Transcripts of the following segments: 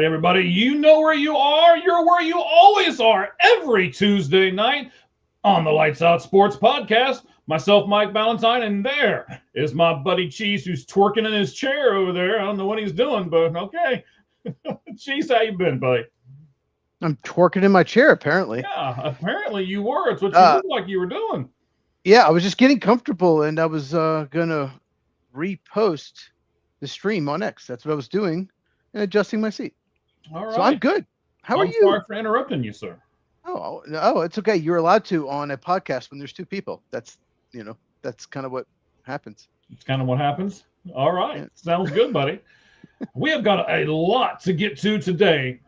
everybody. You know where you are. You're where you always are every Tuesday night on the Lights Out Sports Podcast. Myself, Mike Valentine, and there is my buddy Cheese, who's twerking in his chair over there. I don't know what he's doing, but okay. Cheese, how you been, buddy? I'm twerking in my chair, apparently. Yeah, apparently you were. It's what you looked like you were doing. Yeah, I was just getting comfortable, and I was gonna repost the stream on X. That's what I was doing, and adjusting my seat. All right. So I'm good. How are I'm you? sorry for interrupting you, sir. Oh, no, it's okay. You're allowed to on a podcast when there's two people. That's kind of what happens. It's kind of what happens. All right. Yeah. Sounds good, buddy. We have got a lot to get to today.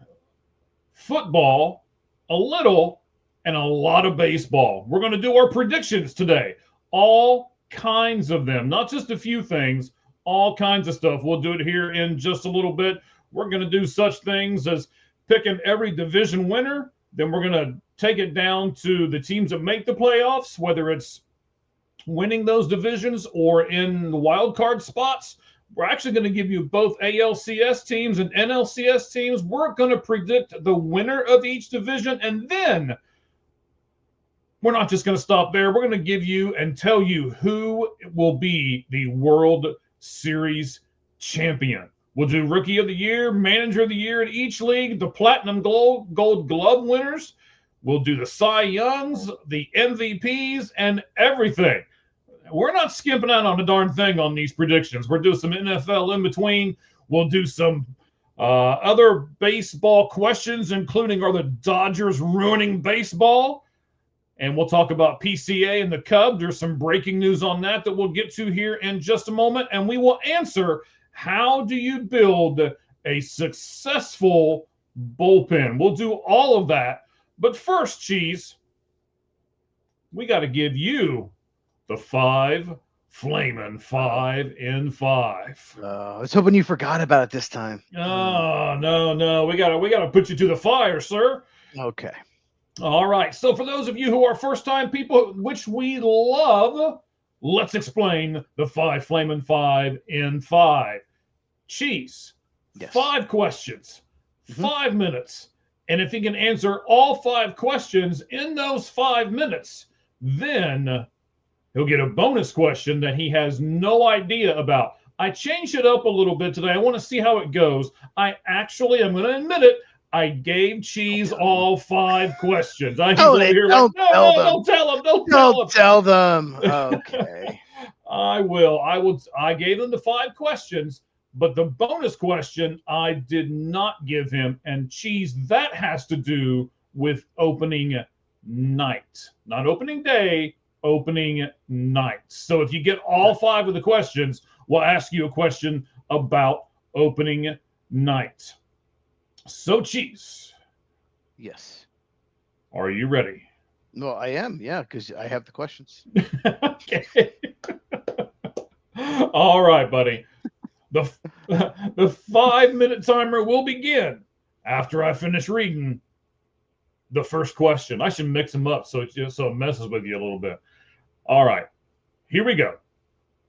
Football, a little, and a lot of baseball. We're going to do our predictions today. All kinds of them, not just a few things, all kinds of stuff. We'll do it here in just a little bit. We're going to do such things as picking every division winner. Then we're going to take it down to the teams that make the playoffs, whether it's winning those divisions or in the wild card spots. We're actually going to give you both ALCS teams and NLCS teams. We're going to predict the winner of each division. And then we're not just going to stop there. We're going to give you and tell you who will be the World Series champion. We'll do Rookie of the Year, Manager of the Year in each league, the Platinum Gold Glove winners. We'll do the Cy Youngs, the MVPs, and everything. We're not skimping out on a darn thing on these predictions. We're doing some NFL in between. We'll do some other baseball questions, including are the Dodgers ruining baseball? And we'll talk about PCA and the Cubs. There's some breaking news on that we'll get to here in just a moment. And we will answer, how do you build a successful bullpen? We'll do all of that. But first, Cheese, we got to give you the 5 flaming 5 in 5. I was hoping you forgot about it this time. Oh, no. We gotta put you to the fire, sir. Okay. All right. So for those of you who are first-time people, which we love, let's explain the 5 flaming 5 in 5. Cheese. Yes. 5 questions, 5 minutes. And if he can answer all 5 questions in those 5 minutes, then he'll get a bonus question that he has no idea about. I changed it up a little bit today. I want to see how it goes. I'm going to admit it, I gave Cheese all 5 questions. Don't tell them. Okay. I will. I gave him the 5 questions, but the bonus question I did not give him. And Cheese, that has to do with opening night, not opening day, opening night. So if you get all 5 of the questions, we'll ask you a question about opening night. So, Cheese. Yes. Are you ready? No, I am. Yeah, because I have the questions. Okay. All right, buddy. The 5-minute timer will begin after I finish reading the first question. I should mix them up so it messes with you a little bit. All right, here we go.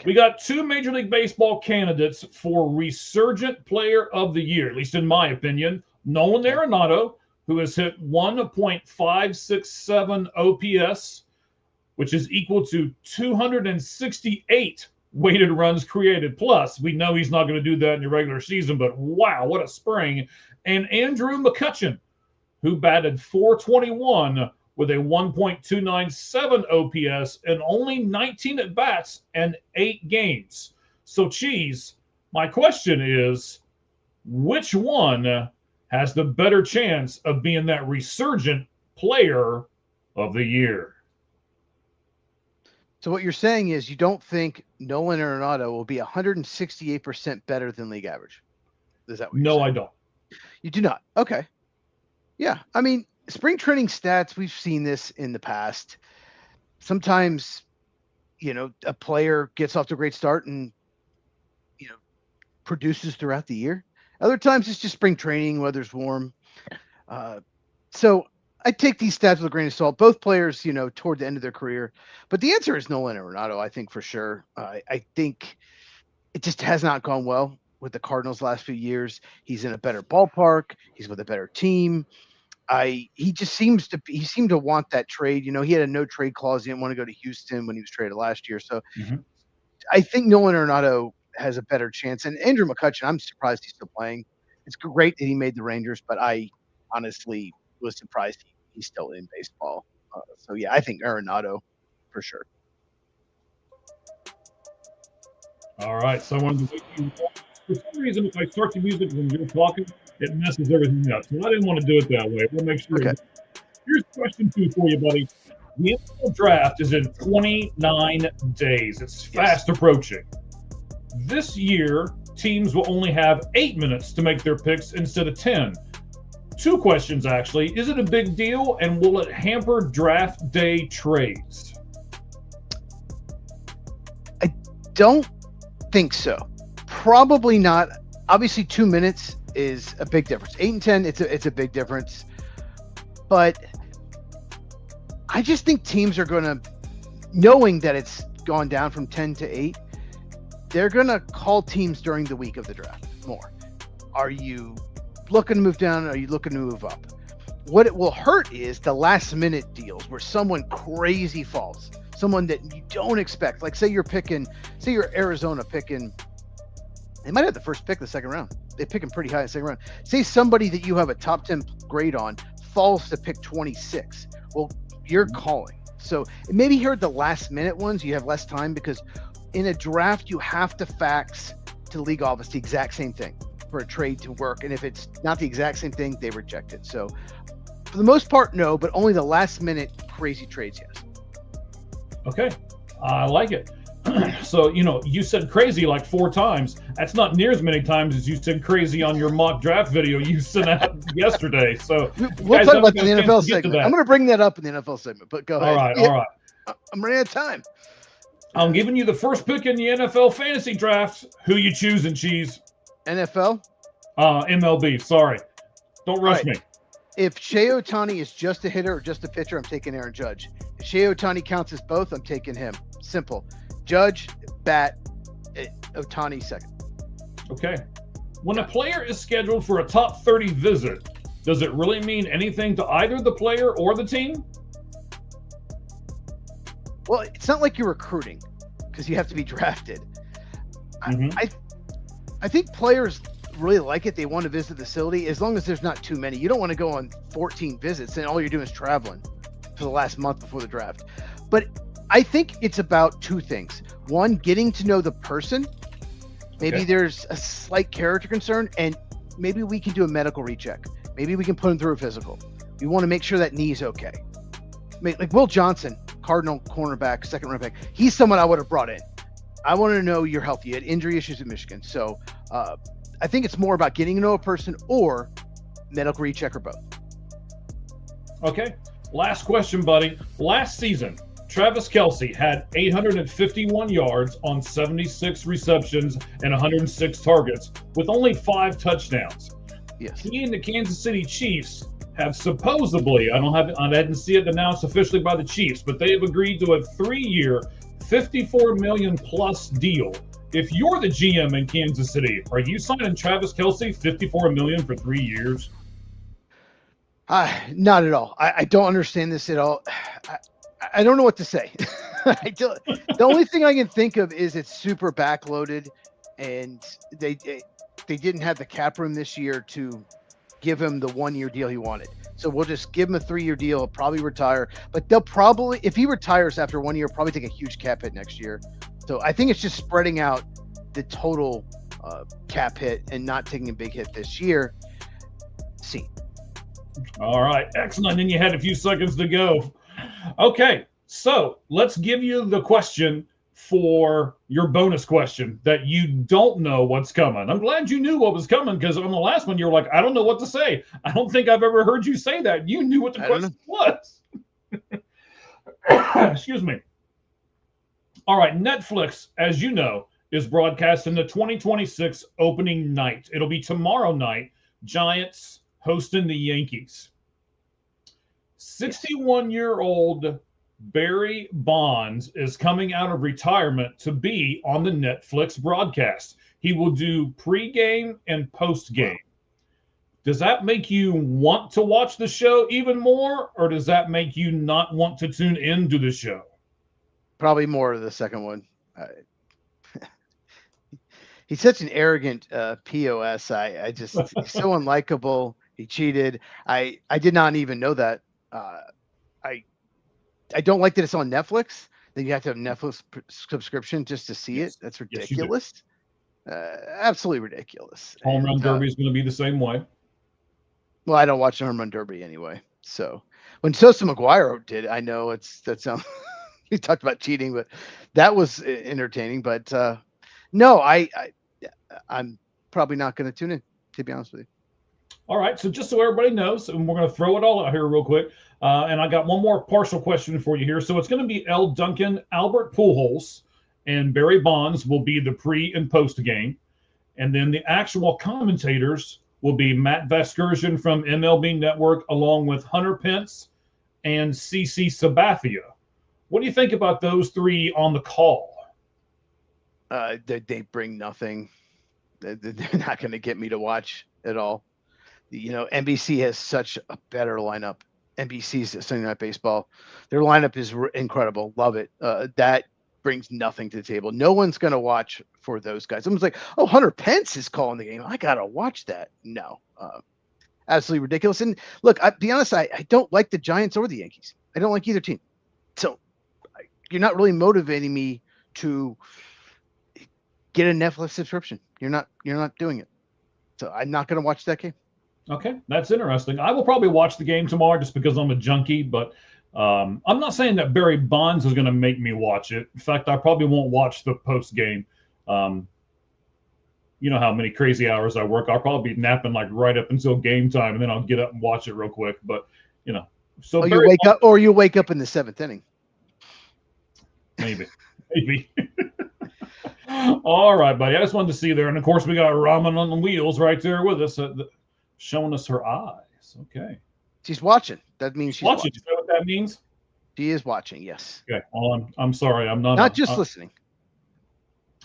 We got 2 Major League Baseball candidates for Resurgent Player of the Year, at least in my opinion. Nolan Arenado, who has hit 1.567 OPS, which is equal to 268 weighted runs created. Plus, we know he's not going to do that in the regular season, but wow, what a spring. And Andrew McCutchen, who batted .421 with a 1.297 OPS and only 19 at-bats and 8 games. So, Cheese, my question is, which one has the better chance of being that resurgent player of the year? So what you're saying is you don't think Nolan Arenado will be 168% better than league average? Is that what you're saying? I don't. You do not? Okay. Yeah. I mean, spring training stats, we've seen this in the past. Sometimes, a player gets off to a great start and, produces throughout the year. Other times it's just spring training, weather's warm. So I take these stats with a grain of salt. Both players, toward the end of their career. But the answer is Nolan Arenado, I think, for sure. I think it just has not gone well with the Cardinals last few years. He's in a better ballpark. He's with a better team. He just he seemed to want that trade. You know, he had a no trade clause. He didn't want to go to Houston when he was traded last year. So I think Nolan Arenado has a better chance. And Andrew McCutchen, I'm surprised he's still playing. It's great that he made the Rangers, but I honestly was surprised he's still in baseball. So yeah, I think Arenado for sure. All right. So I wanted to for some reason, if I start the music when you're talking, it messes everything up. So I didn't want to do it that way. We'll make sure. Okay. Here's question 2 for you, buddy. The NFL draft is in 29 days. It's fast approaching. This year, teams will only have 8 minutes to make their picks instead of 10. 2 questions, actually. Is it a big deal, and will it hamper draft day trades? I don't think so. Probably not. Obviously, 2 minutes is a big difference. 8 and 10, it's a big difference. But I just think teams are going to, knowing that it's gone down from 10 to 8, they're going to call teams during the week of the draft more. Are you looking to move down? Are you looking to move up? What it will hurt is the last minute deals where someone crazy falls, someone that you don't expect. Like say you're Arizona picking, they might have the first pick of the second round. They pick him pretty high in the second round. Say somebody that you have a top 10 grade on falls to pick 26. Well, you're calling. So maybe here at the last minute ones, you have less time because in a draft, you have to fax to the league office the exact same thing for a trade to work. And if it's not the exact same thing, they reject it. So for the most part, no, but only the last minute crazy trades, yes. Okay. I like it. So, you said crazy like 4 times. That's not near as many times as you said crazy on your mock draft video you sent out yesterday. So we'll talk about the NFL segment. I'm going to bring that up in the NFL segment, but go ahead. All right. I'm running out of time. I'm giving you the first pick in the NFL fantasy draft. Who you choosing, Cheese? NFL? MLB. Sorry. Don't rush me. If Shohei Ohtani is just a hitter or just a pitcher, I'm taking Aaron Judge. If Shohei Ohtani counts as both, I'm taking him. Simple. Judge, bat, Ohtani second. Okay. When a player is scheduled for a top 30 visit, does it really mean anything to either the player or the team? Well, it's not like you're recruiting because you have to be drafted. Mm-hmm. I think players really like it. They want to visit the facility as long as there's not too many. You don't want to go on 14 visits and all you're doing is traveling for the last month before the draft. But I think it's about 2 things. One, getting to know the person. Maybe there's a slight character concern, and maybe we can do a medical recheck. Maybe we can put him through a physical. We want to make sure that knee's okay. Like Will Johnson, Cardinal cornerback, second round pick. He's someone I would have brought in. I want to know you're healthy. You had injury issues at Michigan. So I think it's more about getting to know a person or medical recheck or both. Okay. Last question, buddy. Last season, Travis Kelce had 851 yards on 76 receptions and 106 targets with only 5 touchdowns. Yes. He and the Kansas City Chiefs have supposedly, I didn't see it announced officially by the Chiefs, but they have agreed to a 3-year, $54 million plus deal. If you're the GM in Kansas City, are you signing Travis Kelce $54 million for 3 years? Not at all. I don't understand this at all. I don't know what to say. The only thing I can think of is it's super backloaded, and they didn't have the cap room this year to give him the 1-year deal he wanted. So we'll just give him a 3-year deal. He'll probably retire, but they'll probably, if he retires after 1 year, probably take a huge cap hit next year. So I think it's just spreading out the total cap hit and not taking a big hit this year. See. All right, excellent. And you had a few seconds to go. Okay, so let's give you the question for your bonus question that you don't know what's coming. I'm glad you knew what was coming because on the last one, you were like, I don't know what to say. I don't think I've ever heard you say that. You knew what the question was. Excuse me. All right, Netflix, as you know, is broadcasting the 2026 opening night. It'll be tomorrow night, Giants hosting the Yankees. 61-year-old Barry Bonds is coming out of retirement to be on the Netflix broadcast. He will do pre-game and post-game. Wow. Does that make you want to watch the show even more, or does that make you not want to tune into the show? Probably more of the second one. He's such an arrogant POS. I just he's so unlikable. He cheated. I did not even know that. I I don't like that it's on Netflix. Then you have to have Netflix subscription just to see it. Yes. That's Yes, you do. ridiculous. Absolutely ridiculous. Home Run And Derby is going to be the same way. well, I don't watch the Home Run Derby anyway. So when Sosa McGuire did, I know that sounds. We talked about cheating, but that was entertaining. But no, I'm probably not going to tune in, to be honest with you. All right, so just so everybody knows, and we're going to throw it all out here real quick. And I got one more partial question for you here. So it's going to be L. Duncan, Albert Pujols, and Barry Bonds will be the pre and post game. And then the actual commentators will be Matt Vasgersian from MLB Network, along with Hunter Pence and CC Sabathia. What do you think about those three on the call? They bring nothing. They're not going to get me to watch at all. NBC has such a better lineup. NBC's Sunday Night Baseball, their lineup is incredible. Love it. That brings nothing to the table. No one's going to watch for those guys. Someone's like, oh, Hunter Pence is calling the game. I got to watch that. No, absolutely ridiculous. And look, I'll be honest, I don't like the Giants or the Yankees. I don't like either team. So you're not really motivating me to get a Netflix subscription. You're not doing it. So I'm not going to watch that game. Okay, that's interesting. I will probably watch the game tomorrow just because I'm a junkie, but I'm not saying that Barry Bonds is going to make me watch it. In fact, I probably won't watch the post game. You know how many crazy hours I work. I'll probably be napping like right up until game time, and then I'll get up and watch it real quick. But so you wake up in the seventh inning. Maybe. All right, buddy. I just wanted to see there, and of course we got Ramen on the wheels right there with us. Showing us her eyes. Okay. She's watching. That means she's watching. You know what that means? She is watching, yes. Okay. Well, I'm sorry. I'm not just listening.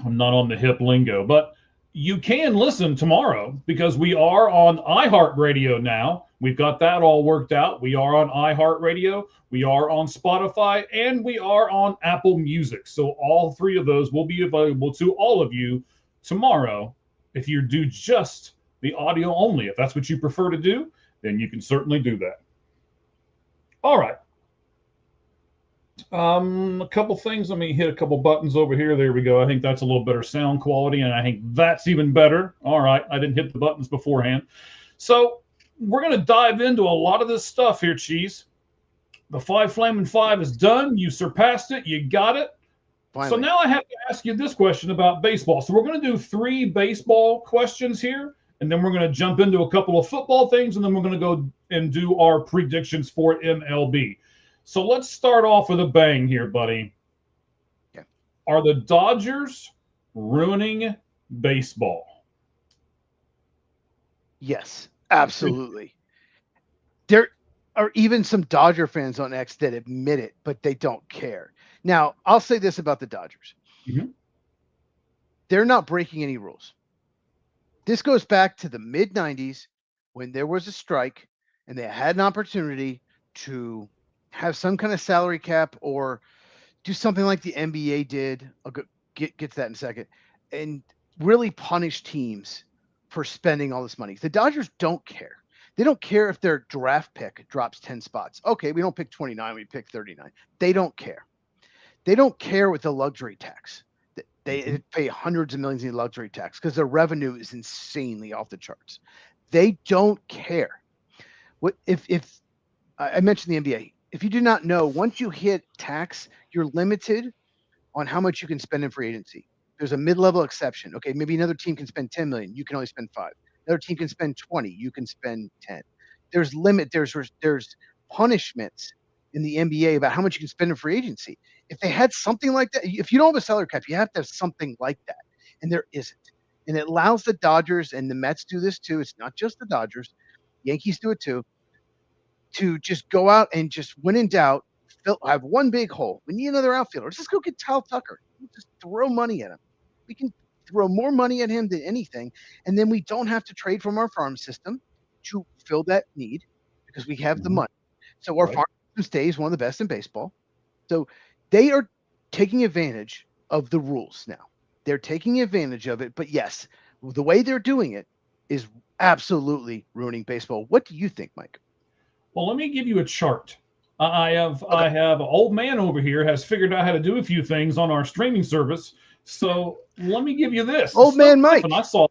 I'm not on the hip lingo, but you can listen tomorrow because we are on iHeartRadio now. We've got that all worked out. We are on iHeartRadio, we are on Spotify, and we are on Apple Music. So all three of those will be available to all of you tomorrow if you do just the audio only. If that's what you prefer to do, then you can certainly do that. All right. A couple things. Let me hit a couple buttons over here. There we go. I think that's a little better sound quality, and I think that's even better. All right. I didn't hit the buttons beforehand. So we're going to dive into a lot of this stuff here, Cheese. The 5 Flamin' 5 is done. You surpassed it. You got it. Finally. So now I have to ask you this question about baseball. So we're going to do 3 baseball questions here. And then we're going to jump into a couple of football things, and then we're going to go and do our predictions for MLB. So let's start off with a bang here, buddy. Yeah. Are the Dodgers ruining baseball? Yes, absolutely. There are even some Dodger fans on X that admit it, but they don't care. Now, I'll say this about the Dodgers. Mm-hmm. They're not breaking any rules. This goes back to the mid-90s when there was a strike and they had an opportunity to have some kind of salary cap or do something like the NBA did. I'll get to that in a second. And really punish teams for spending all this money. The Dodgers don't care. They don't care if their draft pick drops 10 spots. Okay, we don't pick 29, we pick 39. They don't care. They don't care with the luxury tax. They pay hundreds of millions in luxury tax because their revenue is insanely off the charts. They don't care. What if I mentioned the NBA? If you do not know, once you hit tax, you're limited on how much you can spend in free agency. There's a mid-level exception. Okay, maybe another team can spend 10 million. You can only spend 5. Another team can spend 20. You can spend 10. There's limit. There's punishments in the NBA about how much you can spend in free agency. If they had something like that, if you don't have a salary cap, you have to have something like that. And there isn't. And it allows the Dodgers, and the Mets do this too. It's not just the Dodgers. Yankees do it too. To just go out and just when in doubt, have one big hole. We need another outfielder. Let's just go get Kyle Tucker. Just throw money at him. We can throw more money at him than anything, and then we don't have to trade from our farm system to fill that need because we have the money. So our farm system stays one of the best in baseball. So they are taking advantage of the rules now. They're taking advantage of it, but yes, the way they're doing it is absolutely ruining baseball. What do you think, Mike? Well, let me give you a chart. I have an old man over here has figured out how to do a few things on our streaming service. So let me give you this. Old man Mike. And I saw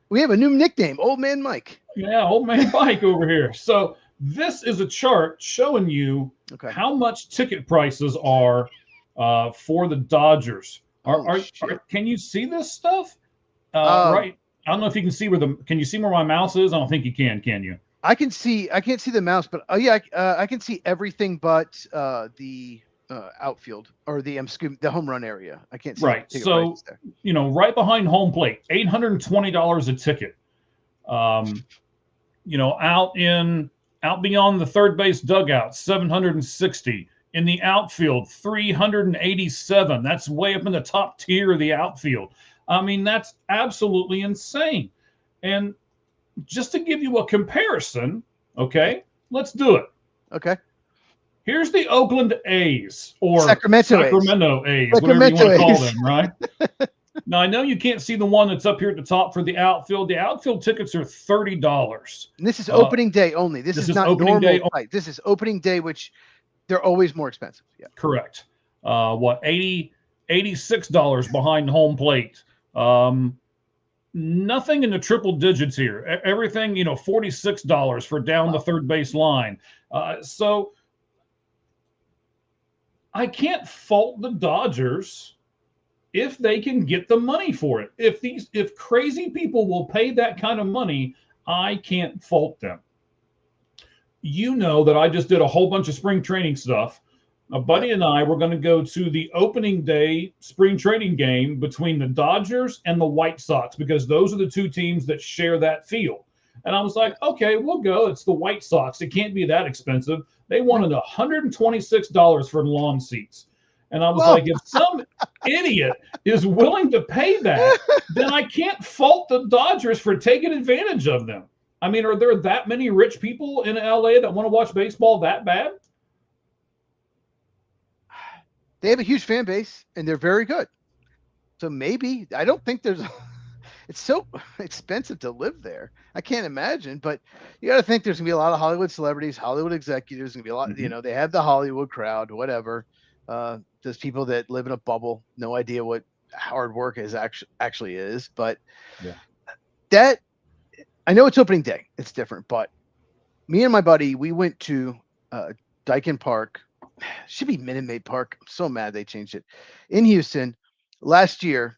we have a new nickname, Old Man Mike. Yeah, Old Man Mike over here. So this is a chart showing you how much ticket prices are for the Dodgers. Can you see this stuff? Right. I don't know if you can see can you see where my mouse is? I don't think you can you? I can't see the mouse, but I can see everything but the outfield or the home run area. I can't see. Right. So, right behind home plate, $820 a ticket. Out beyond the third base dugout, 760. In the outfield, 387. That's way up in the top tier of the outfield. I mean, that's absolutely insane. And just to give you a comparison, okay, let's do it. Okay. Here's the Oakland A's or Sacramento A's, whatever you want to call them, right? Now, I know you can't see the one that's up here at the top for the outfield. The outfield tickets are $30. And this is opening day only. This is not normal. Right. This is opening day, which they're always more expensive. Yeah. Correct. $86 behind home plate. Nothing in the triple digits here. Everything, $46 for down the third base line. So I can't fault the Dodgers if they can get the money for it. If crazy people will pay that kind of money, I can't fault them. You know that I just did a whole bunch of spring training stuff. A buddy and I were going to go to the opening day spring training game between the Dodgers and the White Sox because those are the two teams that share that field. And I was like, okay, we'll go. It's the White Sox. It can't be that expensive. They wanted $126 for lawn seats. And I was like, if some idiot is willing to pay that, then I can't fault the Dodgers for taking advantage of them. I mean, are there that many rich people in LA that want to watch baseball that bad? They have a huge fan base, and they're very good. So maybe, I don't think it's so expensive to live there. I can't imagine, but you got to think there's going to be a lot of Hollywood celebrities, Hollywood executives, going to be a lot, they have the Hollywood crowd, whatever. There's people that live in a bubble, no idea what hard work is actually is, but that, I know it's opening day. It's different, but me and my buddy, we went to Dyken Park. Should be Minute Maid Park. I'm so mad they changed it. In Houston last year,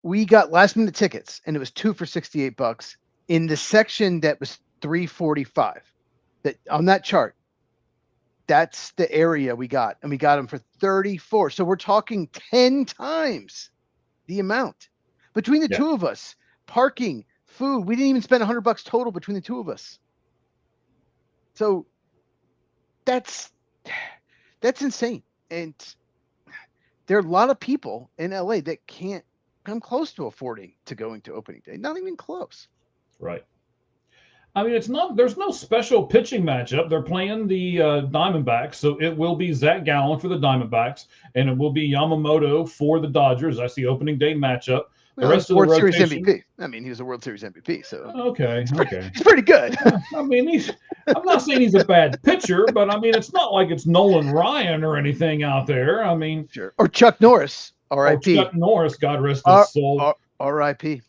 we got last minute tickets and it was 2 for $68 in the section that was $345. That on that chart, that's the area we got, and we got them for $34. So we're talking 10 times the amount between the two of us. Parking, food. We didn't even spend $100 total between the two of us. So that's insane. And there are a lot of people in LA that can't come close to affording to going to opening day. Not even close. Right. I mean, there's no special pitching matchup. They're playing the Diamondbacks. So it will be Zach Gallen for the Diamondbacks and it will be Yamamoto for the Dodgers. That's the opening day matchup. The rest of the World Series MVP. I mean, he was a World Series MVP, so okay. He's pretty good. I mean, I'm not saying he's a bad pitcher, but I mean, it's not like it's Nolan Ryan or anything out there. I mean, sure. Or Chuck Norris, R.I.P. Chuck Norris, God rest his soul. R.I.P.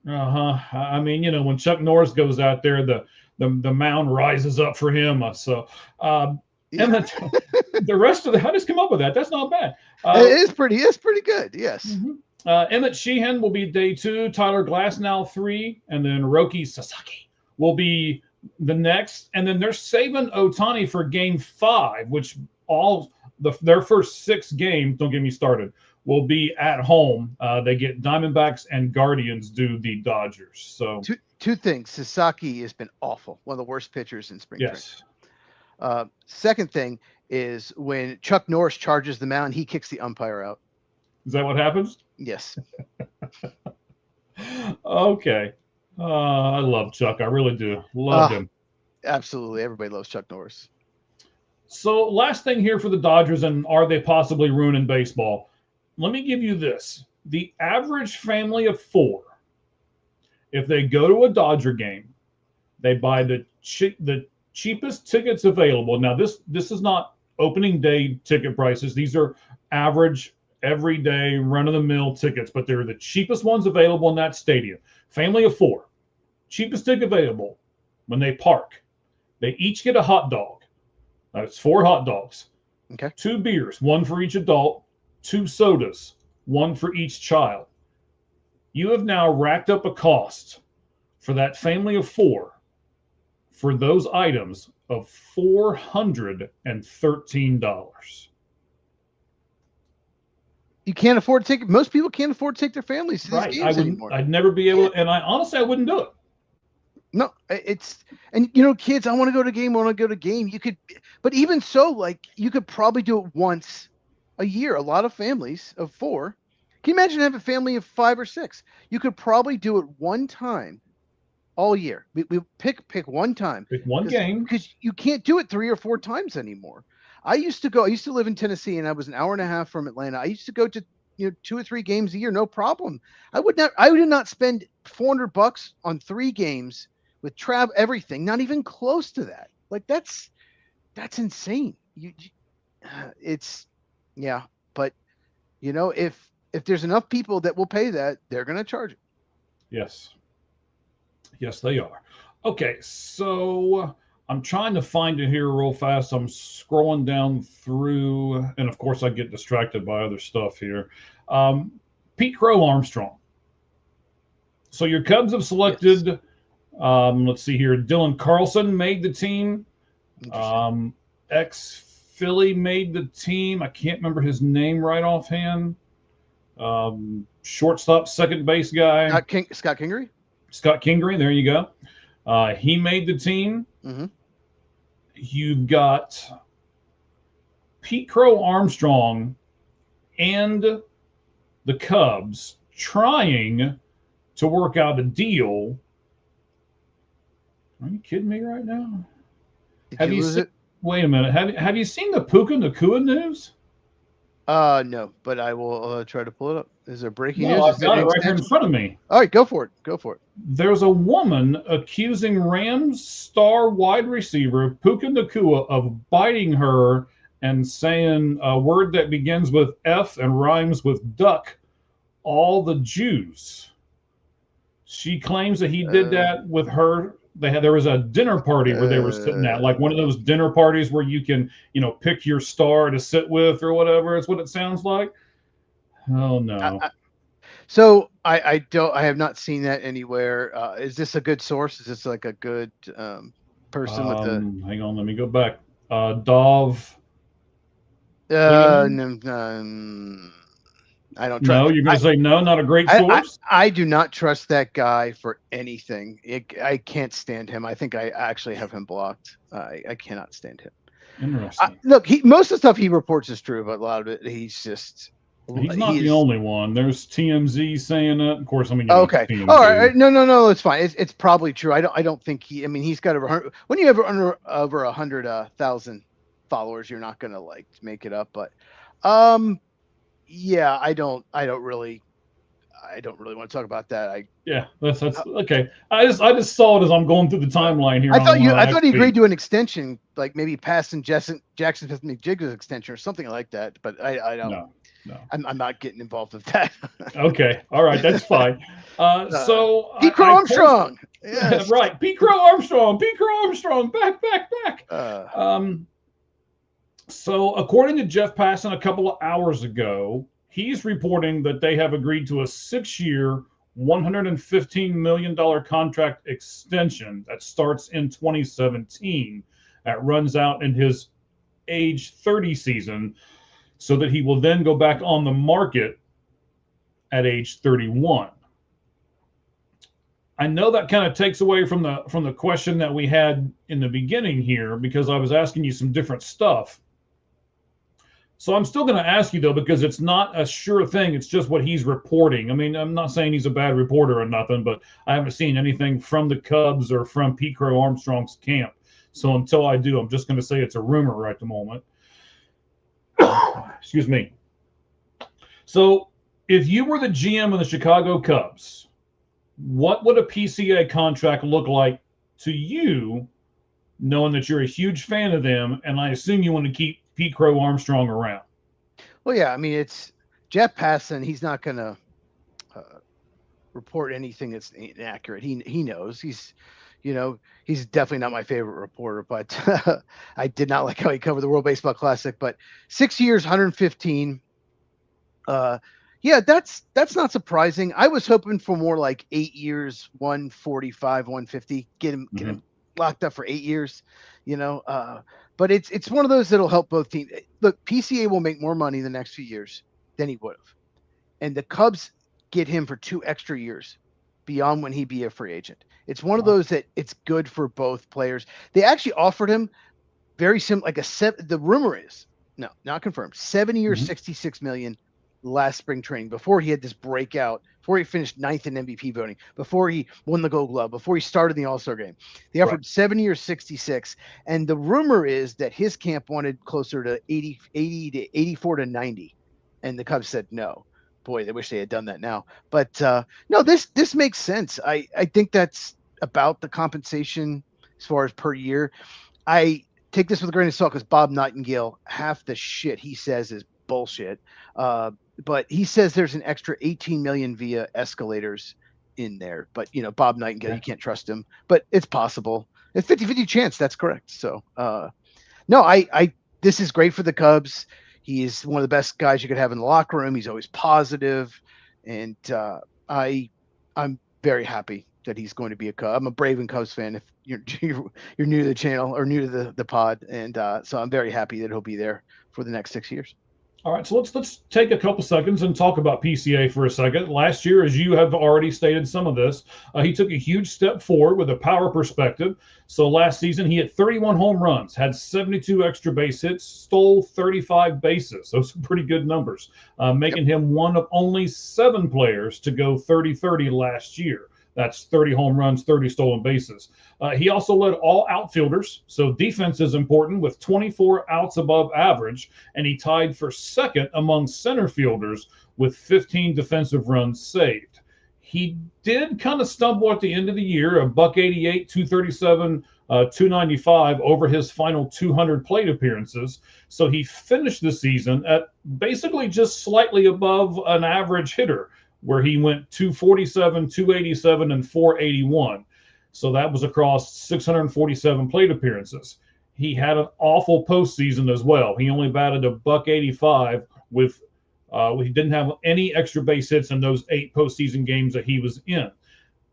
I mean, when Chuck Norris goes out there, the mound rises up for him. So, and the rest of I just come up with that. That's not bad. It's pretty good. Yes. Mm-hmm. Emmett Sheehan will be day 2, Tyler Glasnow 3, and then Roki Sasaki will be the next. And then they're saving Ohtani for game 5, which their first 6 games, don't get me started, will be at home. They get Diamondbacks and Guardians do the Dodgers. So two things. Sasaki has been awful. One of the worst pitchers in spring training. Yes. Second thing is when Chuck Norris charges the mound, he kicks the umpire out. Is that what happens? Yes. Okay. I love Chuck. I really do. Loved Ah, him. absolutely. Everybody loves Chuck Norris. So, last thing here for the Dodgers, and are they possibly ruining baseball? Let me give you this. The average family of four, if they go to a Dodger game, they buy the cheapest tickets available. Now, this is not opening day ticket prices. These are average, everyday, run of the mill tickets, but they're the cheapest ones available in that stadium. Family of four, cheapest ticket available. When they park, they each get a hot dog. That's four hot dogs, Okay. two beers, one for each adult, two sodas, one for each child. You have now racked up a cost for that family of four for those items of $413. You can't afford to take. Most people can't afford to take their families to these Right. I games wouldn't, anymore. I'd never be able to, and I honestly, I wouldn't do it. No, it's and kids. I want to go to a game. I want to go to a game. You could, but even so, like you could probably do it once a year. A lot of families of four. Can you imagine having a family of 5 or 6? You could probably do it one time all year. We pick one time Pick one game. because you can't do it 3 or 4 times anymore. I used to live in Tennessee, and I was an hour and a half from Atlanta. I used to go to 2 or 3 games a year, no problem. I would not spend $400 on 3 games with everything, not even close to that. Like that's insane. It's yeah, but if there's enough people that will pay that, they're going to charge it. Yes. Yes, they are. Okay, so I'm trying to find it here real fast. I'm scrolling down through, and of course, I get distracted by other stuff here. Pete Crow Armstrong. So your Cubs have selected, Yes. Let's see here, Dylan Carlson made the team. Ex Philly made the team. I can't remember his name right offhand. Shortstop, second base guy. Scott Kingery. Scott Kingery, there you go. He made the team. Mm-hmm. You've got Pete Crow Armstrong and the Cubs trying to work out a deal. Are you kidding me right now? Did you lose it? Wait a minute. Have you seen the Puka Nacua news? No, but I will try to pull it up. Is there breaking news? I've got it right here in front of me. All right, go for it. Go for it. There's a woman accusing Rams star wide receiver Puka Nacua of biting her and saying a word that begins with F and rhymes with duck, all the Jews. She claims that he did that with her. There was a dinner party where they were sitting at, like one of those dinner parties where you can, pick your star to sit with or whatever. It's what it sounds like. Oh no. So I have not seen that anywhere. Is this a good source? Is this like a good person with the? Hang on, let me go back. Dov. I don't trust. No, you're going to say no, not a great source? I do not trust that guy for anything. I can't stand him. I think I actually have him blocked. I cannot stand him. Interesting. Look, most of the stuff he reports is true, but a lot of it, he's not the only one. There's TMZ saying that. Of course, I mean. Okay. All right. No. It's fine. It's probably true. I don't think he. I mean, he's got when you have over 100,000 followers, you're not gonna make it up. But, yeah, I don't really want to talk about that. That's okay. I just saw it as I'm going through the timeline here. I thought he agreed to an extension, like maybe passing Jackson McJigga's extension or something like that. But I don't. No. I'm not getting involved with that. Okay. All right. That's fine. So Pete Crow Armstrong. Yes. Right. Pete Crow Armstrong. Back. So according to Jeff Passan a couple of hours ago, he's reporting that they have agreed to a 6-year, $115 million contract extension that starts in 2017. That runs out in his age 30 season, so that he will then go back on the market at age 31. I know that kind of takes away from the question that we had in the beginning here, because I was asking you some different stuff. So I'm still going to ask you though, because it's not a sure thing. It's just what he's reporting. I mean, I'm not saying he's a bad reporter or nothing, but I haven't seen anything from the Cubs or from Pete Crow Armstrong's camp. So until I do, I'm just going to say it's a rumor right at the moment. Excuse me. So if you were the GM of the Chicago Cubs, what would a PCA contract look like to you, knowing that you're a huge fan of them, and I assume you want to keep Pete Crow Armstrong around? Well, yeah, I mean, it's Jeff Passan. He's not going to report anything that's inaccurate. He knows. He's definitely not my favorite reporter, but I did not like how he covered the World Baseball Classic. But 6 years, 115. Yeah, that's not surprising. I was hoping for more like 8 years, 145, 150. Get him locked up for 8 years, But it's one of those that'll help both teams. Look, PCA will make more money the next few years than he would have, and the Cubs get him for 2 extra years beyond when he'd be a free agent. It's one of those that it's good for both players. They actually offered him very similar, like the rumor is, no, not confirmed, 7 years, 66 million last spring training, before he had this breakout, before he finished 9th in MVP voting, before he won the Gold Glove, before he started the All-Star game. They offered 7 years, 66. And the rumor is that his camp wanted closer to 80 to 84 to 90. And the Cubs said no. Boy, they wish they had done that now. But no, this makes sense. I think that's about the compensation as far as per year. I take this with a grain of salt because Bob Nightingale, half the shit he says is bullshit. But he says there's an extra 18 million via escalators in there. But, Bob Nightingale, you can't trust him. But it's possible. It's 50-50 chance. That's correct. So, no, this is great for the Cubs. He is one of the best guys you could have in the locker room. He's always positive, and I'm very happy that he's going to be a Cub. I'm a Brave Cubs fan. If you're new to the channel or new to the pod, and so I'm very happy that he'll be there for the next 6 years. All right, so let's take a couple seconds and talk about PCA for a second. Last year, as you have already stated some of this, he took a huge step forward with a power perspective. So last season, he hit 31 home runs, had 72 extra base hits, stole 35 bases. Those are pretty good numbers, making him one of only 7 players to go 30-30 last year. That's 30 home runs, 30 stolen bases. He also led all outfielders, so defense is important, with 24 outs above average, and he tied for second among center fielders with 15 defensive runs saved. He did kind of stumble at the end of the year, a $188, 237, 295 over his final 200 plate appearances. So he finished the season at basically just slightly above an average hitter, where he went 247, 287, and 481. So that was across 647 plate appearances. He had an awful postseason as well. He only batted a $185 with he didn't have any extra base hits in those 8 postseason games that he was in.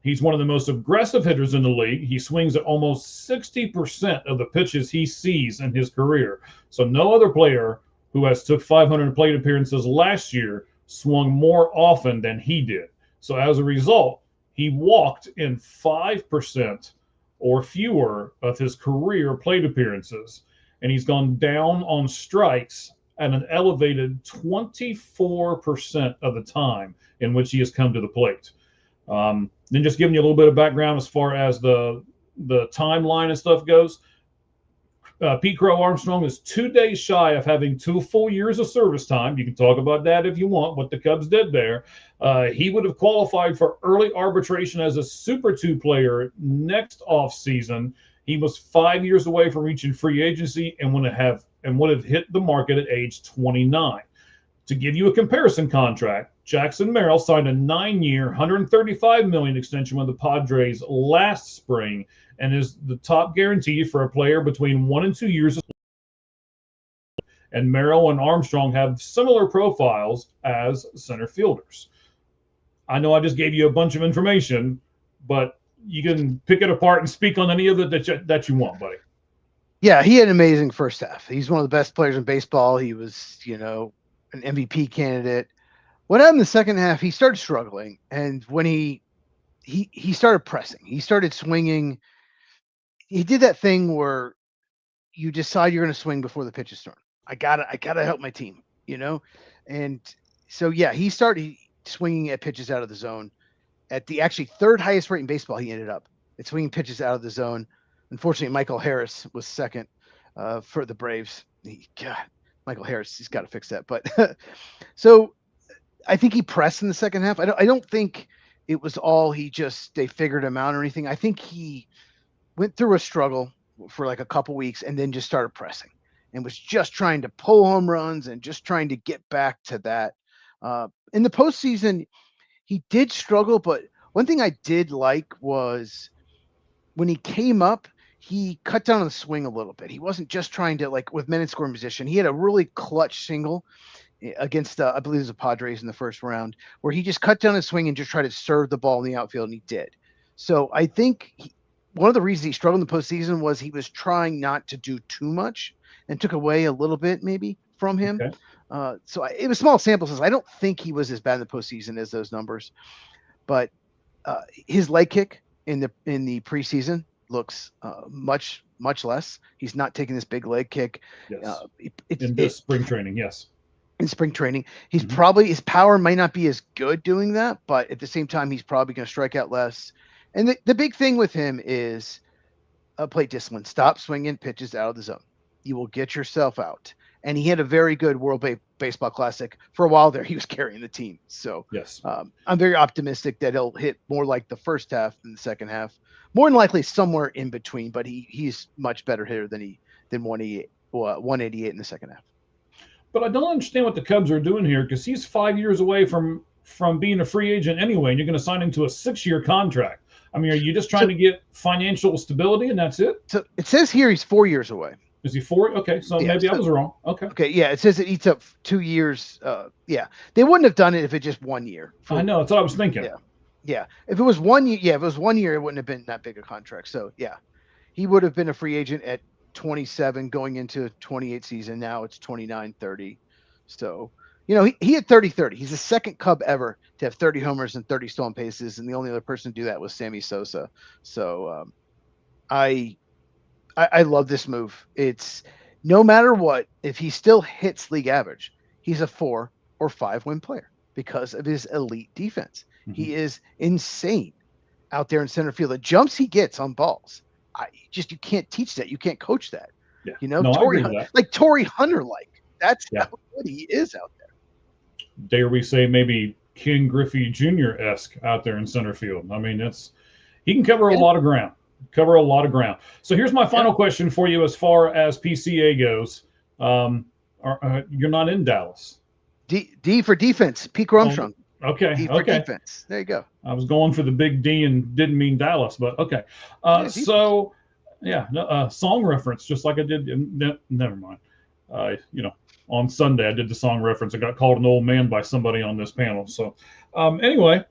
He's one of the most aggressive hitters in the league. He swings at almost 60% of the pitches he sees in his career. So no other player who has took 500 plate appearances last year swung more often than he did. So as a result, he walked in 5% or fewer of his career plate appearances, and he's gone down on strikes at an elevated 24% of the time in which he has come to the plate. Then just giving you a little bit of background as far as the timeline and stuff goes. Pete Crow Armstrong is 2 days shy of having 2 full years of service time. You can talk about that if you want, what the Cubs did there. He would have qualified for early arbitration as a Super 2 player next offseason. He was 5 years away from reaching free agency and would have hit the market at age 29. To give you a comparison contract, Jackson Merrill signed a 9-year, $135 million extension with the Padres last spring, and is the top guarantee for a player between 1 and 2 years. And Merrill and Armstrong have similar profiles as center fielders. I know I just gave you a bunch of information, but you can pick it apart and speak on any of it that you want, buddy. Yeah, he had an amazing first half. He's one of the best players in baseball. He was, an MVP candidate. What happened in the second half, he started struggling. And when he started pressing, he started swinging. He did that thing where you decide you're going to swing before the pitch is thrown. I gotta help my team, and so yeah, he started swinging at pitches out of the zone at the actually third highest rate in baseball. He ended up at swinging pitches out of the zone. Unfortunately, Michael Harris was second for the Braves. God, Michael Harris, he's got to fix that. But so I think he pressed in the second half. I don't think it was all they figured him out or anything. I think he went through a struggle for like a couple weeks and then just started pressing and was just trying to pull home runs and just trying to get back to that. In the postseason, he did struggle, but one thing I did like was when he came up, he cut down on the swing a little bit. He wasn't just trying to, like, with men in scoring position. He had a really clutch single against, I believe it was the Padres in the first round, where he just cut down his swing and just tried to serve the ball in the outfield, and he did. So I think one of the reasons he struggled in the postseason was he was trying not to do too much and took away a little bit maybe from him. Okay. So it was small samples. I don't think he was as bad in the postseason as those numbers, but his leg kick in the preseason looks much less. He's not taking this big leg kick. Yes. In this spring training, yes. In spring training, he's probably, his power might not be as good doing that, but at the same time, he's probably going to strike out less. And the big thing with him is plate discipline. Stop swinging pitches out of the zone. You will get yourself out. And he had a very good World Baseball Classic. For a while there, he was carrying the team. So yes, I'm very optimistic that he'll hit more like the first half than the second half. More than likely somewhere in between, but he's much better hitter than 188 in the second half. But I don't understand what the Cubs are doing here, because he's 5 years away from being a free agent anyway, and you're going to sign him to a 6-year contract. I mean, are you just trying to get financial stability and that's it? So it says here he's 4 years away. Is he 4? Okay, so yeah, maybe I was wrong. Okay, yeah, it says it eats up 2 years. Yeah, they wouldn't have done it if it just 1 year. I know, that's what I was thinking. Yeah. If it was 1 year, if it was 1 year, it wouldn't have been that big a contract. So yeah, he would have been a free agent at 27 going into 28 season. Now it's 29, 30. So, he had 30-30. He's the second Cub ever to have 30 homers and 30 stolen bases, and the only other person to do that was Sammy Sosa. So I love this move. It's no matter what, if he still hits league average, he's a 4 or 5 win player because of his elite defense. Mm-hmm. He is insane out there in center field. The jumps he gets on balls, you can't teach that. You can't coach that. Yeah. Torrey Hunter, that's how good he is out there. Dare we say maybe Ken Griffey Jr.-esque out there in center field. I mean, he can cover a lot of ground. So here's my final question for you as far as PCA goes. You're not in Dallas. D for defense, Pete Armstrong. Okay. D for defense. There you go. I was going for the big D and didn't mean Dallas, but okay. Song reference, just like I did. Never mind. On Sunday, I did the song reference. I got called an old man by somebody on this panel. So anyway,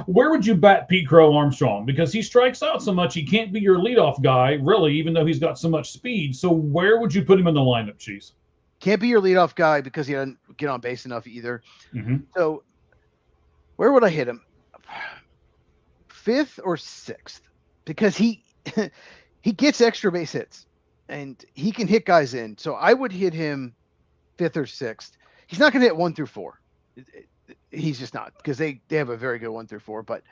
where would you bat Pete Crow Armstrong? Because he strikes out so much, he can't be your leadoff guy, really, even though he's got so much speed. So where would you put him in the lineup, Cheese? Can't be your leadoff guy because he doesn't get on base enough either. Mm-hmm. So where would I hit him? 5th or 6th? Because he gets extra base hits and he can hit guys in. So I would hit him 5th or 6th. He's not going to hit 1 through 4. He's just not, because they have a very good 1 through 4. But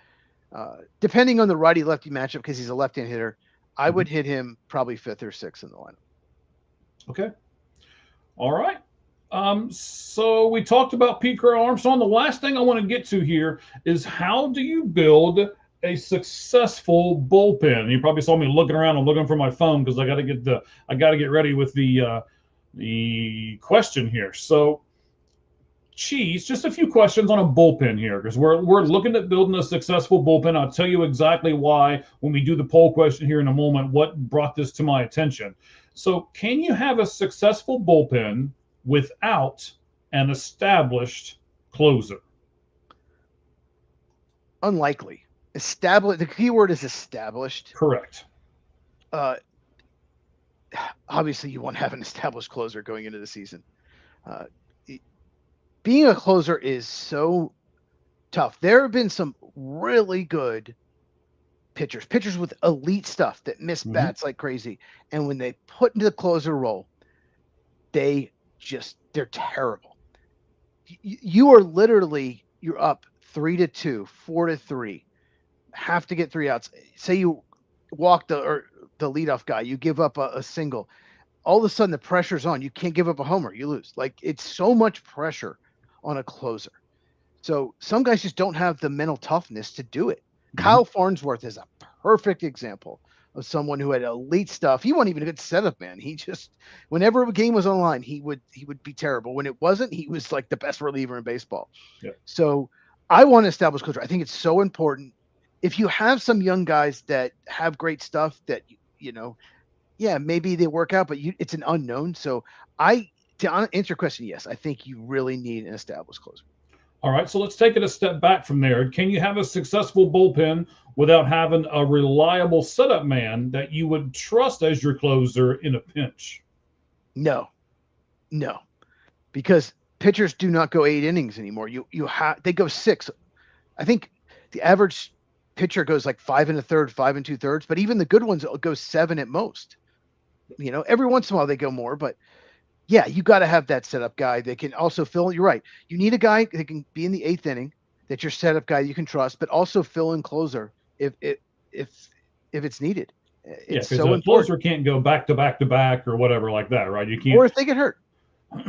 depending on the righty lefty matchup, because he's a left-hand hitter, I would hit him probably 5th or 6th in the lineup. Okay. All right. So we talked about Pete Crow Armstrong. The last thing I want to get to here is, how do you build a successful bullpen? You probably saw me looking around. I'm looking for my phone because I got to get ready with the question here. So, Cheese, just a few questions on a bullpen here, because we're looking at building a successful bullpen. I'll tell you exactly why when we do the poll question here in a moment, what brought this to my attention. So can you have a successful bullpen without an established closer? Unlikely. Established. The key word is established. Correct. Obviously, you want to have an established closer going into the season. Being a closer is so tough. There have been some really good pitchers with elite stuff that miss bats like crazy. And when they put into the closer role, they're terrible. You are literally, you're up 3-2, 4-3, have to get 3 outs. Say you walk the leadoff guy, you give up a single. All of a sudden the pressure's on. You can't give up a homer, you lose. Like, it's so much pressure on a closer. So some guys just don't have the mental toughness to do it. Mm-hmm. Kyle Farnsworth is a perfect example of someone who had elite stuff. He wasn't even a good setup man. He just, whenever a game was on the line, he would be terrible. When it wasn't, he was like the best reliever in baseball. Yeah. So I want to establish culture. I think it's so important. If you have some young guys that have great stuff that, yeah, maybe they work out, but it's an unknown. So to answer your question, yes, I think you really need an established closer. All right, so let's take it a step back from there. Can you have a successful bullpen without having a reliable setup man that you would trust as your closer in a pinch? No, because pitchers do not go 8 innings anymore. They go 6. I think the average pitcher goes like 5 1/3, 5 2/3, but even the good ones go 7 at most. Every once in a while they go more, but yeah, you got to have that setup guy that can also fill. You're right. You need a guy that can be in the 8th inning, that's your setup guy you can trust, but also fill in closer if it's needed. It's so important. Closer can't go back to back to back or whatever like that, right? You can't. Or if they get hurt. We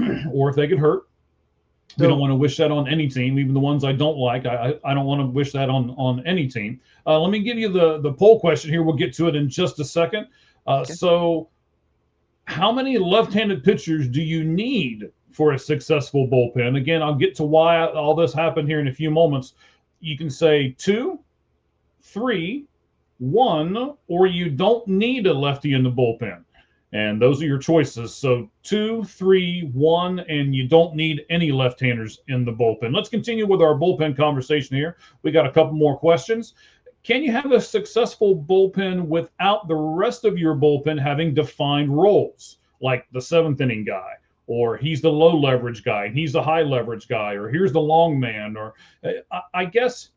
don't want to wish that on any team, even the ones I don't like. I don't want to wish that on any team. Let me give you the poll question here. We'll get to it in just a second. Okay. So how many left-handed pitchers do you need for a successful bullpen? Again, I'll get to why all this happened here in a few moments. You can say 2, 3, 1, or you don't need a lefty in the bullpen. And those are your choices. So 2, 3, 1, and you don't need any left-handers in the bullpen. Let's continue with our bullpen conversation here. We got a couple more questions. Can you have a successful bullpen without the rest of your bullpen having defined roles, like the 7th inning guy, or he's the low leverage guy, and he's the high leverage guy, or here's the long man? Or I guess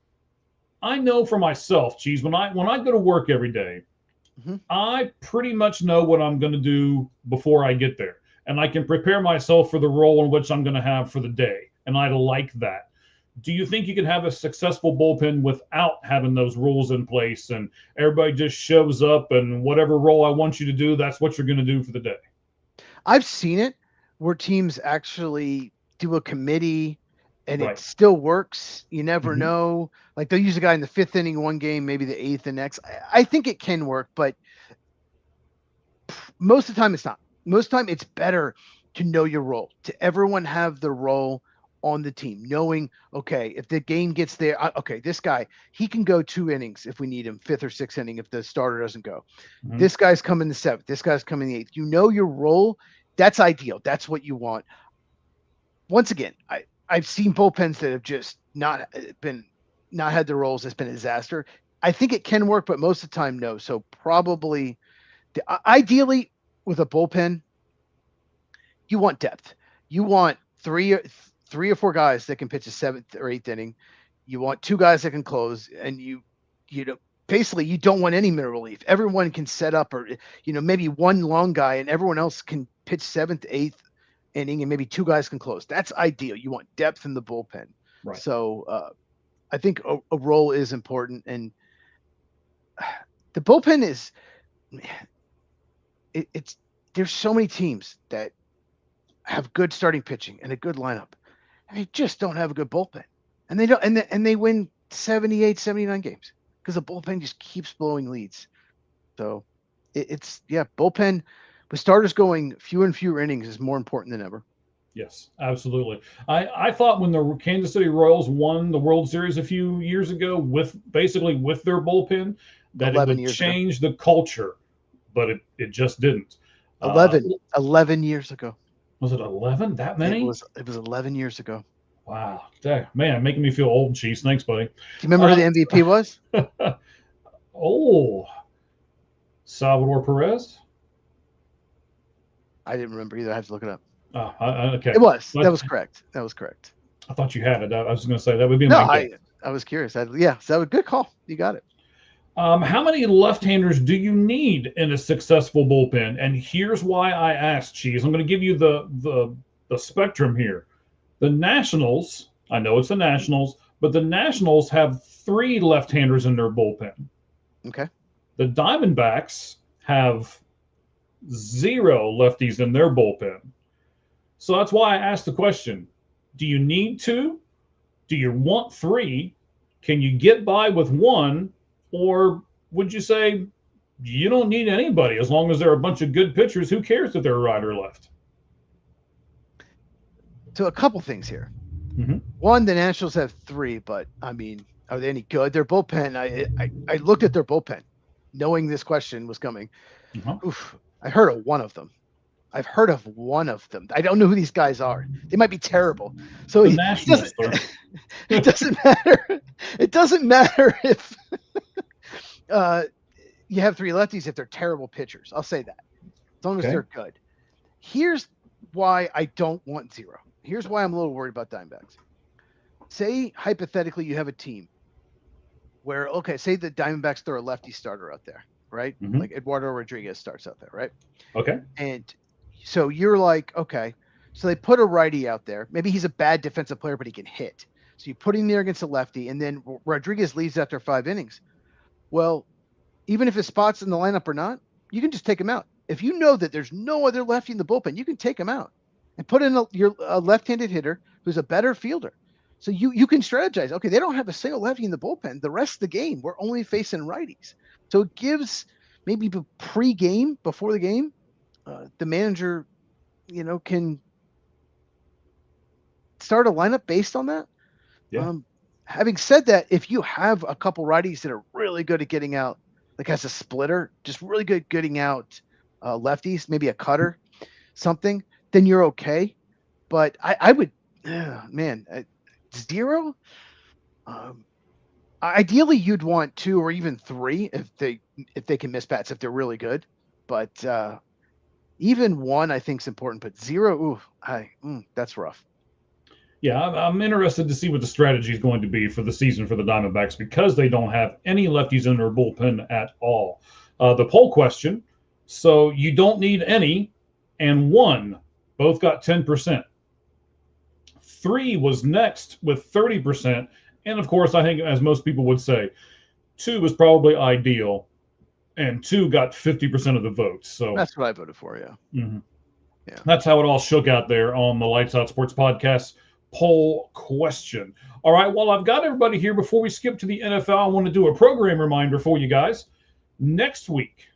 I know for myself, Cheese, when I go to work every day, mm-hmm. I pretty much know what I'm going to do before I get there, and I can prepare myself for the role in which I'm going to have for the day, and I like that. Do you think you can have a successful bullpen without having those rules in place and everybody just shows up and whatever role I want you to do, that's what you're going to do for the day? I've seen it where teams actually do a committee and right. It still works. You never mm-hmm. know. Like they'll use a guy in the 5th inning one game, maybe the 8th the next. I think it can work, but most of the time it's not. Most of the time it's better to know your role, to everyone have the role on the team, knowing, okay, if the game gets there, okay, this guy, he can go 2 innings if we need him, 5th or 6th inning if the starter doesn't go. Mm-hmm. This guy's coming the 7th. This guy's coming the 8th. You know your role. That's ideal. That's what you want. Once again, I've seen bullpens that have just not had the roles. It's been a disaster. I think it can work, but most of the time, no. So probably, ideally, with a bullpen, you want depth. You want 3 or 4 guys that can pitch a 7th or 8th inning. You want 2 guys that can close, and you basically you don't want any middle relief. Everyone can set up, or maybe one long guy and everyone else can pitch 7th, 8th inning, and maybe 2 guys can close. That's ideal. You want depth in the bullpen. Right. So I think a role is important, and the bullpen is it's there's so many teams that have good starting pitching and a good lineup. They just don't have a good bullpen, and they don't, and they win 78, 79 games because the bullpen just keeps blowing leads. So it's bullpen with starters going fewer and fewer innings is more important than ever. Yes, absolutely. I thought when the Kansas City Royals won the World Series a few years ago with their bullpen, that it would change the culture, but it just didn't. 11 years ago. Was it 11? That many? It was 11 years ago. Wow. Man, making me feel old, Cheese. Thanks, buddy. Do you remember who the MVP was? Salvador Perez? I didn't remember either. I have to look it up. Okay. It was. That was correct. I thought you had it. I was going to say that would be I was curious. So that was a good call. You got it. How many left-handers do you need in a successful bullpen? And here's why I asked, Cheese. I'm going to give you the spectrum here. The Nationals, I know it's the Nationals, but the Nationals have 3 left-handers in their bullpen. Okay. The Diamondbacks have 0 lefties in their bullpen. So that's why I asked the question, do you need 2? Do you want 3? Can you get by with 1? Or would you say you don't need anybody as long as they're a bunch of good pitchers? Who cares if they're right or left? So a couple things here. Mm-hmm. One, the Nationals have 3, but I mean, are they any good? Their bullpen, I looked at their bullpen, knowing this question was coming. Uh-huh. Oof, I heard of one of them. I've heard of one of them. I don't know who these guys are. They might be terrible. So The Nationals, it doesn't matter. It doesn't matter if you have 3 lefties if they're terrible pitchers. I'll say that. As long as they're good. Here's why I don't want 0. Here's why I'm a little worried about Diamondbacks. Say, hypothetically, you have a team where, okay, say the Diamondbacks throw a lefty starter out there, right? Mm-hmm. Like Eduardo Rodriguez starts out there, right? Okay. And so you're like, okay, so they put a righty out there. Maybe he's a bad defensive player, but he can hit. So you put him there against a lefty, and then Rodriguez leaves after 5 innings. Well, even if his spot's in the lineup or not, you can just take him out. If you know that there's no other lefty in the bullpen, you can take him out and put in a left-handed hitter who's a better fielder. So you can strategize. Okay, they don't have a single lefty in the bullpen. The rest of the game, we're only facing righties. So it gives maybe pre-game, before the game, the manager, can start a lineup based on that. Yeah. Having said that, if you have a couple righties that are really good at getting out, like as a splitter, just really good getting out lefties, maybe a cutter, something, then you're okay. But I would, man, 0. Ideally, you'd want 2 or even 3 if they can miss bats, if they're really good. But even 1, I think, is important. But 0, that's rough. Yeah, I'm interested to see what the strategy is going to be for the season for the Diamondbacks because they don't have any lefties in their bullpen at all. The poll question, so you don't need any, and 1 both got 10%. 3 was next with 30%. And of course, I think, as most people would say, 2 was probably ideal, and 2 got 50% of the votes. So that's what I voted for, yeah. Mm-hmm. Yeah. That's how it all shook out there on the Lights Out Sports Podcast poll question. All right, well, I've got everybody here. Before we skip to the NFL, I want to do a program reminder for you guys. Next week,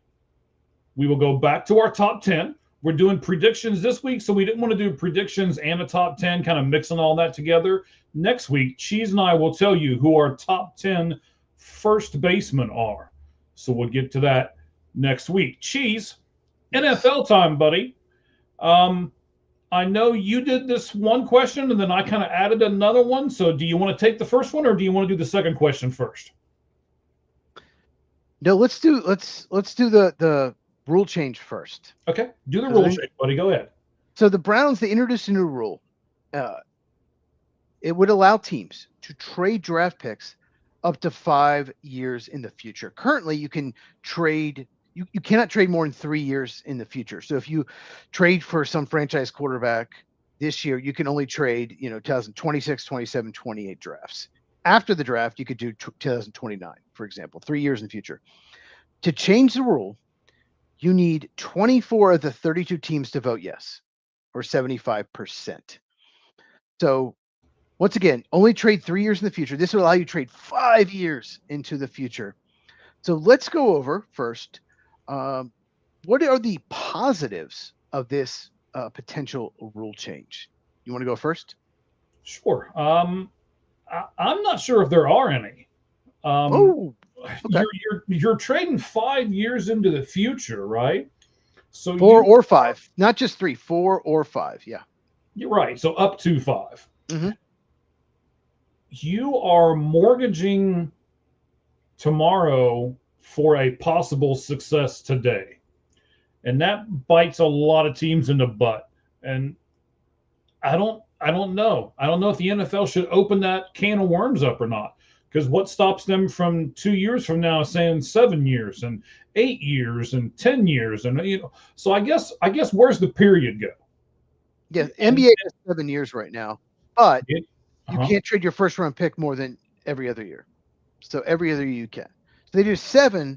we will go back to our top 10. We're doing predictions this week, so we didn't want to do predictions and a top 10, kind of mixing all that together. Next week, Cheese and I will tell you who our top 10 first basemen are. So we'll get to that next week. Cheese, NFL time, buddy. I know you did this one question, and then I kind of added another one. So do you want to take the first one, or do you want to do the second question first? No, let's do the rule change first. Okay, do the rule change, buddy. Go ahead. So the Browns, they introduced a new rule. It would allow teams to trade draft picks up to 5 years in the future. Currently, you can trade. You cannot trade more than 3 years in the future. So if you trade for some franchise quarterback this year, you can only trade, 2026, 27, 28 drafts. After the draft, you could do 2029, for example, 3 years in the future. To change the rule, you need 24 of the 32 teams to vote yes, or 75%. So once again, only trade 3 years in the future. This will allow you to trade 5 years into the future. So let's go over first. What are the positives of this potential rule change? You want to go first? Sure. I'm not sure if there are any. Okay. You're trading 5 years into the future, right? So 4 or 5, not just 3, 4 or 5. Yeah, you're right. So up to 5. Mm-hmm. You are mortgaging tomorrow for a possible success today. And that bites a lot of teams in the butt. And I don't know. I don't know if the NFL should open that can of worms up or not. Because what stops them from 2 years from now saying 7 years and 8 years and 10 years and So I guess where's the period go? Yeah, And, NBA has 7 years right now, but it, you uh-huh. can't trade your first round pick more than every other year. So every other year you can. So they do 7,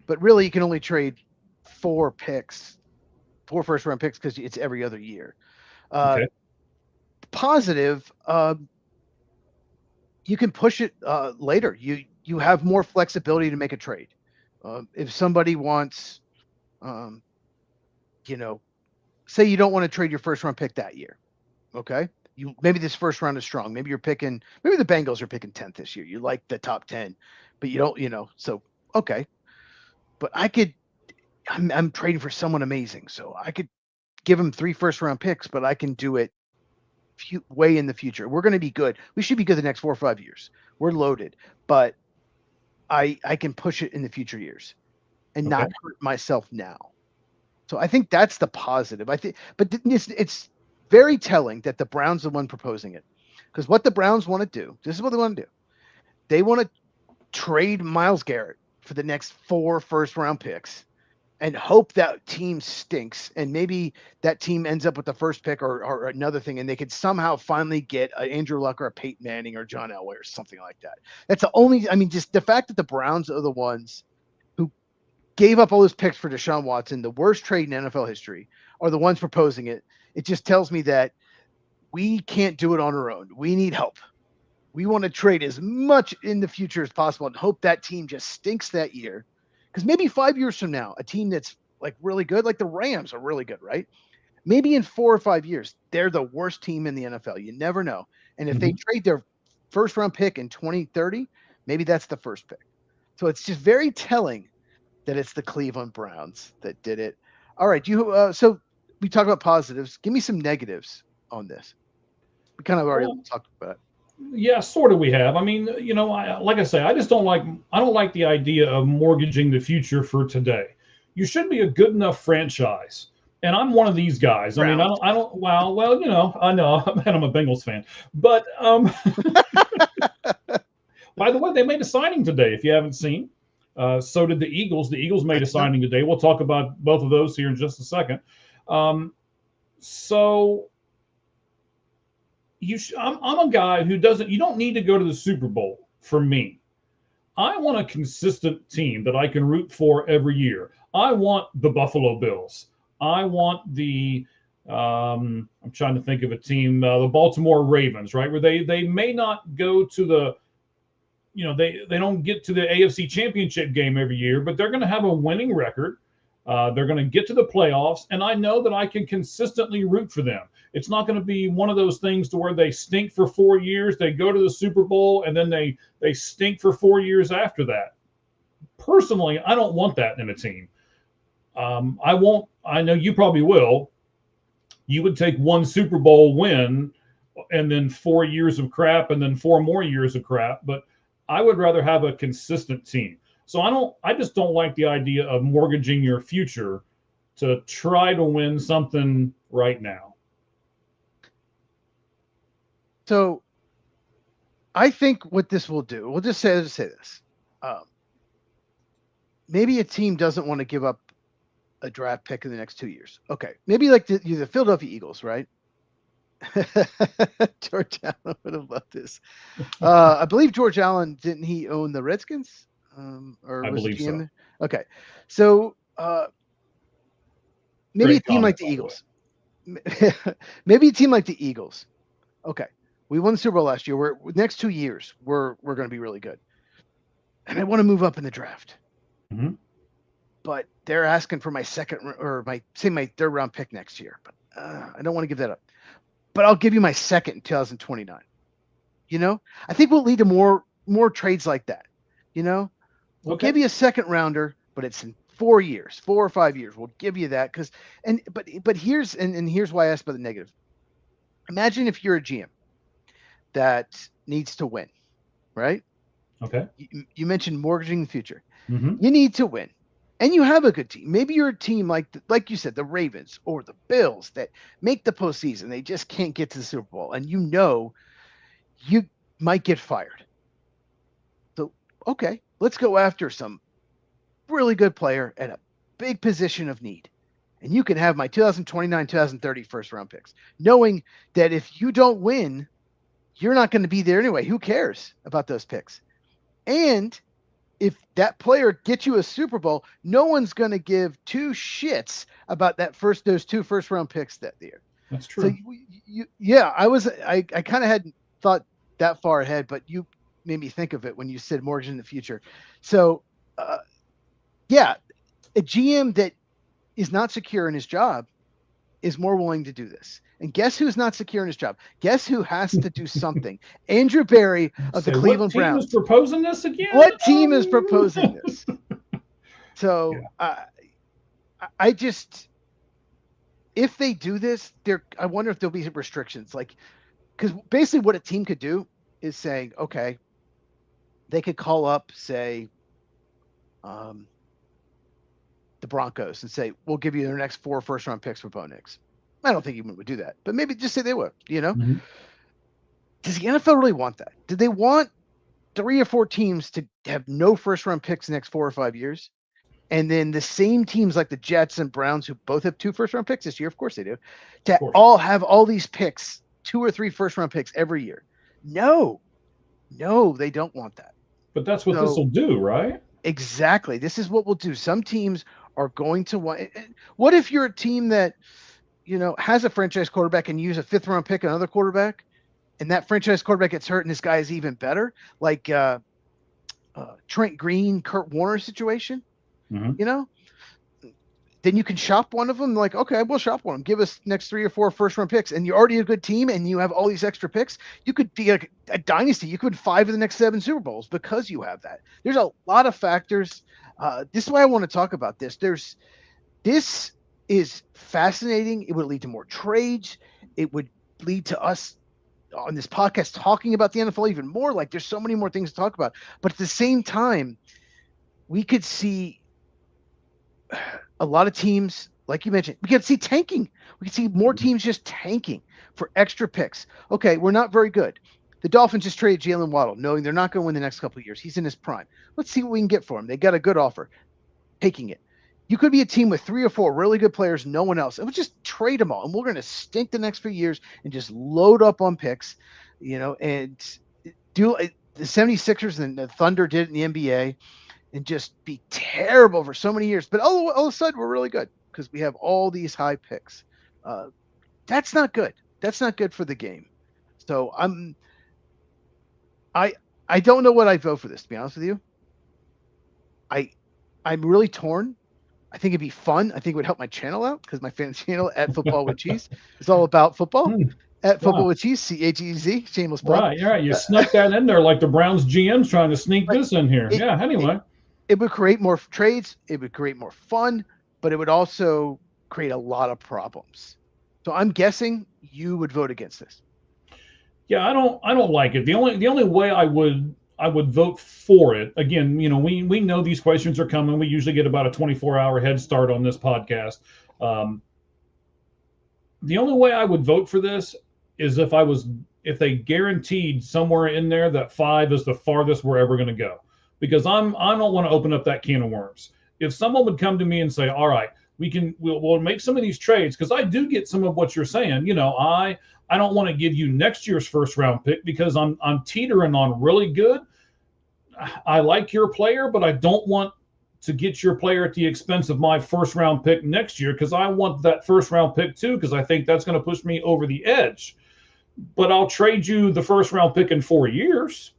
but really you can only trade 4 picks, 4 first round picks because it's every other year. Okay. Positive, you can push it later. You have more flexibility to make a trade. If somebody wants, um, you know, say you don't want to trade your first round pick that year, okay? You maybe this first round is strong. Maybe you're picking. Maybe the Bengals are picking 10th this year. You like the top 10, but you don't. So okay. But I could. I'm trading for someone amazing, so I could give him 3 first round picks, but I can do it way in the future. We're going to be good. We should be good the next 4 or 5 years. We're loaded, but I can push it in the future years and Okay. not hurt myself now. So I think that's the positive. I think, but it's very telling that the Browns are the one proposing it, because what the Browns want to do, this is what they want to do. They want to trade Myles Garrett for the next 4 first-round picks and hope that team stinks, and maybe that team ends up with the first pick or another thing, and they could somehow finally get an Andrew Luck or a Peyton Manning or John Elway or something like that. That's the only. I mean, just the fact that the Browns are the ones who gave up all those picks for Deshaun Watson, the worst trade in NFL history, are the ones proposing it. It just tells me that we can't do it on our own. We need help. We want to trade as much in the future as possible and hope that team just stinks that year. Because maybe 5 years from now, a team that's like really good, like the Rams are really good, right? Maybe in 4 or 5 years, they're the worst team in the NFL. You never know. And if they Hmm. trade their first round pick in 2030, maybe that's the first pick. So it's just very telling that it's the Cleveland Browns that did it. All right, so we talked about positives. Give me some negatives on this. We kind of already Well, talked about it. yeah, sort of. We have. I mean, like I say, I just don't like. I don't like the idea of mortgaging the future for today. You should be a good enough franchise, and I'm one of these guys. I mean, I Browns. don't. I don't. Well, I know, and I'm a Bengals fan. But by the way, they made a signing today. If you haven't seen, so did the Eagles. The Eagles I made a did not. signing today. We'll talk about both of those here in just a second. Um, so I'm a guy who doesn't. You don't need to go to the Super Bowl for me. I want a consistent team that I can root for every year. I want the Buffalo Bills. I want I'm trying to think of a team, the Baltimore Ravens, right? Where they may not go to they don't get to the AFC Championship game every year, but they're going to have a winning record. They're going to get to the playoffs, and I know that I can consistently root for them. It's not going to be one of those things to where they stink for 4 years, they go to the Super Bowl, and then they stink for 4 years after that. Personally, I don't want that in a team. I won't. I know you probably will. You would take one Super Bowl win and then 4 years of crap and then 4 more years of crap. But I would rather have a consistent team. So I just don't like the idea of mortgaging your future to try to win something right now. So I think what this will do, we'll just say this. Maybe a team doesn't want to give up a draft pick in the next 2 years. Okay. Maybe like the Philadelphia Eagles, right? George Allen would have loved this. I believe George Allen, didn't he own the Redskins? Or I was he believe so. GM? Okay. So maybe a Great team comment, like the by the way. Eagles. Maybe a team like the Eagles. Okay. We won the Super Bowl last year. We're next 2 years, we're going to be really good. And I want to move up in the draft. Mhm. But they're asking for my second or my 3rd round pick next year. But I don't want to give that up. But I'll give you my second in 2029. I think we'll lead to more trades like that. We'll Okay. give you a second rounder, but it's in 4 years, 4 or 5 years. We'll give you that but here's why I asked about the negative. Imagine if you're a GM that needs to win, right? Okay. You mentioned mortgaging the future. Hmm. You need to win. And you have a good team. Maybe you're a team like you said, the Ravens or the Bills that make the postseason. They just can't get to the Super Bowl. And you might get fired. okay, let's go after some really good player at a big position of need. And you can have my 2029, 2030 first round picks, knowing that if you don't win, you're not going to be there anyway. Who cares about those picks? And if that player gets you a Super Bowl, no one's going to give two shits about those two first round picks that year. That's true. So I kind of hadn't thought that far ahead, but you made me think of it when you said mortgage in the future. So, yeah, a GM that is not secure in his job is more willing to do this. And guess who's not secure in his job? Guess who has to do something? Andrew Berry of the Cleveland Browns. What team is proposing this again? What team is proposing this? So I just, if they do this, I wonder if there'll be restrictions. Like, because basically what a team could do is saying, okay, they could call up, say, the Broncos and say, we'll give you their next 4 first-round picks for Bo Nix. I don't think anyone would do that, but maybe just say they would, Mm-hmm. Does the NFL really want that? Do they want 3 or 4 teams to have no first-round picks the next 4 or 5 years? And then the same teams like the Jets and Browns, who both have 2 first-round picks this year, of course they do, to all have all these picks, 2 or 3 first-round picks every year. No, they don't want that. But that's what this will do, right? Exactly. This is what we'll do. Some teams are going to want. What if you're a team that, has a franchise quarterback and use a 5th round pick, another quarterback, and that franchise quarterback gets hurt and this guy is even better, like Trent Green, Kurt Warner situation, mm-hmm. Then you can shop one of them. Like, okay, we'll shop one. Give us next 3 or 4 first round picks, and you're already a good team, and you have all these extra picks. You could be a dynasty. You could win 5 of the next 7 Super Bowls because you have that. There's a lot of factors. This is why I want to talk about this. This is fascinating. It would lead to more trades. It would lead to us on this podcast talking about the NFL even more. Like, there's so many more things to talk about. But at the same time, we could see a lot of teams, like you mentioned, we could see tanking. We could see more teams just tanking for extra picks. Okay, we're not very good. The Dolphins just traded Jalen Waddle, knowing they're not going to win the next couple of years. He's in his prime. Let's see what we can get for him. They got a good offer. Taking it. You could be a team with 3 or 4 really good players, no one else. And we'll just trade them all. And we're going to stink the next few years and just load up on picks, and do the 76ers and the Thunder did it in the NBA and just be terrible for so many years. But all of a sudden, we're really good because we have all these high picks. That's not good. That's not good for the game. So I don't know what I vote for this, to be honest with you. I'm really torn. I think it'd be fun. I think it would help my channel out because my fan channel at Football with Cheese is all about football. At Football with Cheese, CHEZ, shameless plug. Right. You snuck that in there like the Browns GM's trying to sneak this in here. Anyway. It would create more trades. It would create more fun, but it would also create a lot of problems. So I'm guessing you would vote against this. Yeah, I don't like it. The only way I would vote for it, again, we know these questions are coming. We usually get about a 24-hour head start on this podcast. The only way I would vote for this is if they guaranteed somewhere in there that 5 is the farthest we're ever going to go. Because I don't want to open up that can of worms. If someone would come to me and say, all right, we'll make some of these trades, because I do get some of what you're saying. I don't want to give you next year's first round pick because I'm teetering on really good. I like your player, but I don't want to get your player at the expense of my first round pick next year, because I want that first round pick too, because I think that's going to push me over the edge. But I'll trade you the first round pick in 4 years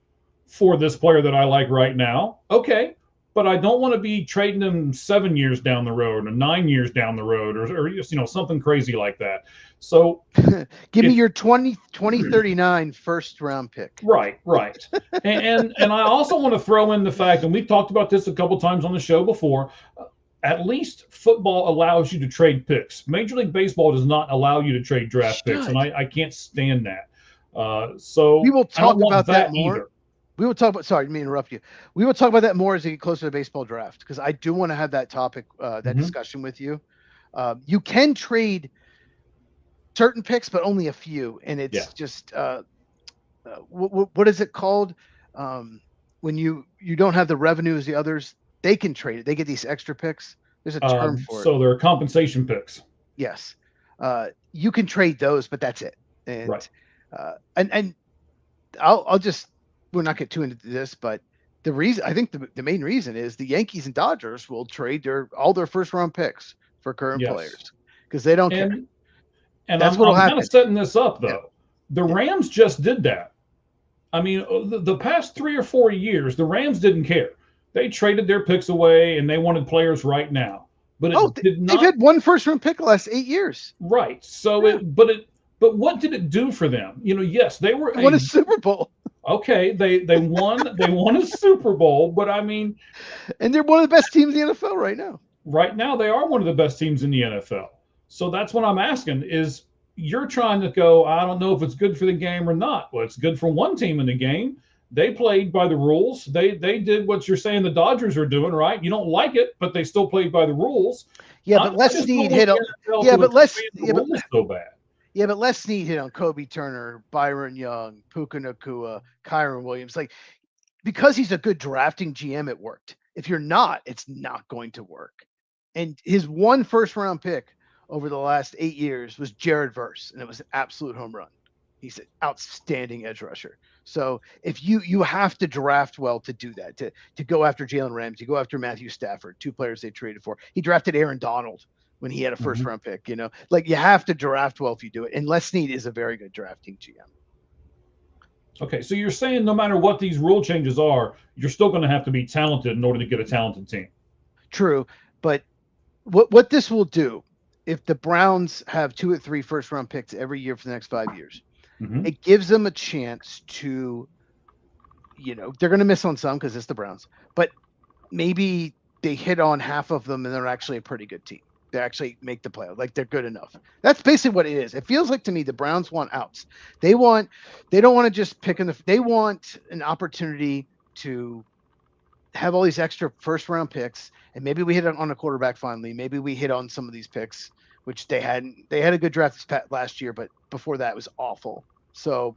for this player that I like right now. Okay, but I don't want to be trading them 7 years down the road or 9 years down the road or something crazy like that. So give me your 2039 first round pick. Right. and I also want to throw in the fact, and we've talked about this a couple times on the show before, at least football allows you to trade picks. Major League Baseball does not allow you to trade draft picks, and I can't stand that. So we will talk about that more. Either. We will talk about. Sorry, let me interrupt you. We will talk about that more as we get closer to the baseball draft, because I do want to have that topic, that discussion with you. You can trade certain picks, but only a few, and it's just what is it called? when you don't have the revenue as the others, they can trade it. They get these extra picks. There's a term for it. So they're compensation picks. Yes. You can trade those, but that's it. And Right. And I'll just, we'll not get too into this, but the reason, I think the main reason is the Yankees and Dodgers will trade all their first round picks for current players because they don't care. And that's what'll happen. Kind of setting this up though. Yeah. The Rams just did that. I mean, the past 3 or 4 years, the Rams didn't care. They traded their picks away and they wanted players right now. But they've had one first round pick the last 8 years. Right. So but what did it do for them? Yes, they won a Super Bowl. Okay, they won a Super Bowl, but I mean, and they're one of the best teams in the NFL right now. Right now, they are one of the best teams in the NFL. So that's what I'm asking is you're trying to go, I don't know if it's good for the game or not. Well, it's good for one team in the game. They played by the rules. They did what you're saying the Dodgers are doing, right? You don't like it, but they still played by the rules. Yeah, but Les Snead hit so bad. Yeah, but Les Snead hit on Kobe Turner, Byron Young, Puka Nacua, Kyron Williams. Like, because he's a good drafting GM, it worked. If you're not, it's not going to work. And his one first round pick over the last 8 years was Jared Verse, and it was an absolute home run. He's an outstanding edge rusher. So if you have to draft well to do that, to go after Jalen Ramsey, go after Matthew Stafford, 2 players they traded for. He drafted Aaron Donald when he had a first round pick, like you have to draft well if you do it. And Les Snead is a very good drafting GM. Okay, so you're saying no matter what these rule changes are, you're still going to have to be talented in order to get a talented team. True, but what this will do, if the Browns have 2 or 3 first round picks every year for the next 5 years, it gives them a chance to, they're going to miss on some because it's the Browns, but maybe they hit on half of them and they're actually a pretty good team. They actually make the playoff. Like, they're good enough. That's basically what it is. It feels like to me the Browns want outs. They don't want to just pick they want an opportunity to have all these extra first round picks, and maybe we hit on a quarterback finally. Maybe we hit on some of these picks, which they hadn't. They had a good draft last year, but before that it was awful. So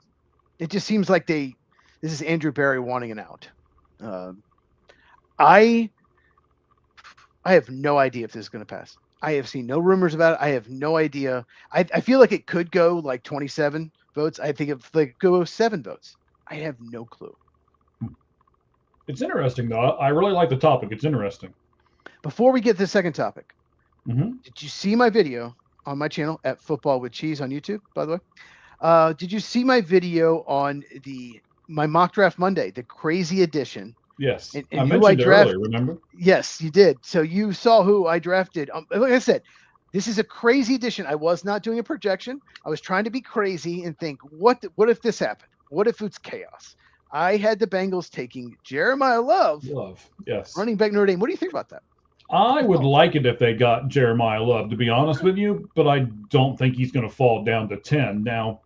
it just seems like this is Andrew Berry wanting an out. I have no idea if this is going to pass. I have seen no rumors about it. I have no idea. I feel like it could go like 27 votes. I think it could go 7 votes. I have no clue. It's interesting, though. I really like the topic. It's interesting. Before we get to the second topic, did you see my video on my channel at Football with Cheese on YouTube, by the way? Did you see my video on my Mock Draft Monday, the crazy edition? Yes, and I mentioned it earlier, remember? Yes, you did. So you saw who I drafted. Like I said, this is a crazy edition. I was not doing a projection. I was trying to be crazy and think, what if this happened? What if it's chaos? I had the Bengals taking Jeremiah Love, yes, running back Notre Dame. What do you think about that? I would like it if they got Jeremiah Love, to be honest with you, but I don't think he's going to fall down to 10. Now,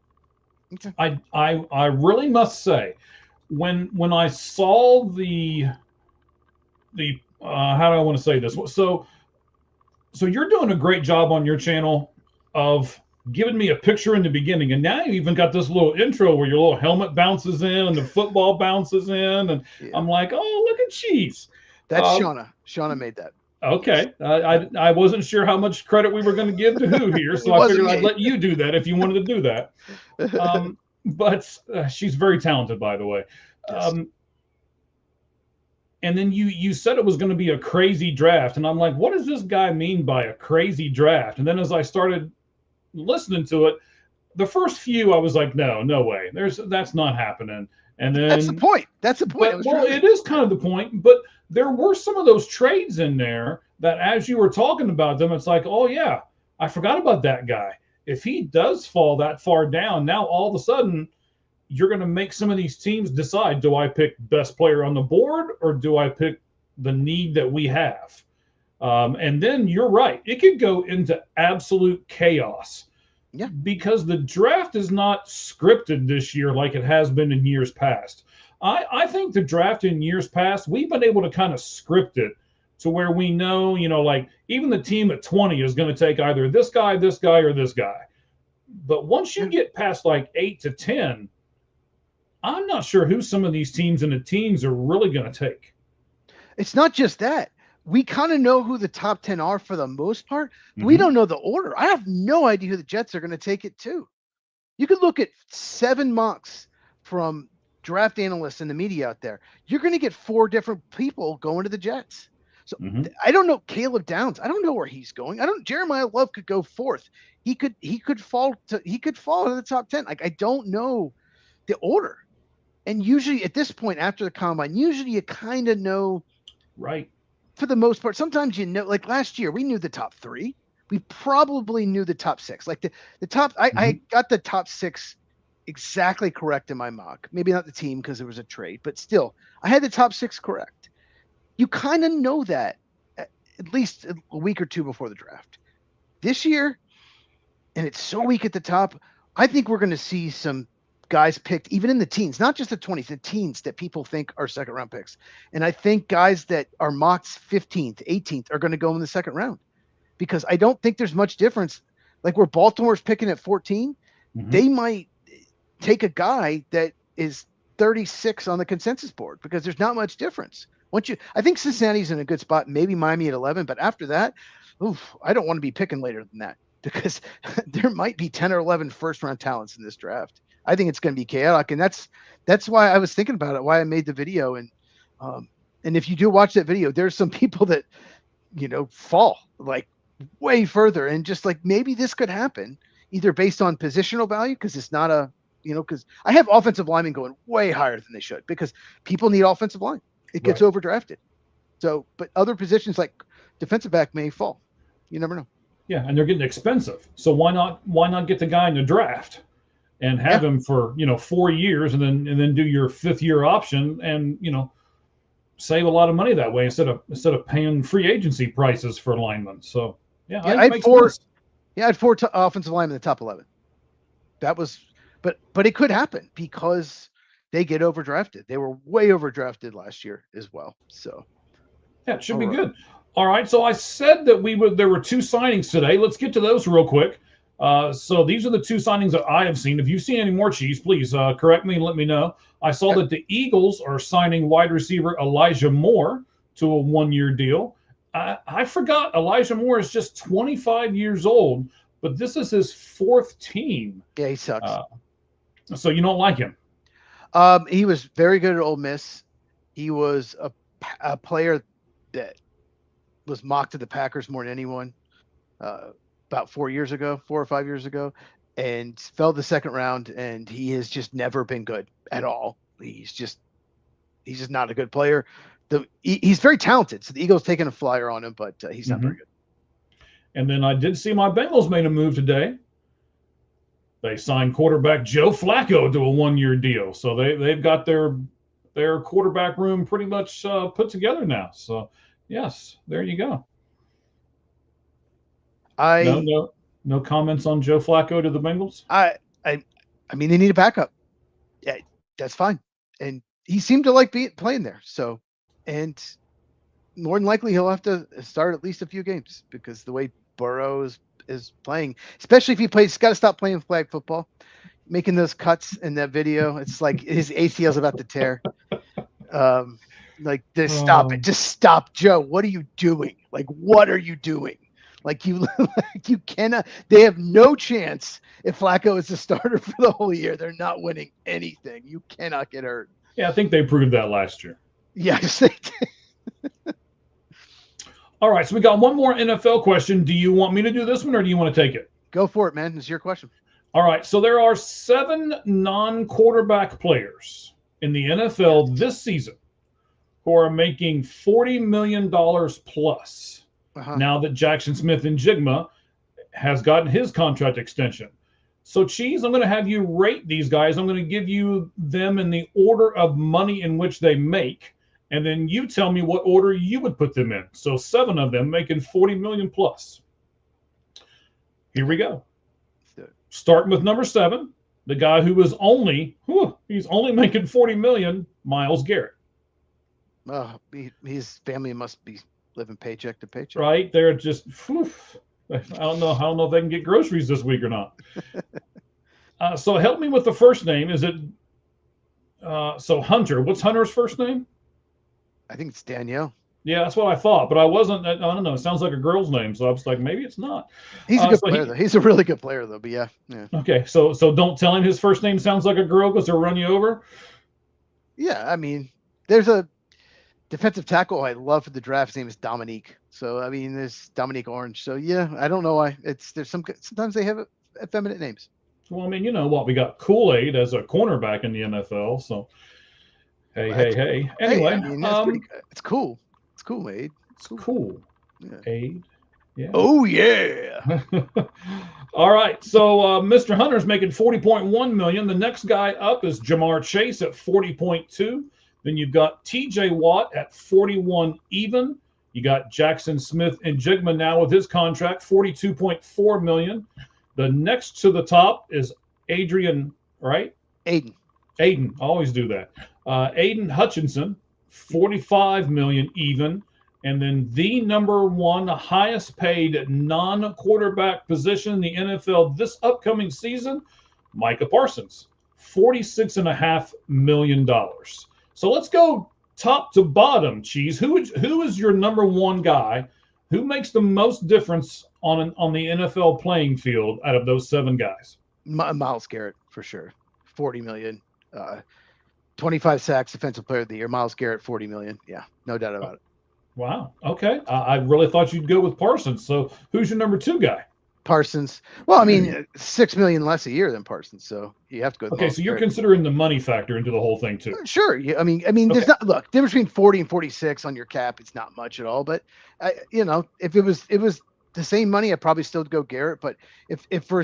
I really must say, when I saw the how do I want to say this? So you're doing a great job on your channel of giving me a picture in the beginning, and now you even got this little intro where your little helmet bounces in and the football bounces in, and I'm like, oh, look at Cheese. That's Shauna. Shauna made that. Okay, I wasn't sure how much credit we were going to give to who here, so I figured I'd let you do that if you wanted to do that. But she's very talented, by the way. Yes. And then you said it was going to be a crazy draft, and I'm like, what does this guy mean by a crazy draft? And then as I started listening to it, the first few I was like, no way, that's not happening. And then that's the point. Well, it is kind of the point, but there were some of those trades in there that, as you were talking about them, it's like, oh yeah, I forgot about that guy. If he does fall that far down, now all of a sudden you're going to make some of these teams decide, do I pick best player on the board or do I pick the need that we have? And then you're right. It could go into absolute chaos. Yeah. Because the draft is not scripted this year like it has been in years past. I think the draft in years past, we've been able to kind of script it to where we know, like even the team at 20 is going to take either this guy, or this guy. But once you get past like 8 to 10, I'm not sure who some of these teams in the teens are really going to take. It's not just that. We kind of know who the top 10 are for the most part. Mm-hmm. We don't know the order. I have no idea who the Jets are going to take it to. You could look at 7 mocks from draft analysts and the media out there. You're going to get 4 different people going to the Jets. So I don't know Caleb Downs. I don't know where he's going. Jeremiah Love could go 4th. He could fall to the top 10. Like, I don't know the order. And usually at this point after the combine, usually you kind of know, right? For the most part. Sometimes you know, like last year, we knew the top 3. We probably knew the top 6. Like the top, I got the top 6 exactly correct in my mock. Maybe not the team because there was a trade, but still, I had the top 6 correct. You kind of know that at least a week or 2 before the draft. This year, and it's so weak at the top, I think we're going to see some guys picked even in the teens, not just the 20s, the teens that people think are second round picks. And I think guys that are mocked 15th, 18th are going to go in the second round because I don't think there's much difference. Like where Baltimore's picking at 14, they might take a guy that is 36 on the consensus board because there's not much difference. I think Cincinnati's in a good spot, maybe Miami at 11, but after that, I don't want to be picking later than that because there might be 10 or 11 first round talents in this draft. I think it's going to be chaotic, and that's why I was thinking about it, why I made the video. And if you do watch that video, there's some people that, fall like way further, and just like maybe this could happen either based on positional value because it's not a, because I have offensive linemen going way higher than they should because people need offensive line. It gets overdrafted. So, but other positions like defensive back may fall. You never know. Yeah, and they're getting expensive. So why not get the guy in the draft? And have him for 4 years, and then do your 5th year option, and save a lot of money that way instead of paying free agency prices for linemen. So I had 4 offensive linemen in the top 11. That was, but it could happen because they get overdrafted. They were way overdrafted last year as well. So it should be good. All right. So I said that there were 2 signings today. Let's get to those real quick. So these are the 2 signings that I have seen. If you've seen any more, Chiefs, please correct me and let me know. I saw that the Eagles are signing wide receiver Elijah Moore to a 1-year deal. I forgot Elijah Moore is just 25 years old, but this is his 4th team. Yeah, he sucks. So you don't like him? He was very good at Ole Miss. He was a player that was mocked to the Packers more than anyone. About 4 or 5 years ago, and fell the second round, and he has just never been good at all. He's just not a good player. He's very talented, so the Eagles taking a flyer on him, but he's not very good. And then I did see my Bengals made a move today. They signed quarterback Joe Flacco to a 1-year deal, so they've got their quarterback room pretty much put together now. So yes, there you go. No comments on Joe Flacco to the Bengals? I mean, they need a backup. Yeah, that's fine. And he seemed to like playing there. So, and more than likely he'll have to start at least a few games because the way Burrow is playing, especially if he's got to stop playing flag football, making those cuts in that video. It's like his ACL's about to tear. Stop it. Just stop, Joe. What are you doing? Like, what are you doing? Like you cannot. They have no chance if Flacco is the starter for the whole year. They're not winning anything. You cannot get hurt. Yeah, I think they proved that last year. Yes, they did. All right, so we got one more NFL question. Do you want me to do this one, or do you want to take it? Go for it, man. It's your question. All right, so there are 7 non-quarterback players in the NFL this season who are making $40 million plus. Now that Jackson Smith-Njigba has gotten his contract extension. So, Cheese, I'm going to have you rate these guys. I'm going to give you them in the order of money in which they make, and then you tell me what order you would put them in. So 7 of them making $40 million plus. Here we go. Starting with number 7, the guy who is he's only making $40 million, Myles Garrett. His family must be living paycheck to paycheck. Right? They're just, I don't know if they can get groceries this week or not. So help me with the first name. Is it So Hunter, what's Hunter's first name? I think it's Danielle. Yeah, that's what I thought, but I wasn't. I don't know. It sounds like a girl's name, so I was like, maybe it's not. He's a good So player, he though. He's a really good player, though. But yeah. okay. So don't tell him his first name sounds like a girl because he'll run you over. Yeah, I mean, there's a defensive tackle I love for the draft. His name is Dominique. So I mean, there's Dominique Orange. So yeah, I don't know why. There's sometimes they have effeminate names. Well, I mean, you know what? We got Kool-Aid as a cornerback in the NFL. So hey, Well, hey, hey. hey, Anyway, I mean, that's pretty good. It's cool. It's cool, Aid. it's cool. Yeah. Aid. Yeah. Oh yeah. All right. So Mr. Hunter's making 40.1 million. The next guy up is Jamar Chase at 40.2. Then you've got TJ Watt at 41 even. You got Jackson Smith and Jigma now with his contract, 42.4 million. The next to the top is Adrian, right? Aiden. Always do that. Aiden Hutchinson, 45 million even. And then the number one highest paid non-quarterback position in the NFL this upcoming season, Micah Parsons, $46.5 million. So let's go top to bottom, Cheese. Who is your number one guy? Who makes the most difference on the NFL playing field out of those 7 guys? Myles Garrett for sure. 40 million. 25 sacks, defensive player of the year. Myles Garrett, 40 million. Yeah, no doubt about it. Wow. Okay. I really thought you'd go with Parsons. So who's your number 2 guy? Parsons. Well, I mean, 6 million less a year than Parsons, so you have to go. With okay, so you're considering the money factor into the whole thing too. Sure. Yeah. I mean, there's not look difference between 40 and 46 on your cap. It's not much at all. But if it was the same money, I'd probably still go Garrett. But if for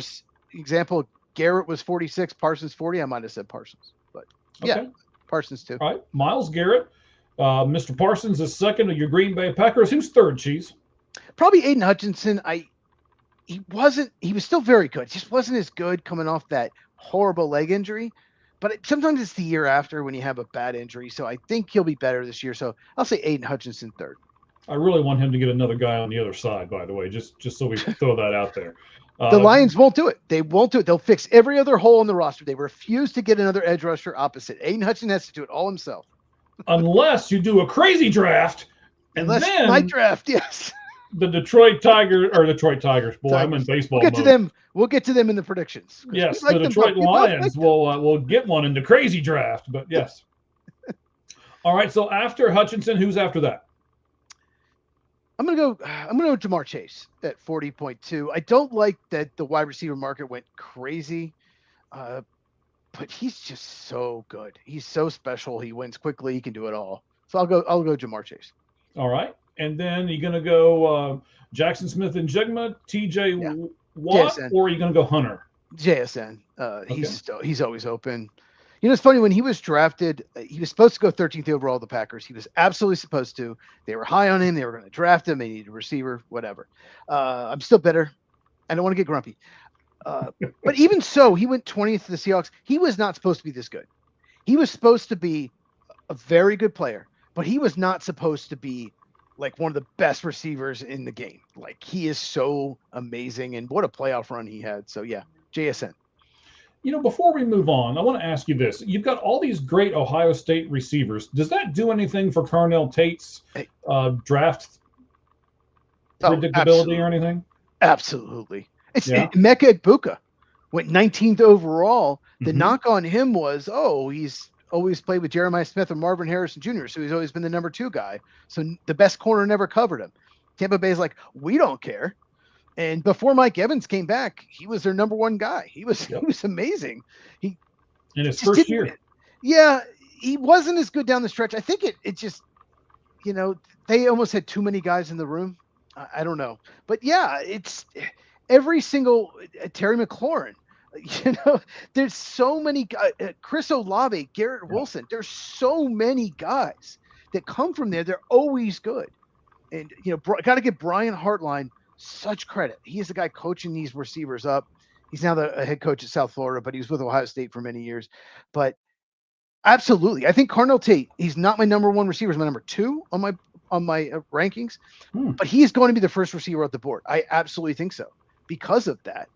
example, Garrett was 46, Parsons 40, I might have said Parsons. But yeah, Parsons too. All right, Myles Garrett. Mr. Parsons is second of your Green Bay Packers. Who's third, Cheese? Probably Aiden Hutchinson. He was still very good. Just wasn't as good coming off that horrible leg injury. But sometimes it's the year after when you have a bad injury. So I think he'll be better this year. So I'll say Aiden Hutchinson third. I really want him to get another guy on the other side, by the way, just so we throw that out there. The Lions won't do it. They won't do it. They'll fix every other hole in the roster. They refuse to get another edge rusher opposite. Aiden Hutchinson has to do it all himself. Unless you do a crazy draft. And then my draft, yes. The Detroit Tigers. Boy, I'm in baseball mode. We'll get to them in the predictions. Yes, the Detroit Lions will get one in the crazy draft. But yes. All right. So after Hutchinson, who's after that? I'm gonna go Jamar Chase at 40.2. I don't like that the wide receiver market went crazy, but he's just so good. He's so special. He wins quickly. He can do it all. So I'll go Jamar Chase. All right. And then you're going to go Jackson Smith and Jigma, TJ Watt, JSN. Or are you going to go Hunter? JSN. He's always open. You know, it's funny, when he was drafted, he was supposed to go 13th overall to the Packers. He was absolutely supposed to. They were high on him. They were going to draft him. They needed a receiver, whatever. I'm still bitter. I don't want to get grumpy. But even so, he went 20th to the Seahawks. He was not supposed to be this good. He was supposed to be a very good player, but he was not supposed to be like one of the best receivers in the game. Like, he is so amazing, and what a playoff run he had. So yeah, JSN. You know, before we move on, I want to ask you this. You've got all these great Ohio State receivers. Does that do anything for Carnell Tate's draft predictability or anything? Absolutely. Mecca Egbuka went 19th overall. The knock on him was, he's always played with Jeremiah Smith and Marvin Harrison Jr., so he's always been the number 2 guy. So the best corner never covered him. Tampa Bay's like, we don't care. And before Mike Evans came back, he was their number 1 guy. He was amazing. In his first year. Yeah, he wasn't as good down the stretch. I think it just, they almost had too many guys in the room. I don't know. But yeah, it's every single Terry McLaurin. There's so many guys, Chris Olave, Garrett Wilson. There's so many guys that come from there. They're always good. And, got to give Brian Hartline such credit. He is the guy coaching these receivers up. He's now the head coach at South Florida, but he was with Ohio State for many years. But absolutely, I think Carnell Tate, he's not my number 1 receiver. He's my number 2 on my rankings, but he is going to be the first receiver off the board. I absolutely think so because of that.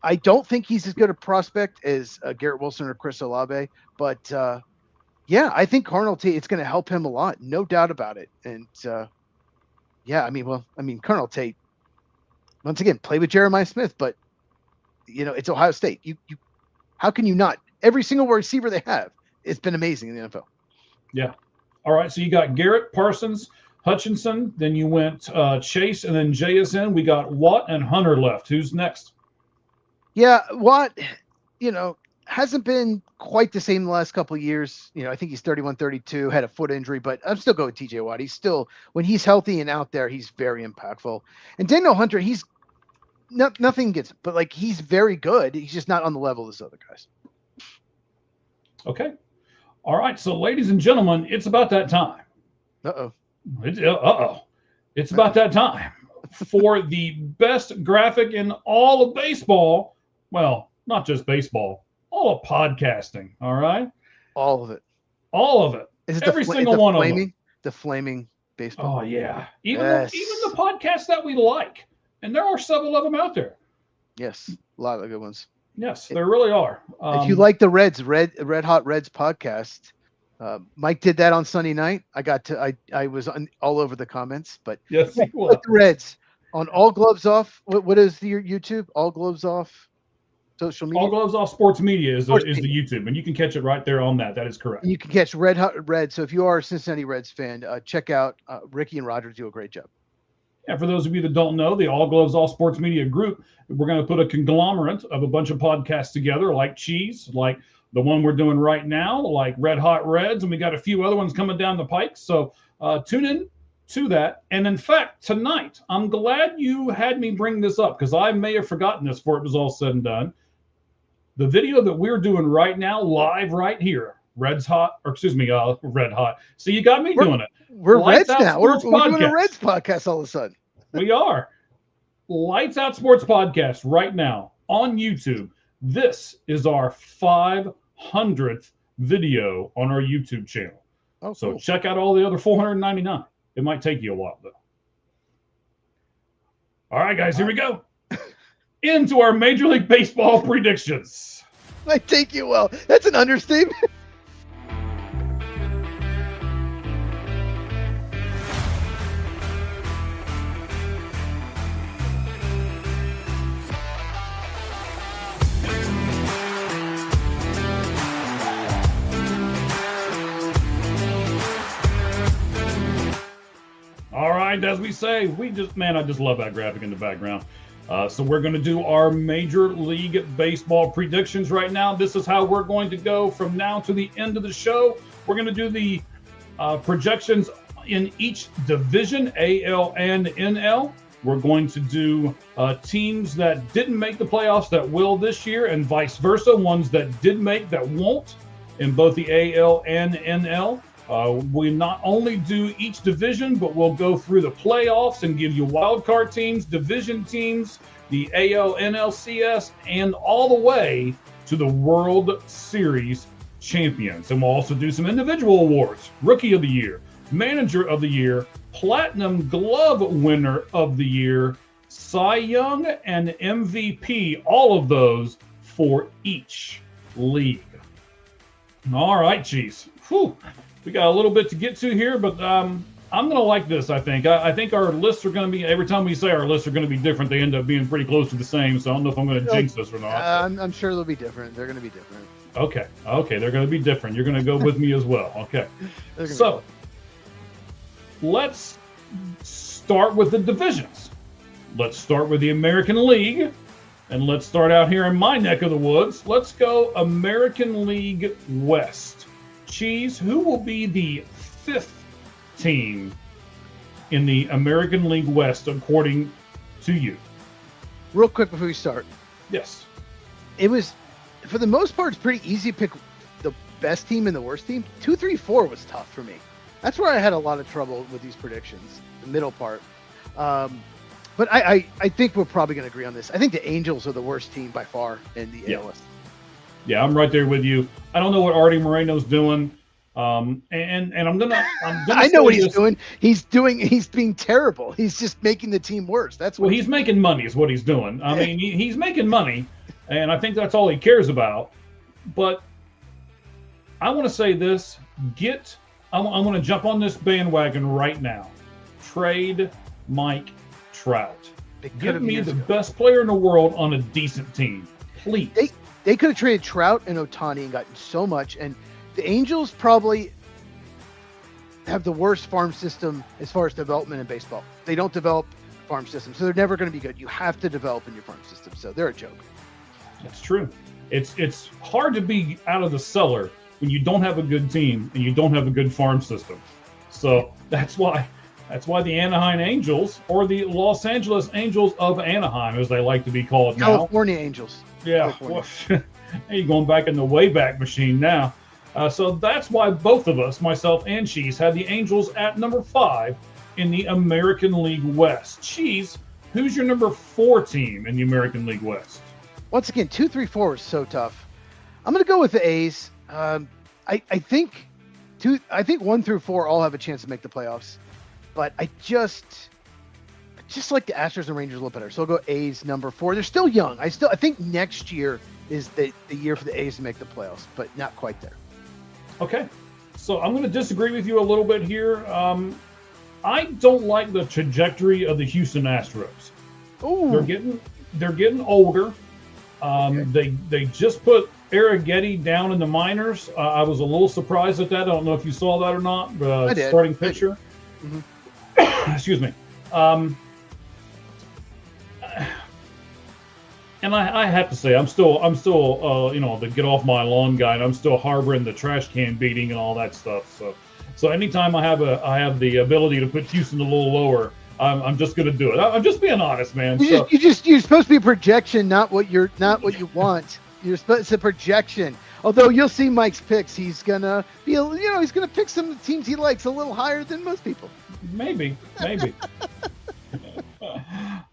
I don't think he's as good a prospect as Garrett Wilson or Chris Olave, but Yeah, I think Carnell Tate, it's going to help him a lot, no doubt about it. And yeah, Carnell Tate, once again, play with Jeremiah Smith, but it's Ohio State. You how can you not? Every single receiver they have, it's been amazing in the NFL. Yeah. All right. So you got Garrett, Parsons, Hutchinson. Then you went Chase, and then JSN. We got Watt and Hunter left. Who's next? Yeah, Watt, hasn't been quite the same the last couple of years. I think he's 31-32, had a foot injury, but I'm still going with TJ Watt. He's still, when he's healthy and out there, he's very impactful. And Daniel Hunter, he's nothing gets, but like he's very good. He's just not on the level of those other guys. Okay. All right. So, ladies and gentlemen, it's about that time. It's about that time for the best graphic in all of baseball. Well, not just baseball, all of podcasting. All right. All of it. All of it. Is it every single one of them? The flaming baseball. Oh yeah. Even the podcasts that we like. And there are several of them out there. Yes, a lot of good ones. Yes, there really are. If you like the Red Hot Reds podcast, Mike did that on Sunday night. I was all over the comments, but yes, the Reds on All Gloves Off. What is your YouTube? All Gloves Off social media. All Gloves Off Sports Media is the YouTube, and you can catch it right there on that. That is correct. And you can catch Red Hot Reds. So if you are a Cincinnati Reds fan, check out Ricky and Roger do a great job. And for those of you that don't know, the All Gloves All Sports Media Group, we're going to put a conglomerate of a bunch of podcasts together, like Cheese, like the one we're doing right now, like Red Hot Reds, and we got a few other ones coming down the pike. So tune in to that. And in fact, tonight, I'm glad you had me bring this up because I may have forgotten this before it was all said and done. The video that we're doing right now, live right here, Red Hot. So you got me doing it. We're Reds now. We're doing a Reds podcast all of a sudden. We are. Lights Out Sports Podcast right now on YouTube. This is our 500th video on our YouTube channel. Oh, so cool. Check out all the other 499. It might take you a while, though. All right, guys, here we go. Into our Major League Baseball predictions. Might take you a while. That's an understatement. All right, as we say, I just love that graphic in the background. So we're going to do our Major League Baseball predictions right now. This is how we're going to go from now to the end of the show. We're going to do the projections in each division, AL and NL. We're going to do teams that didn't make the playoffs that will this year, and vice versa, ones that did make that won't in both the AL and NL. We not only do each division, but we'll go through the playoffs and give you wild card teams, division teams, the AL, NLCS, and all the way to the World Series champions. And we'll also do some individual awards: Rookie of the Year, Manager of the Year, Platinum Glove Winner of the Year, Cy Young, and MVP. All of those for each league. All right, Cheese. Whew. We got a little bit to get to here, but I'm going to like this, I think. I think our lists are going to be, every time we say our lists are going to be different, they end up being pretty close to the same, so I don't know if I'm going to jinx this or not. I'm sure they'll be different. They're going to be different. Okay, they're going to be different. You're going to go with me as well. Okay. So, let's start with the divisions. Let's start with the American League, and let's start out here in my neck of the woods. Let's go American League West. Cheese, who will be the 5th team in the American League West, according to you? Real quick before we start. Yes. It was, for the most part, it's pretty easy to pick the best team and the worst team. 2, 3, 4 was tough for me. That's where I had a lot of trouble with these predictions, the middle part. But I think we're probably going to agree on this. I think the Angels are the worst team by far in the AL West. Yeah, I'm right there with you. I don't know what Artie Moreno's doing. And I'm gonna I know what he's doing. He's being terrible. He's just making the team worse. That's what he's making money is what he's doing. I mean, he's making money, and I think that's all he cares about. But I want to say this: I'm going to jump on this bandwagon right now. Trade Mike Trout. Give me the best player in the world on a decent team, please. They could have traded Trout and Ohtani and gotten so much. And the Angels probably have the worst farm system as far as development in baseball. They don't develop farm systems, so they're never going to be good. You have to develop in your farm system, so they're a joke. That's true. It's hard to be out of the cellar when you don't have a good team and you don't have a good farm system. So that's why the Anaheim Angels, or the Los Angeles Angels of Anaheim, as they like to be called now. California Angels. Yeah. Well, you're going back in the Wayback Machine now. So that's why both of us, myself and Cheese, had the Angels at number 5 in the American League West. Cheese, who's your number 4 team in the American League West? Once again, 2, 3, 4 is so tough. I'm going to go with the A's. I think 1 through 4 all have a chance to make the playoffs, but I just like the Astros and Rangers a little better. So I'll go A's number 4. They're still young. I think next year is the year for the A's to make the playoffs, but not quite there. Okay. So I'm going to disagree with you a little bit here. I don't like the trajectory of the Houston Astros. Ooh. They're getting older. Okay. They just put Arrighetti down in the minors. I was a little surprised at that. I don't know if you saw that or not. I did. Starting pitcher. Mm-hmm. Excuse me. And I have to say, I'm still the get off my lawn guy, and I'm still harboring the trash can beating and all that stuff. So anytime I have the ability to put Houston a little lower, I'm just going to do it. I'm just being honest, man. You're supposed to be a projection, not what you want. It's a projection. Although you'll see Mike's picks, he's gonna be, he's gonna pick some teams he likes a little higher than most people. Maybe.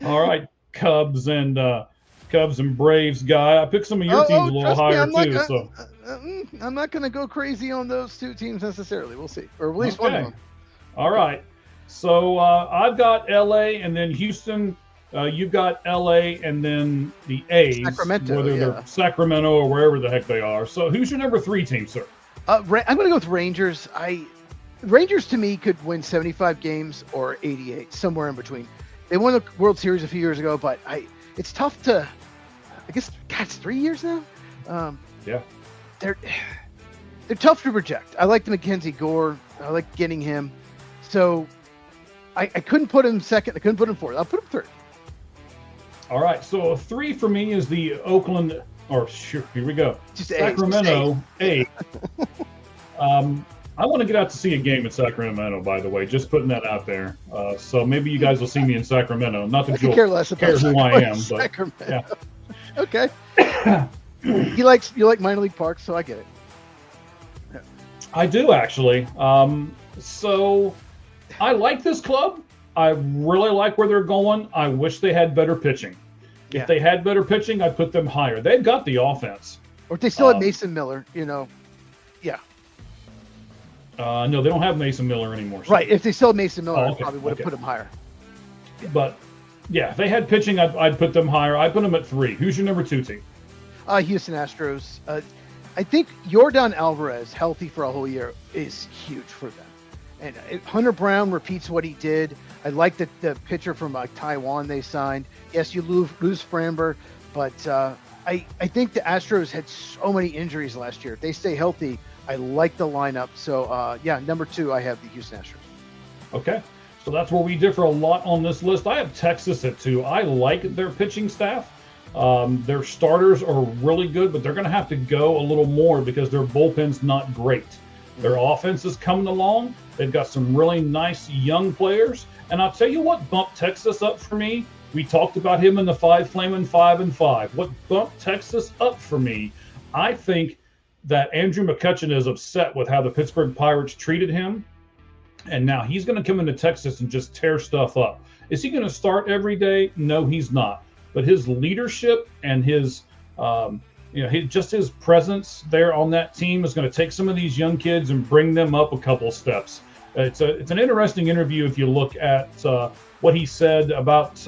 All right, Cubs and Braves guy. I picked some of your teams a little higher too. I'm not gonna go crazy on those 2 teams necessarily. We'll see, or at least one of them. All right. So I've got LA and then Houston. You've got LA and then the A's, whether they're Sacramento or wherever the heck they are. So who's your number 3 team, sir? I'm going to go with Rangers. Rangers to me could win 75 games or 88, somewhere in between. They won the World Series a few years ago, but it's tough to. I guess it's 3 years now. Yeah, they're tough to project. I like the Mackenzie Gore. I like getting him. So I couldn't put him second. I couldn't put him fourth. I'll put him third. All right, so 3 for me is the Oakland, here we go. Sacramento A's. I want to get out to see a game in Sacramento, by the way, just putting that out there. So maybe you guys will see me in Sacramento. Not that you'll care who I am, but Sacramento. Yeah. Okay. You like minor league parks, so I get it. Yeah. I do, actually. So I like this club. I really like where they're going. I wish they had better pitching. If they had better pitching, I'd put them higher. They've got the offense. Or if they still had Mason Miller, Yeah. No, they don't have Mason Miller anymore. So. Right. If they still had Mason Miller, I probably would have put him higher. But, yeah, if they had pitching, I'd put them higher. I'd put them at 3. Who's your number 2 team? Houston Astros. I think Yordan Alvarez, healthy for a whole year, is huge for them. And Hunter Brown repeats what he did. I like the pitcher from Taiwan they signed. Yes, you lose Framber, but I think the Astros had so many injuries last year. If they stay healthy, I like the lineup. So, number 2, I have the Houston Astros. Okay, so that's where we differ a lot on this list. I have Texas at 2. I like their pitching staff. Their starters are really good, but they're going to have to go a little more because their bullpen's not great. Their offense is coming along. They've got some really nice young players. And I'll tell you what bumped Texas up for me. We talked about him in the Flamin' 5-5. What bumped Texas up for me, I think that Andrew McCutchen is upset with how the Pittsburgh Pirates treated him. And now he's going to come into Texas and just tear stuff up. Is he going to start every day? No, he's not. But his leadership and his his presence there on that team is going to take some of these young kids and bring them up a couple steps. It's an interesting interview if you look at what he said about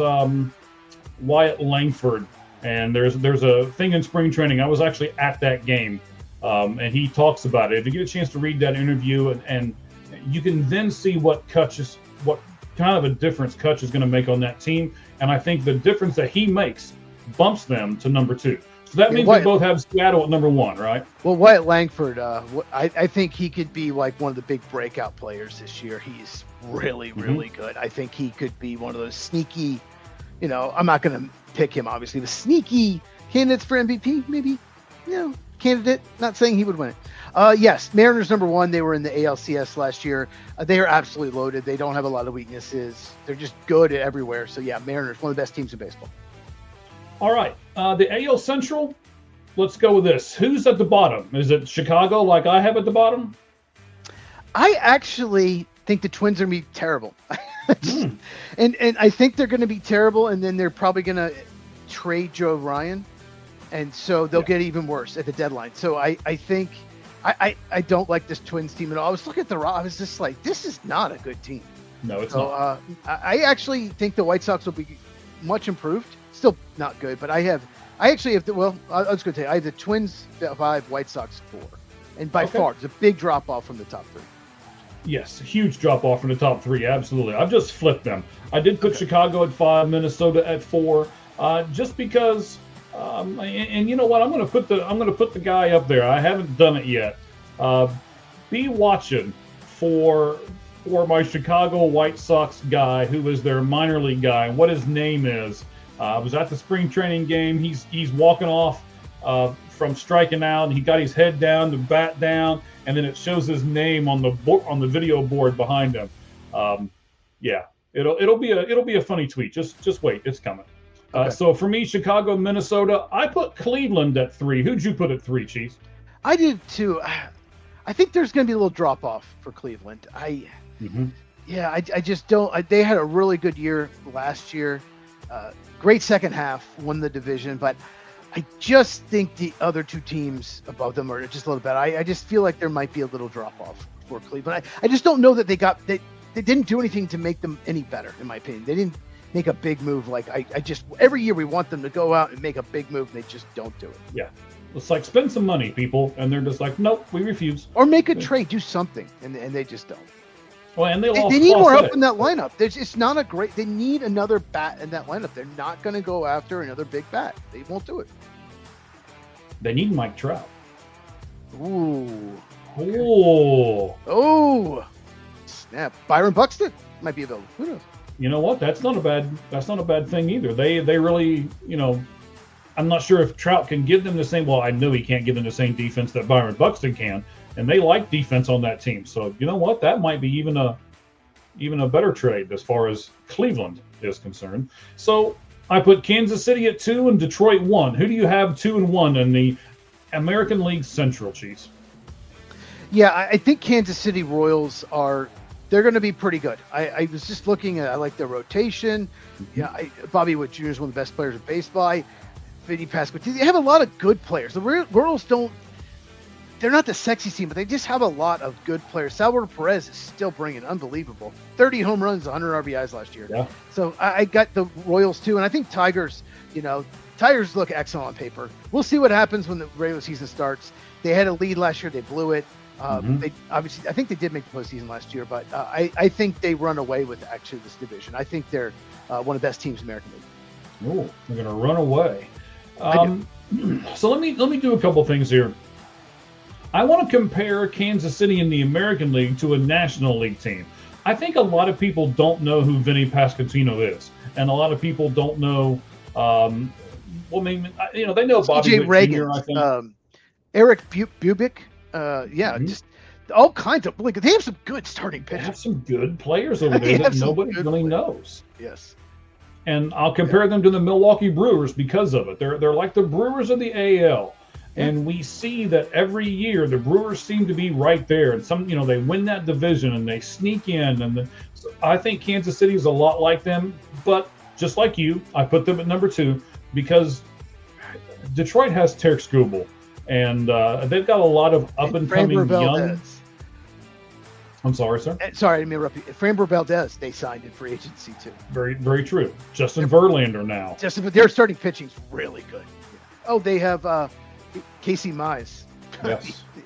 Wyatt Langford. And there's a thing in spring training. I was actually at that game and he talks about it. If you get a chance to read that interview, and you can then see what kind of a difference Kutch is going to make on that team. And I think the difference that he makes bumps them to number 2. So that means we both have Seattle at number 1, right? Well, Wyatt Langford, I think he could be like one of the big breakout players this year. He's really, really good. I think he could be one of those sneaky, I'm not going to pick him, obviously, the sneaky candidates for MVP, maybe, candidate. Not saying he would win it. Yes, Mariners number 1. They were in the ALCS last year. They are absolutely loaded. They don't have a lot of weaknesses. They're just good at everywhere. So yeah, Mariners, one of the best teams in baseball. All right, the AL Central. Let's go with this. Who's at the bottom? Is it Chicago, like I have at the bottom? I actually think the Twins are going to be terrible. And I think they're going to be terrible, and then they're probably going to trade Joe Ryan, and so they'll get even worse at the deadline. So I think I don't like this Twins team at all. I was looking at I was just like, this is not a good team. No, it's not. I actually think the White Sox will be much improved. Still not good, but I actually have I was going to tell you, I have the Twins 5, White Sox 4, and by far it's a big drop off from the top 3. Yes, huge drop off from the top 3. Absolutely. I've just flipped them. I did put Chicago at 5, Minnesota at 4, just because. And you know what? I'm going to put the guy up there. I haven't done it yet. Be watching for my Chicago White Sox guy, who is their minor league guy, and what his name is. I was at the spring training game. He's walking off from striking out, and he got his head down, the bat down, and then it shows his name on the video board behind him. Yeah, it'll be a funny tweet. Just wait, it's coming. So for me, Chicago, Minnesota, I put Cleveland at 3. Who'd you put at 3, Chief? I did too. I think there's going to be a little drop off for Cleveland. I just don't. They had a really good year last year. Great second half, won the division, but I just think the other 2 teams above them are just a little better. I just feel like there might be a little drop off for Cleveland. I just don't know that they didn't do anything to make them any better, in my opinion. They didn't make a big move. Like I just, every year we want them to go out and make a big move, and they just don't do it. Yeah. It's like, spend some money, people. And they're just like, nope, we refuse. Or make a trade, do something. And they just don't. Well, and they need more help in that lineup. It's not a great, they need another bat in that lineup. They're not going to go after another big bat. They won't do it. They need Mike Trout. Ooh. Oh. Oh. Snap. Byron Buxton might be available. Who knows? You know what? That's not a bad thing either. They really, I'm not sure if Trout can give them the same. Well, I know he can't give them the same defense that Byron Buxton can, and they like defense on that team. So you know what? That might be even a better trade as far as Cleveland is concerned. So I put Kansas City at 2 and Detroit 1. Who do you have 2 and 1 in the American League Central, Chiefs? Yeah, I think Kansas City Royals they're going to be pretty good. I was just looking at, I like their rotation. Yeah, Bobby Witt Jr. is one of the best players in baseball. Vinny Pasquantino. They have a lot of good players. The Royals they're not the sexy team, but they just have a lot of good players. Salvador Perez is still bringing unbelievable 30 home runs, 100 RBIs last year. Yeah. So I got the Royals too, and I think Tigers look excellent on paper. We'll see what happens when the regular season starts. They had a lead last year, they blew it. They obviously, I think they did make the postseason last year, but I think they run away with actually this division. I think they're one of the best teams in the American League. Oh, they're going to run away. So let me do a couple things here. I want to compare Kansas City in the American League to a National League team. I think a lot of people don't know who Vinny Pasquantino is, and a lot of people don't know. They know Bobby Witt Reagan, Jr. I think. Eric Bubic. Just all kinds of, like, they have some good starting pitchers. They have some good players over there that nobody really knows. Yes. And I'll compare them to the Milwaukee Brewers because of it. They're like the Brewers of the AL. And we see that every year the Brewers seem to be right there. And they win that division and they sneak in. And so I think Kansas City is a lot like them. But just like you, I put them at number 2 because Detroit has Tarek Skubal. And they've got a lot of up-and-coming young... I'm sorry, sir? Sorry, I didn't interrupt you. Framber Valdez, they signed in free agency, too. Very, very true. Justin Verlander now. Their starting pitching's really good. Oh, they have Casey Mize. Yes. Yes.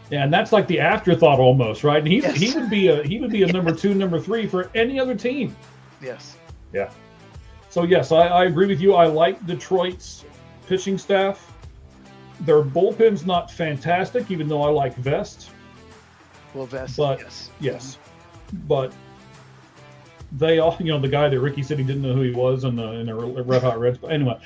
Yeah, and that's like the afterthought almost, right? And Yes. he would be a number 2, number 3 for any other team. Yes. Yeah. So yes, I agree with you. I like Detroit's pitching staff. Their bullpen's not fantastic, even though I like Vest. Well, Vest. But yes. yes, but they all, the guy that Ricky said he didn't know who he was in the Red Hot Reds. But anyway,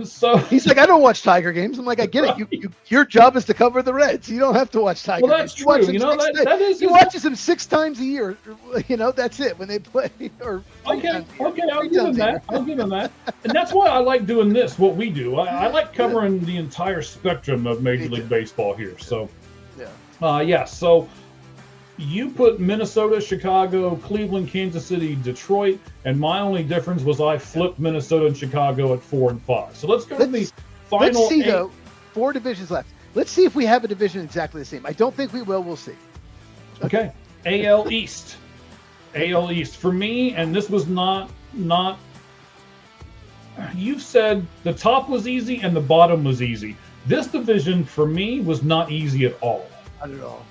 so He's like, I don't watch Tiger games. I'm like, I get it. Your job is to cover the Reds. You don't have to watch Tiger. Well, that's games. You true. watch them That is. He watches them 6 times a year. That's it when they play. Or Okay, I'll give him that. And that's why I like doing this. What we do, I like covering the entire spectrum of Major League Baseball here. So, yeah. So you put Minnesota, Chicago, Cleveland, Kansas City, Detroit, and my only difference was I flipped Minnesota and Chicago at 4 and 5. So let's go to the final. Let's see 8. though. 4 divisions left. Let's see if we have a division exactly the same. I don't think we will. We'll see. Okay. AL East. AL East for me, and this was not. You've said the top was easy and the bottom was easy. This division for me was not easy at all. Not at all.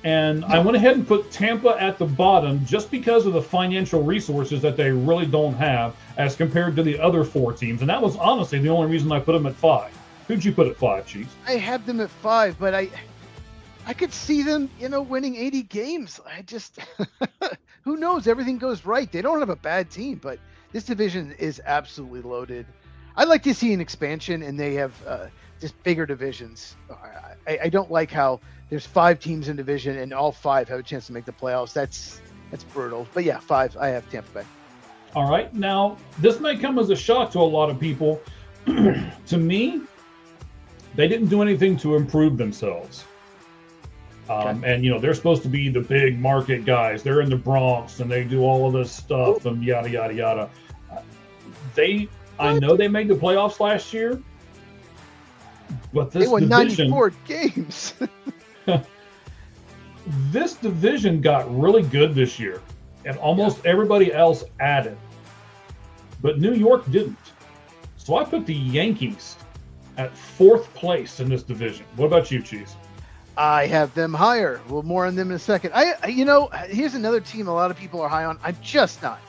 And I went ahead and put Tampa at the bottom just because of the financial resources that they really don't have as compared to the other 4 teams. And that was honestly the only reason I put them at 5. Who'd you put at 5, Chiefs? I have them at 5, but I could see them, winning 80 games. I just, who knows? Everything goes right. They don't have a bad team, but this division is absolutely loaded. I'd like to see an expansion, and they have just bigger divisions. I don't like how there's 5 teams in division, and all 5 have a chance to make the playoffs. That's brutal. But yeah, 5. I have Tampa Bay. All right. Now, this may come as a shock to a lot of people. To me, they didn't do anything to improve themselves. And, they're supposed to be the big market guys. They're in the Bronx, and they do all of this stuff, and yada, yada, yada. I know they made the playoffs last year, but this they won division, 94 games. this division got really good this year, and almost everybody else added. But New York didn't. So I put the Yankees at 4th place in this division. What about you, Cheese? I have them higher. Well, more on them in a second. Here's another team a lot of people are high on. I'm just not.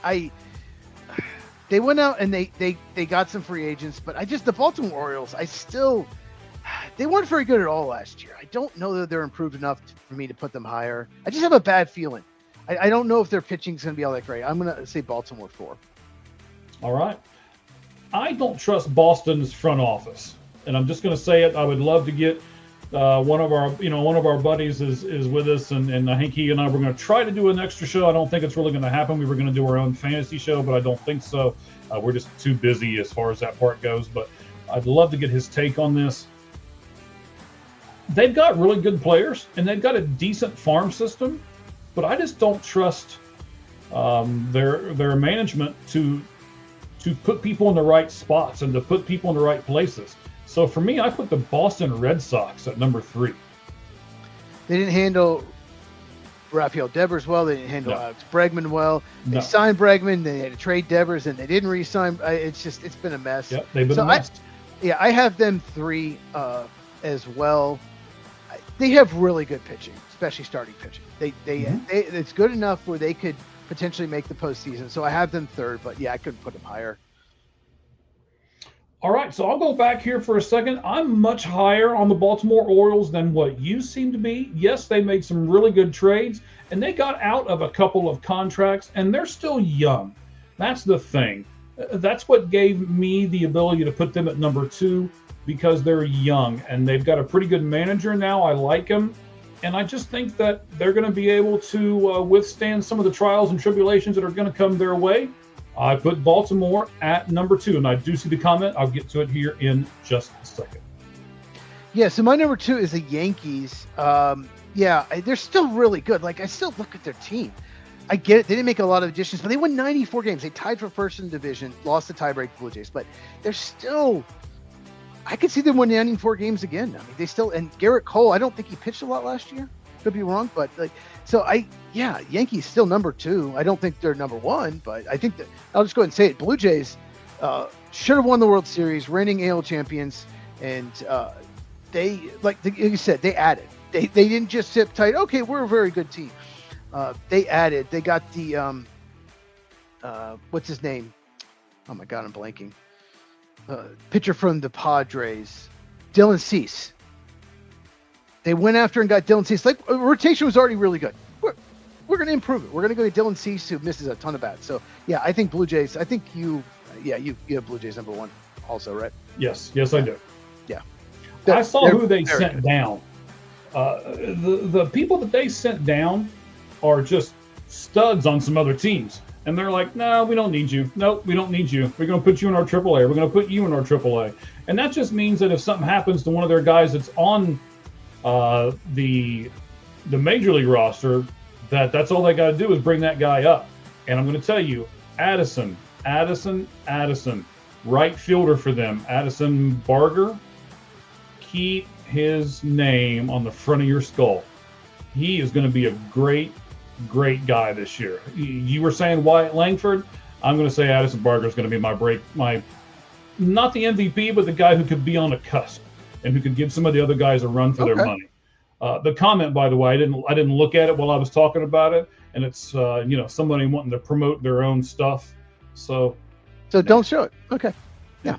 They went out and they got some free agents, but the Baltimore Orioles, they weren't very good at all last year. I don't know that they're improved enough for me to put them higher. I just have a bad feeling. I don't know if their pitching is going to be all that great. I'm going to say Baltimore 4. All right. I don't trust Boston's front office, and I'm just going to say it. I would love to get one of our buddies is with us, and I think he and I were going to try to do an extra show. I don't think it's really going to happen. We were going to do our own fantasy show, but I don't think so. We're just too busy as far as that part goes. But I'd love to get his take on this. They've got really good players, and they've got a decent farm system, but I just don't trust their management to put people in the right spots and to put people in the right places. So for me, I put the Boston Red Sox at number 3. They didn't handle Rafael Devers well. They didn't handle Alex Bregman well. They signed Bregman. They had to trade Devers, and they didn't re-sign. It's been a mess. Yep, they've been a mess. I have them 3 as well. They have really good pitching, especially starting pitching. It's good enough where they could potentially make the postseason. So I have them 3rd, but I couldn't put them higher. All right, so I'll go back here for a second. I'm much higher on the Baltimore Orioles than what you seem to be. Yes, they made some really good trades, and they got out of a couple of contracts, and they're still young. That's the thing. That's what gave me the ability to put them at number 2, because they're young, and they've got a pretty good manager now. I like him, and I just think that they're going to be able to withstand some of the trials and tribulations that are going to come their way. I put Baltimore at number 2, and I do see the comment. I'll get to it here in just a second. Yeah, so my number 2 is the Yankees. They're still really good. I still look at their team. I get it. They didn't make a lot of additions, but they won 94 games. They tied for first in the division, lost the tiebreak to Blue Jays, but they're still – I could see them winning 94 games again. I mean, and Garrett Cole, I don't think he pitched a lot last year. Could be wrong, but Yankees still number 2. I don't think they're number 1, but I think that I'll just go ahead and say it. Blue Jays should have won the World Series, reigning AL champions, and they like you said, they added. They didn't just sit tight. Okay, we're a very good team. They added. They got the what's his name? Oh my God, I'm blanking. Pitcher from the Padres, Dylan Cease. They went after and got Dylan Cease. Like rotation was already really good. We're going to improve it. We're going to go to Dylan Cease, who misses a ton of bats. So yeah, I think Blue Jays. I think you have Blue Jays number 1 also, right? Yes, I do. Yeah. I saw who they sent down. The people that they sent down are just studs on some other teams. And they're like, no, we don't need you. Nope, we don't need you. We're going to put you in our AAA. We're going to put you in our AAA. And that just means that if something happens to one of their guys that's on the major league roster, that's all they got to do is bring that guy up. And I'm going to tell you, Addison, right fielder for them, Addison Barger, keep his name on the front of your skull. He is going to be a great guy this year. You were saying Wyatt Langford. I'm going to say Addison Barger is going to be my not the MVP, but the guy who could be on a cusp and who could give some of the other guys a run for their money. The comment, by the way, I didn't look at it while I was talking about it, and it's somebody wanting to promote their own stuff. So don't show it. Okay. Yeah.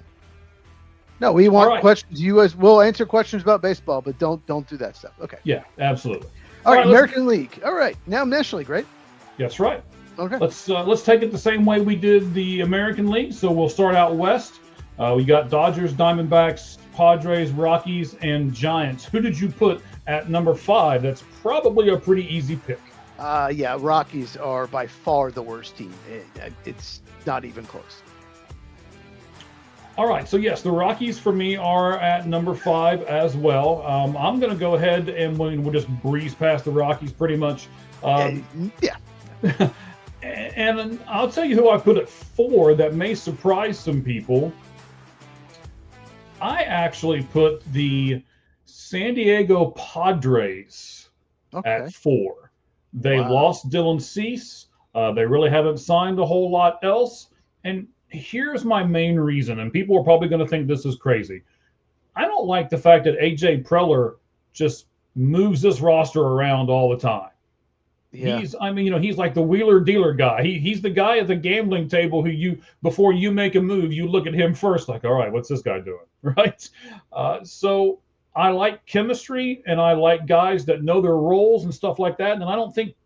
No, we want questions. You guys will answer questions about baseball, but don't do that stuff. Okay. Yeah, absolutely. All right, American League. All right, now National League, right? That's right. Okay. Let's take it the same way we did the American League. So we'll start out west. We got Dodgers, Diamondbacks, Padres, Rockies, and Giants. Who did you put at number 5? That's probably a pretty easy pick. Yeah, Rockies are by far the worst team. It's not even close. All right, so yes, the Rockies for me are at number 5 as well. I'm going to go ahead and we'll just breeze past the Rockies pretty much. Yeah. And I'll tell you who I put at 4 that may surprise some people. I actually put the San Diego Padres at 4. They lost Dylan Cease. They really haven't signed a whole lot else. And here's my main reason, and people are probably going to think this is crazy. I don't like the fact that A.J. Preller just moves this roster around all the time. Yeah. He's like the wheeler dealer guy. He's the guy at the gambling table who before you make a move, you look at him first, like, all right, what's this guy doing, right? So I like chemistry, and I like guys that know their roles and stuff like that. And I don't think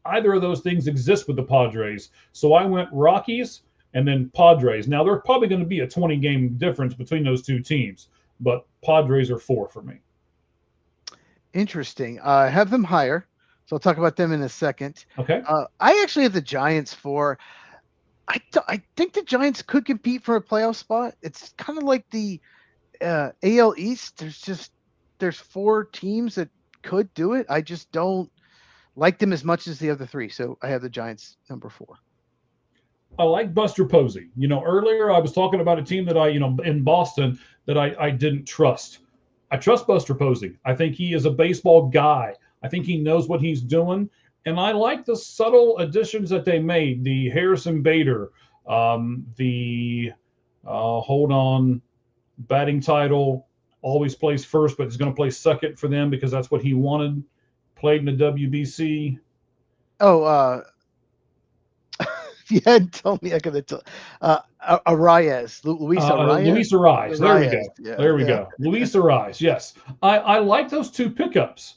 either of those things exist with the Padres. So I went Rockies and then Padres. Now, there's probably going to be a 20-game difference between those two teams, but Padres are 4 for me. Interesting. I have them higher, so I'll talk about them in a second. Okay. I actually have the Giants 4. I think the Giants could compete for a playoff spot. It's kind of like the AL East. There's 4 teams that could do it. I just don't like them as much as the other 3, so I have the Giants number 4. I like Buster Posey. Earlier I was talking about a team that in Boston that I didn't trust. I trust Buster Posey. I think he is a baseball guy. I think he knows what he's doing. And I like the subtle additions that they made. The Harrison Bader, batting title, always plays first, but he's going to play second for them because that's what he wanted. Played in the WBC. You hadn't told me, I could have told. Arraez, Luis Arraez. Luis Arraez. There we go. Yeah, there we go. Luis Arraez. Yes, I like those 2 pickups.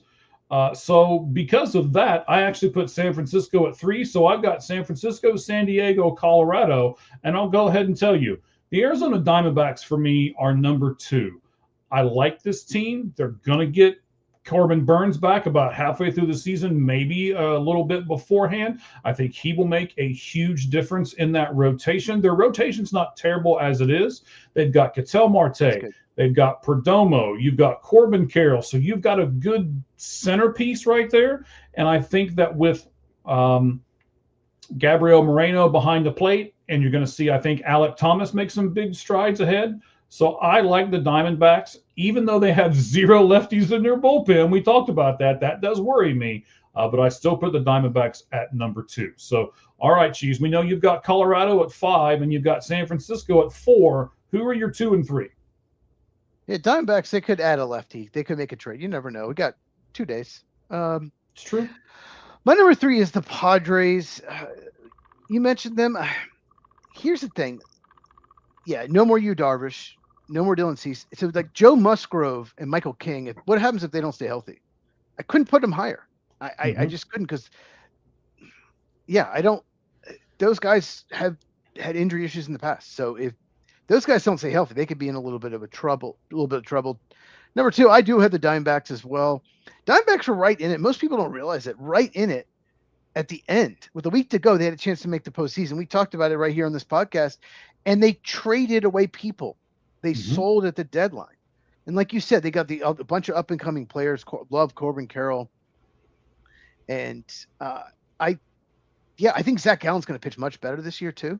So because of that, I actually put San Francisco at 3. So I've got San Francisco, San Diego, Colorado, and I'll go ahead and tell you, the Arizona Diamondbacks for me are number 2. I like this team. They're gonna get Corbin Burns back about halfway through the season, maybe a little bit beforehand. I think he will make a huge difference in that rotation. Their rotation's not terrible as it is. They've got Ketel Marte. They've got Perdomo. You've got Corbin Carroll. So you've got a good centerpiece right there. And I think that with Gabriel Moreno behind the plate, and you're going to see, I think, Alek Thomas make some big strides ahead. So I like the Diamondbacks, even though they have 0 lefties in their bullpen. We talked about that. That does worry me. But I still put the Diamondbacks at number 2. So, all right, Cheese, we know you've got Colorado at 5 and you've got San Francisco at 4. Who are your 2 and 3? Yeah, Diamondbacks, they could add a lefty. They could make a trade. You never know. We got 2 days. It's true. My number 3 is the Padres. You mentioned them. Here's the thing. Yeah, no more Yu Darvish. No more Dylan Cease. So like Joe Musgrove and Michael King. What happens if they don't stay healthy? I couldn't put them higher. I just couldn't because, yeah, I don't. Those guys have had injury issues in the past. So if those guys don't stay healthy, they could be in a little bit of trouble. Number 2, I do have the Diamondbacks as well. Diamondbacks were right in it. Most people don't realize it. Right in it at the end. With a week to go, they had a chance to make the postseason. We talked about it right here on this podcast, and they traded away people. They sold at the deadline. And like you said, they got a bunch of up-and-coming players. Love Corbin Carroll. And I think Zach Gallen's going to pitch much better this year too.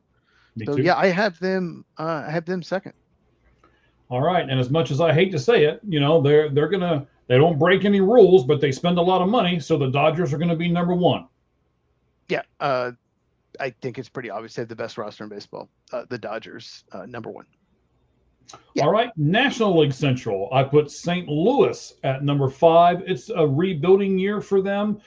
Me so too. yeah, I have them second. All right, and as much as I hate to say it, you know, they don't break any rules, but they spend a lot of money, so the Dodgers are gonna be number 1. Yeah, I think it's pretty obvious they have the best roster in baseball. The Dodgers, number 1. Yeah. All right, National League Central. I put St. Louis at number 5. It's a rebuilding year for them.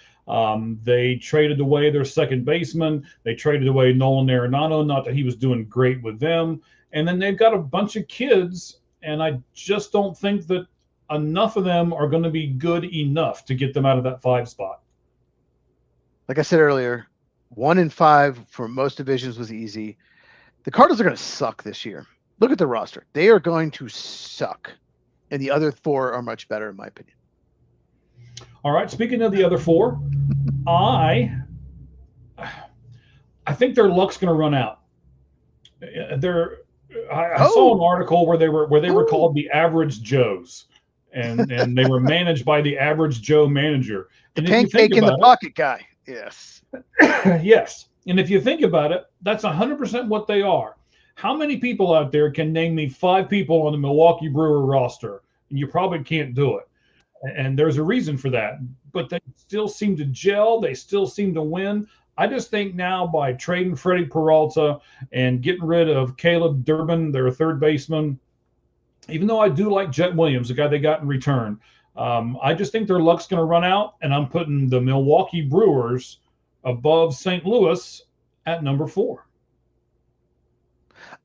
They traded away their second baseman. They traded away Nolan Arenado, not that he was doing great with them. And then they've got a bunch of kids, and I just don't think that enough of them are going to be good enough to get them out of that 5 spot. Like I said earlier, 1 and 5 for most divisions was easy. The Cardinals are going to suck this year. Look at the roster. They are going to suck. And the other 4 are much better, in my opinion. All right. Speaking of the other 4, I think their luck's going to run out. I saw an article where they were called the Average Joes, and they were managed by the Average Joe manager. The pancake in the pocket guy. Yes. Yes. And if you think about it, that's 100% what they are. How many people out there can name me 5 people on the Milwaukee Brewer roster? You probably can't do it. And there's a reason for that. But they still seem to gel. They still seem to win. I just think now by trading Freddie Peralta and getting rid of Caleb Durbin, their third baseman, even though I do like Jet Williams, the guy they got in return, I just think their luck's going to run out, and I'm putting the Milwaukee Brewers above St. Louis at number 4.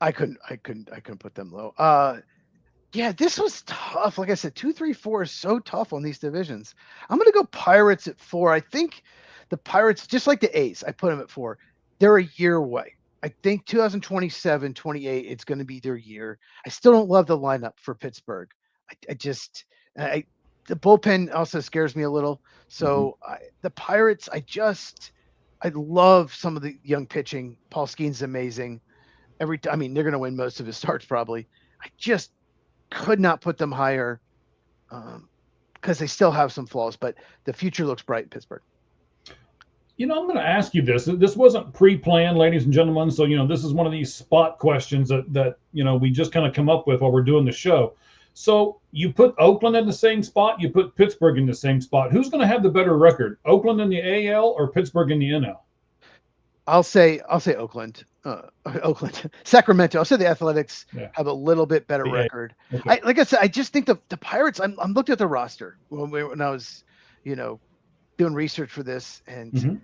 I couldn't put them low. Yeah, this was tough. Like I said, 2, 3, 4 is so tough on these divisions. I'm going to go Pirates at 4. I think the Pirates, just like the A's, I put them at 4. They're a year away. I think 2027, 28, it's going to be their year. I still don't love the lineup for Pittsburgh. The bullpen also scares me a little. So the Pirates, I love some of the young pitching. Paul Skeens amazing. They're going to win most of his starts probably. I just could not put them higher because they still have some flaws, but the future looks bright in Pittsburgh. You know, I'm going to ask you this. This wasn't pre-planned, ladies and gentlemen. So, you know, this is one of these spot questions that you know, we just kind of come up with while we're doing the show. So you put Oakland in the same spot, you put Pittsburgh in the same spot. Who's going to have the better record, Oakland in the AL or Pittsburgh in the NL? I'll say Oakland. Sacramento. I'll say the Athletics have a little bit better record. Okay. Like I said, I just think the Pirates. I'm looking at the roster when I was, you know, doing research for this, and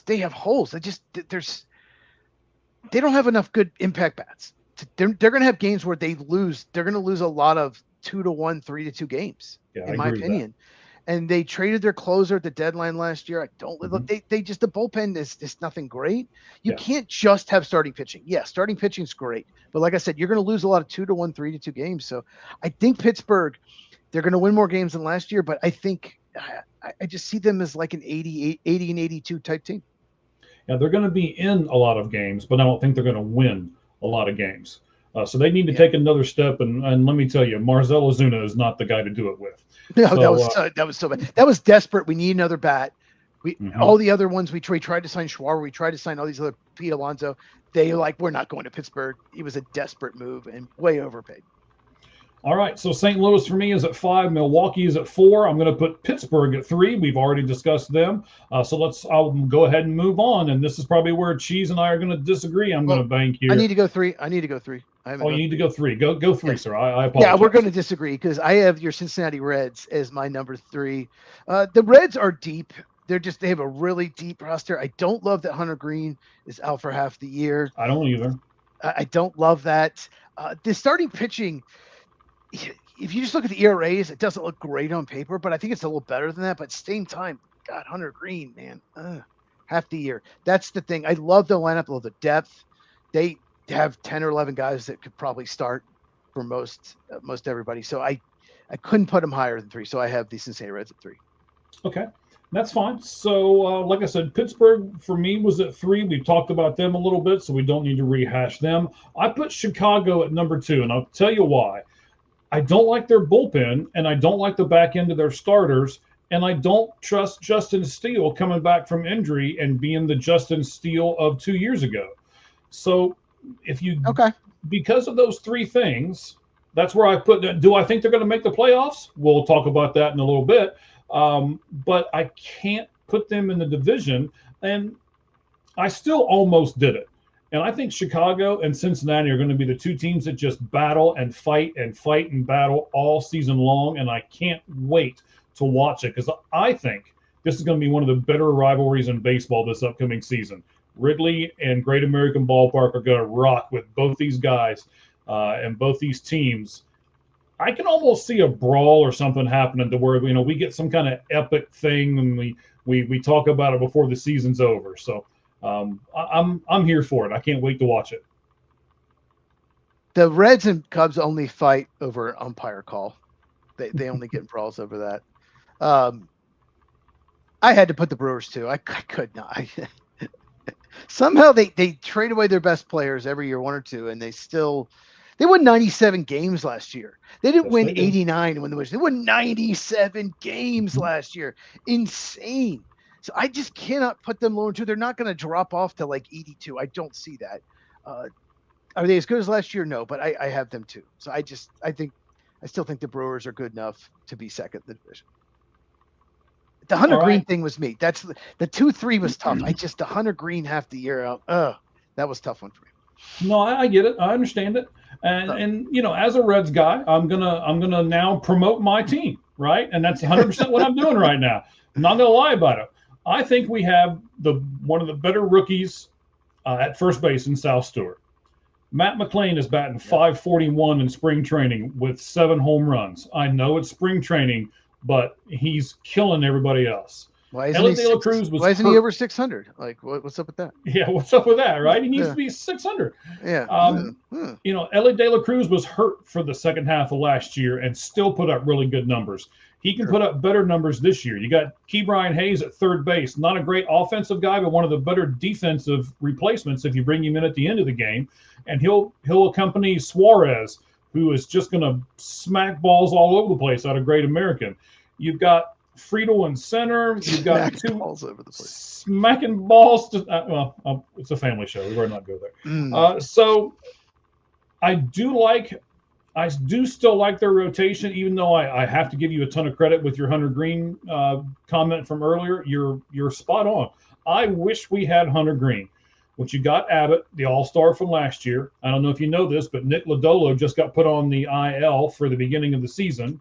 they have holes. They don't have enough good impact bats. They're going to have games where they lose. They're going to lose a lot of 2-1, 3-2 games, in my opinion. And they traded their closer at the deadline last year. I don't look. They just, the bullpen is nothing great. You can't just have starting pitching. Yeah, starting pitching is great, but like I said, you're going to lose a lot of 2-1, 3-2 games. So I think Pittsburgh, they're going to win more games than last year, but I think I just see them as like an 80 and 82 type team. Yeah, they're going to be in a lot of games, but I don't think they're going to win a lot of games. So they need to take another step. And let me tell you, Marcell Ozuna is not the guy to do it with. No, so, that was so bad. That was desperate. We need another bat. All the other ones we tried to sign Schwarber. We tried to sign all these other Pete Alonso. We're not going to Pittsburgh. It was a desperate move and way overpaid. All right, so St. Louis for me is at 5. Milwaukee is at 4. I'm going to put Pittsburgh at 3. We've already discussed them. So I'll go ahead and move on. And this is probably where Cheese and I are going to disagree. I'm going to bank here. I need to go 3. I haven't Oh, you need to go 3. Go 3, sir. I apologize. Yeah, we're going to disagree because I have your Cincinnati Reds as my number 3. The Reds are deep. They have a really deep roster. I don't love that Hunter Green is out for half the year. I don't either. I don't love that. The starting pitching, if you just look at the ERAs, it doesn't look great on paper, but I think it's a little better than that. But at the same time, God, Hunter Green, man, half the year. That's the thing. I love the lineup, love the depth. They have 10 or 11 guys that could probably start for most everybody. So I couldn't put them higher than 3. So I have the Cincinnati Reds at 3. Okay, that's fine. So like I said, Pittsburgh for me was at 3. We've talked about them a little bit, so we don't need to rehash them. I put Chicago at number 2, and I'll tell you why. I don't like their bullpen, and I don't like the back end of their starters, and I don't trust Justin Steele coming back from injury and being the Justin Steele of 2 years ago. So if you, because of those 3 things, that's where I put. Do I think they're going to make the playoffs? We'll talk about that in a little bit. But I can't put them in the division, and I still almost did it. And I think Chicago and Cincinnati are going to be the 2 teams that just battle and fight and battle all season long, and I can't wait to watch it because I think this is going to be one of the better rivalries in baseball this upcoming season. Wrigley and Great American Ballpark are going to rock with both these guys and both these teams. I can almost see a brawl or something happening to where we get some kind of epic thing and we talk about it before the season's over. So I'm here for it. I can't wait to watch it. The Reds and Cubs only fight over umpire call. They only get brawls over that. I had to put the Brewers too. I could not. Somehow they trade away their best players every year, 1 or 2, and they won 97 games last year. They didn't win 89 when they won 97 games last year. Insane. So I just cannot put them lower than 2. They're not going to drop off to like 82. I don't see that. Are they as good as last year? No, but I have them too. So I still think the Brewers are good enough to be second in the division. The Hunter Green thing was me. That's the 2-3 was tough. The Hunter Green half the year out. That was a tough one for me. No, I get it. I understand it. And as a Reds guy, I'm gonna now promote my team, right? And that's 100% what I'm doing right now. I'm not gonna lie about it. I think we have one of the better rookies at first base in South Stewart. Matt McLain is batting .541 in spring training with 7 home runs. I know it's spring training, but he's killing everybody else. Why isn't he over 600? Like, what's up with that? Yeah, what's up with that, right? He needs to be 600. Yeah. Ellie De La Cruz was hurt for the second half of last year and still put up really good numbers. He can put up better numbers this year. You got Ke'Bryan Hayes at third base. Not a great offensive guy, but one of the better defensive replacements if you bring him in at the end of the game. And he'll accompany Suarez, who is just going to smack balls all over the place out of Great American. You've got Friedel in center. You've got 2 balls over the place. Smacking balls. It's a family show. We better not go there. So I do still like their rotation, even though I have to give you a ton of credit with your Hunter Green comment from earlier. You're spot on. I wish we had Hunter Green. But you got Abbott, the all-star from last year. I don't know if you know this, but Nick Lodolo just got put on the IL for the beginning of the season.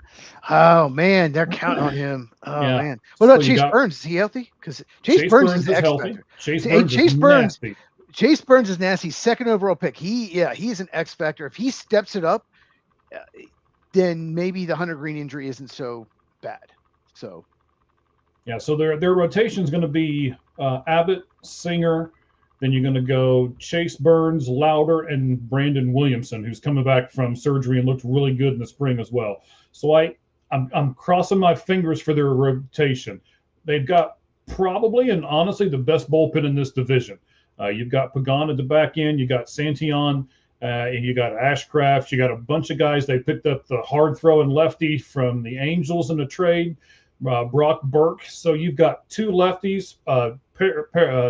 Oh, man, they're counting on him. Oh, man. What about Chase Burns? Is he healthy? Because Chase Burns is healthy. Chase Burns is nasty. 2nd overall pick. He's an X factor. If he steps it up, then maybe the Hunter Green injury isn't so bad. So, so their rotation is going to be Abbott, Singer. Then you're going to go Chase Burns, Lauder, and Brandon Williamson, who's coming back from surgery and looked really good in the spring as well. So I'm crossing my fingers for their rotation. They've got probably and honestly the best bullpen in this division. You've got Pagan at the back end. You got Santillan. You got Ashcraft. You got a bunch of guys. They picked up the hard-throwing lefty from the Angels in a trade, Brock Burke. So you've got 2 lefties.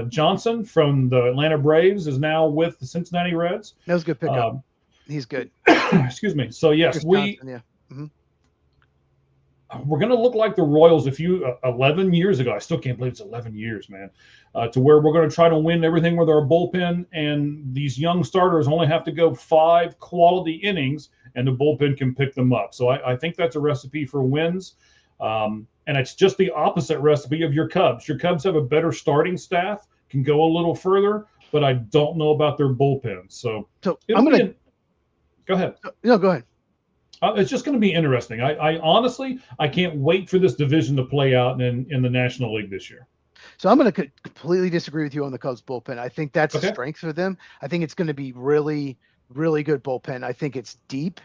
Johnson from the Atlanta Braves is now with the Cincinnati Reds. That was a good pickup. He's good. Excuse me. So yes, we're going to look like the Royals 11 years ago. I still can't believe it's 11 years, man. To where we're going to try to win everything with our bullpen, and these young starters only have to go 5 quality innings, and the bullpen can pick them up. So I think that's a recipe for wins. And it's just the opposite recipe of your Cubs. Your Cubs have a better starting staff, can go a little further, but I don't know about their bullpen. So I'm going to go ahead. No, go ahead. It's just going to be interesting. I honestly, I can't wait for this division to play out in the National League this year. So I'm going to completely disagree with you on the Cubs bullpen. I think that's a strength for them. I think it's going to be really, really good bullpen. I think it's deep,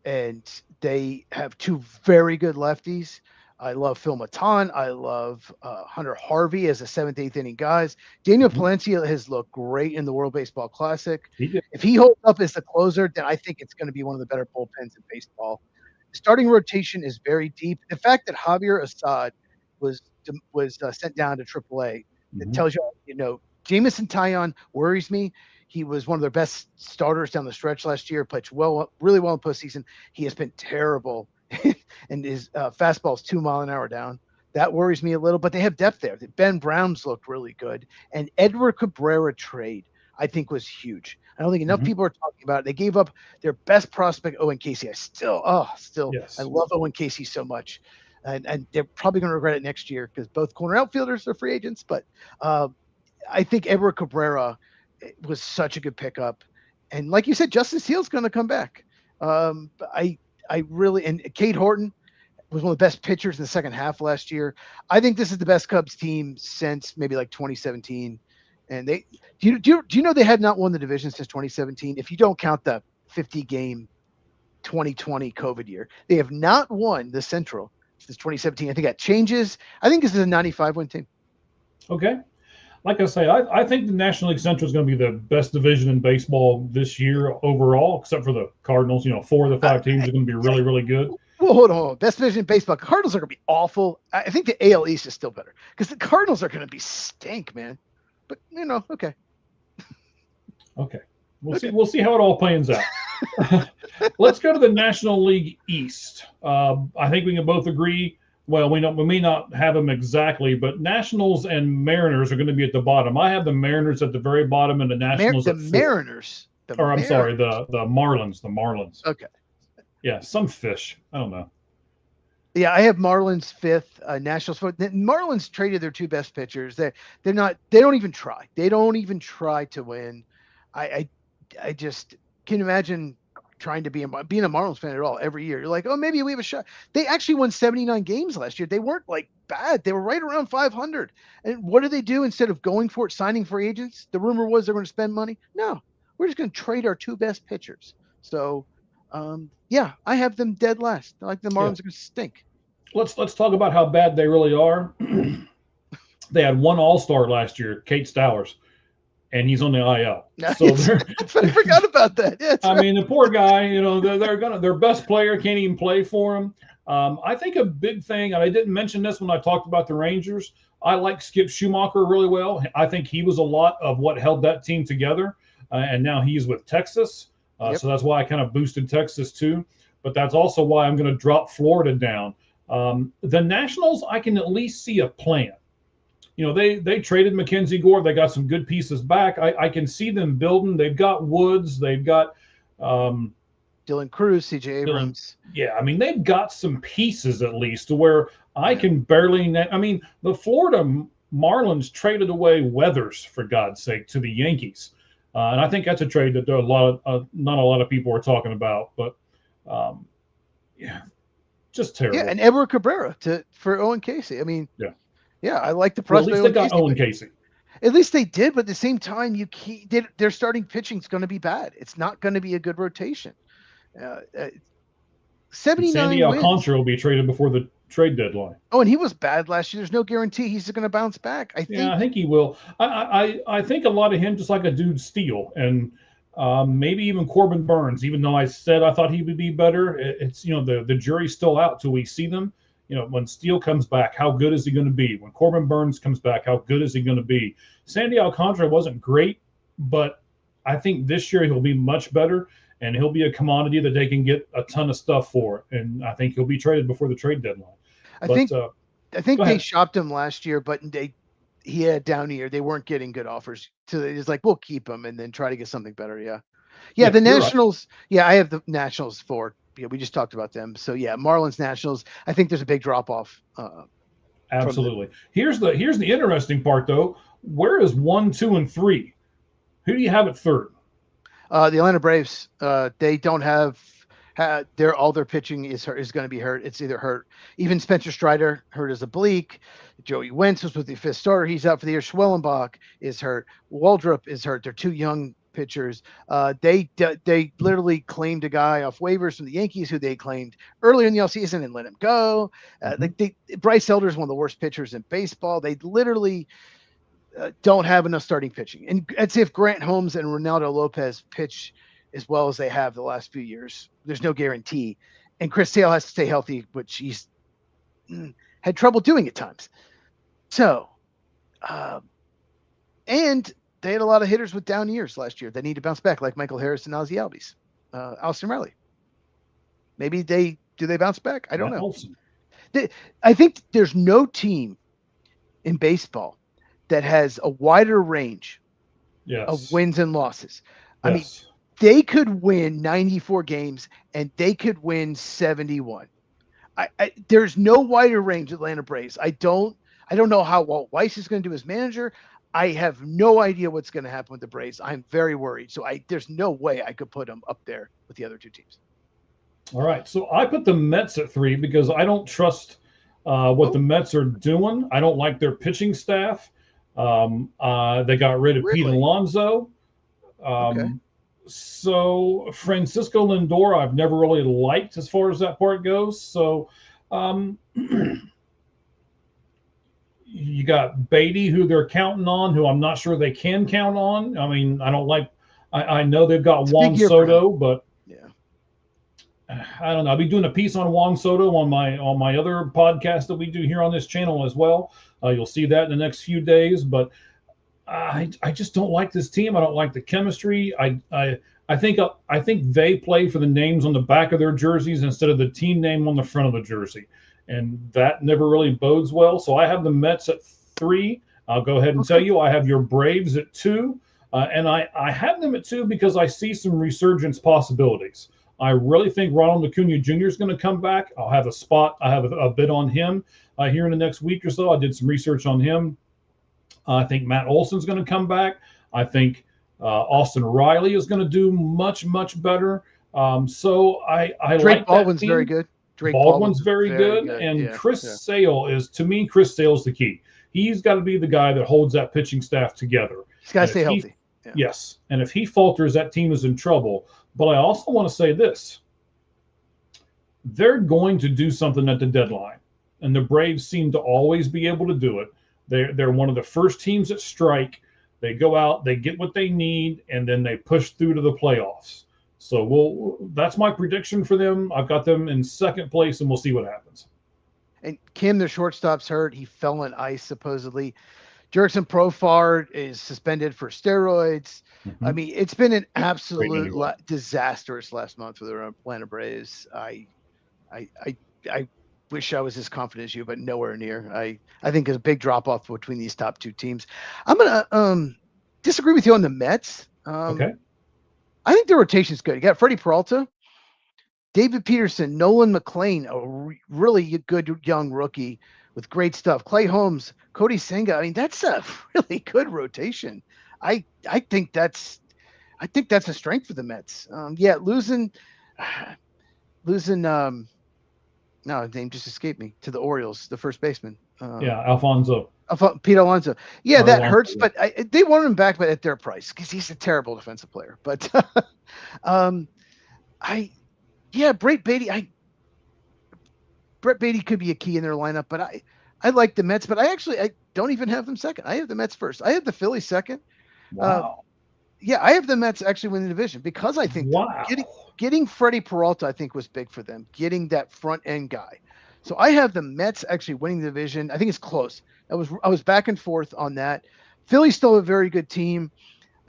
and they have 2 very good lefties. I love Phil Maton. I love Hunter Harvey as a 7th, 8th inning guys. Daniel Palencia has looked great in the World Baseball Classic. If he holds up as the closer, then I think it's going to be one of the better bullpens in baseball. The starting rotation is very deep. The fact that Javier Assad was sent down to AAA, it tells you, Jameson Taillon worries me. He was one of their best starters down the stretch last year, played really well in postseason. He has been terrible. And his fastball is 2 mile-an-hour down. That worries me a little, but they have depth there. Ben Brown's looked really good. And Edward Cabrera trade, I think, was huge. I don't think enough people are talking about it. They gave up their best prospect, Owen Casey. I love Owen Casey so much. And they're probably going to regret it next year because both corner outfielders are free agents. But I think Edward Cabrera was such a good pickup. And like you said, Justin Steele's going to come back. I really, and Cade Horton was one of the best pitchers in the second half last year. I think this is the best Cubs team since maybe like 2017. And do you know they had not won the division since 2017? If you don't count the 50-game 2020 COVID year, they have not won the Central since 2017. I think that changes. I think this is a 95-win team. Okay. Like I say, I think the National League Central is going to be the best division in baseball this year overall, except for the Cardinals. 4 of the 5 teams are going to be really, really good. Well, hold on. Best division in baseball. Cardinals are going to be awful. I think the AL East is still better because the Cardinals are going to be stink, man. But, okay. Okay. We'll see how it all plans out. Let's go to the National League East. I think we can both agree. Well, we may not have them exactly, but Nationals and Mariners are going to be at the bottom. I have the Mariners at the very bottom and the Nationals at 4. Mariners. I'm sorry, the Marlins. The Marlins. Okay. Yeah, some fish. I don't know. Yeah, I have Marlins 5th, Nationals 4th. The Marlins traded their 2 best pitchers. They don't even try. They don't even try to win. I just can imagine trying to being a Marlins fan at all every year. You're like, oh, maybe we have a shot. They actually won 79 games last year. They weren't like bad. They were right around 500. And what do they do instead of going for it, signing free agents? The rumor was they're going to spend money. No, we're just going to trade our 2 best pitchers. So, I have them dead last. I like the Marlins are going to stink. Let's talk about how bad they really are. They had 1 All-Star last year, Kate Stowers, and he's on the IL. So I forgot about that. Yeah, I mean, the poor guy, their best player can't even play for him. I think a big thing, and I didn't mention this when I talked about the Rangers, I like Skip Schumacher really well. I think he was a lot of what held that team together, and now he's with Texas. So that's why I kind of boosted Texas too. But that's also why I'm going to drop Florida down. The Nationals, I can at least see a plan. They traded Mackenzie Gore. They got some good pieces back. I can see them building. They've got Woods. They've got Dylan Cruz, C.J. Abrams. Yeah, I mean, they've got some pieces at least to where I can barely the Florida Marlins traded away Weathers, for God's sake, to the Yankees. And I think that's a trade that not a lot of people are talking about. But, just terrible. Yeah, and Edward Cabrera for Owen Casey. I mean, yeah, I like the prospect. Well, at least they got Owen Casey. At least they did, but at the same time, their starting pitching is going to be bad. It's not going to be a good rotation. 79 Sandy wins. Alcantara will be traded before the trade deadline. Oh, and he was bad last year. There's no guarantee he's going to bounce back. I think he will. I think a lot of him, just like a dude Steele, and maybe even Corbin Burns. Even though I said I thought he would be better, it's the jury's still out till we see them. When Steele comes back, how good is he going to be? When Corbin Burns comes back, how good is he going to be? Sandy Alcantara wasn't great, but I think this year he'll be much better. and he'll be a commodity that they can get a ton of stuff for. And I think he'll be traded before the trade deadline. I But think I think go they ahead. shopped him last year, but he had a down year. They weren't getting good offers. So it's like, we'll keep him and then try to get something better. Yeah. Yeah. Yeah, The you're right. Nationals. Yeah. I have the Nationals for, yeah, we just talked about them. So yeah, Marlins Nationals. I think there's a big drop off from them. Absolutely. Here's the interesting part though. Where is 1, 2, and 3? Who do you have at third? The Atlanta Braves, they don't have all their pitching is going to be hurt. It's either hurt. Even Spencer Strider hurt as oblique. Joey Wentz was with the fifth starter. He's out for the year. Schwellenbach is hurt. Waldrop is hurt. They're two young pitchers. They literally claimed a guy off waivers from the Yankees who they claimed earlier in the offseason and let him go. Bryce Elder is one of the worst pitchers in baseball. They literally don't have enough starting pitching. And it's if Grant Holmes and Ronaldo Lopez pitch as well as they have the last few years. There's no guarantee. And Chris Sale has to stay healthy, which he's had trouble doing at times. So, and they had a lot of hitters with down years last year. They need to bounce back, like Michael Harris and Ozzie Albies, Austin Riley. Maybe they bounce back? I don't know. I think there's no team in baseball that has a wider range of wins and losses. I mean, they could win 94 games and they could win 71. There's no wider range Atlanta Braves. I don't know how Walt Weiss is going to do as manager. I have no idea what's going to happen with the Braves. I'm very worried. So there's no way I could put them up there with the other two teams. All right. So I put the Mets at 3 because I don't trust what the Mets are doing. I don't like their pitching staff. They got rid of Pete Alonso. Okay. So Francisco Lindor, I've never really liked as far as that part goes. So you got Beatty, who they're counting on, who I'm not sure they can count on. I mean, I don't like. I know they've got Juan Soto, but yeah, I don't know. I'll be doing a piece on Juan Soto on my other podcast that we do here on this channel as well. You'll see that in the next few days. But I just don't like this team. I don't like the chemistry. I think they play for the names on the back of their jerseys instead of the team name on the front of the jersey, and that never really bodes well. So I have the Mets at 3. I'll go ahead and tell you I have your Braves at 2, and I have them at 2 because I see some resurgence possibilities. I really think Ronald Acuna Jr. is going to come back. I'll have a spot. I have a bid on him here in the next week or so. I did some research on him. I think Matt Olson's going to come back. I think Austin Riley is going to do much, much better. So I Drake like Baldwin's that team. very good. Baldwin's very good. And Chris Sale is, to me, Chris Sale's the key. He's got to be the guy that holds that pitching staff together. He's got to stay healthy. Yes. And if he falters, that team is in trouble. But I also want to say this. They're going to do something at the deadline. And the Braves seem to always be able to do it. They're one of the first teams that strike. They go out, they get what they need, and then they push through to the playoffs. So that's my prediction for them. I've got them in second place, and we'll see what happens. And Kim, their shortstop's hurt. He fell on ice, supposedly. Jurickson Profar is suspended for steroids. Mm-hmm. I mean, it's been an absolute disastrous last month for the Atlanta Braves. I wish I was as confident as you, but nowhere near. I think there's a big drop off between these top two teams. I'm gonna disagree with you on the Mets. Okay. I think the rotation's good. You got Freddie Peralta, David Peterson, Nolan McLean, a really good young rookie with great stuff. Clay Holmes, Cody Senga. I mean, that's a really good rotation. I think that's a strength for the Mets. Losing. No, his name just escaped me, to the Orioles, the first baseman. Alfonso. Pete Alonso. Yeah, that hurts, but they want him back, but at their price, because he's a terrible defensive player. But Brett Beatty. Brett Beatty could be a key in their lineup, but I like the Mets, but I don't even have them second. I have the Mets first. I have the Phillies second. Wow. I have the Mets actually winning the division because I think getting Freddie Peralta, I think, was big for them, getting that front end guy. So I have the Mets actually winning the division. I think it's close. I was back and forth on that. Philly's still a very good team.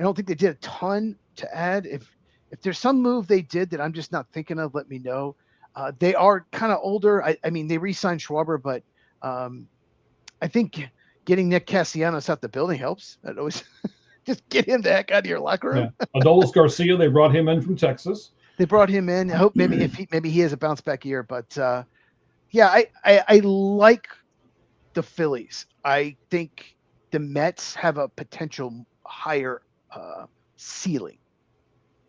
I don't think they did a ton to add. If If there's some move they did that I'm just not thinking of, let me know. They are kind of older. I mean, they re-signed Schwarber, but I think getting Nick Castellanos out the building helps. That always just get him the heck out of your locker room. Yeah. Adolis Garcia, they brought him in from Texas. They brought him in. I hope maybe he has a bounce back year, but yeah, I like the Phillies. I think the Mets have a potential higher ceiling.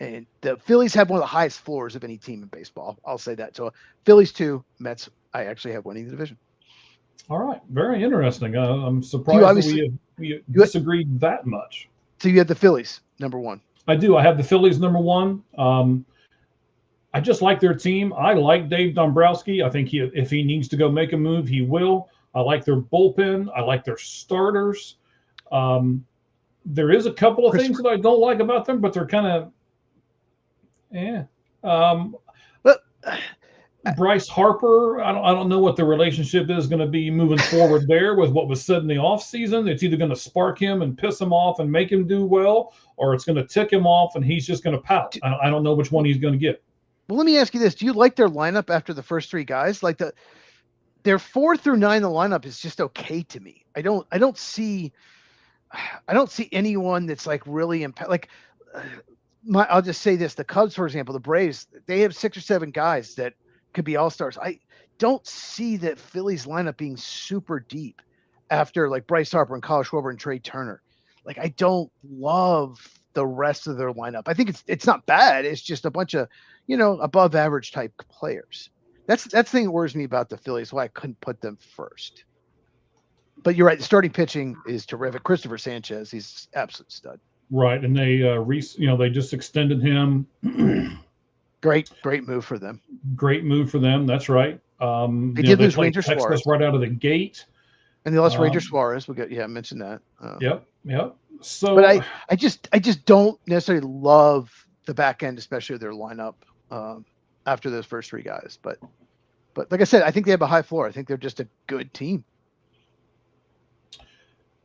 And the Phillies have one of the highest floors of any team in baseball. I'll say that. So Phillies 2, Mets, I actually have winning the division. All right. Very interesting. I'm surprised that we disagreed that much. So you had the Phillies, number 1. I do. I have the Phillies, number 1. I just like their team. I like Dave Dombrowski. I think if he needs to go make a move, he will. I like their bullpen. I like their starters. There is a couple of things that I don't like about them, but they're kind of Bryce Harper, I don't know what the relationship is going to be moving forward there with what was said in the offseason. It's either going to spark him and piss him off and make him do well, or it's going to tick him off and he's just going to pout. I don't know which one he's going to get. Well, let me ask you this. Do you like their lineup after the first 3 guys? Like their 4 through 9, the lineup is just okay to me. I don't see anyone that's like really I'll just say this: the Cubs, for example, the Braves, they have 6 or 7 guys that could be all-stars. I don't see that Phillies lineup being super deep after like Bryce Harper and Kyle Schwarber and Trey Turner. Like, I don't love the rest of their lineup. I think it's not bad. It's just a bunch of, above average type players. That's the thing that worries me about the Phillies, why I couldn't put them first. But you're right. The starting pitching is terrific. Christopher Sanchez, he's absolute stud. Right, and they they just extended him. Great move for them. Great move for them. That's right. They did lose Ranger Suarez right out of the gate, and they lost Ranger Suarez. I mentioned that. Yep. So, but I just don't necessarily love the back end, especially their lineup after those first 3 guys. But like I said, I think they have a high floor. I think they're just a good team.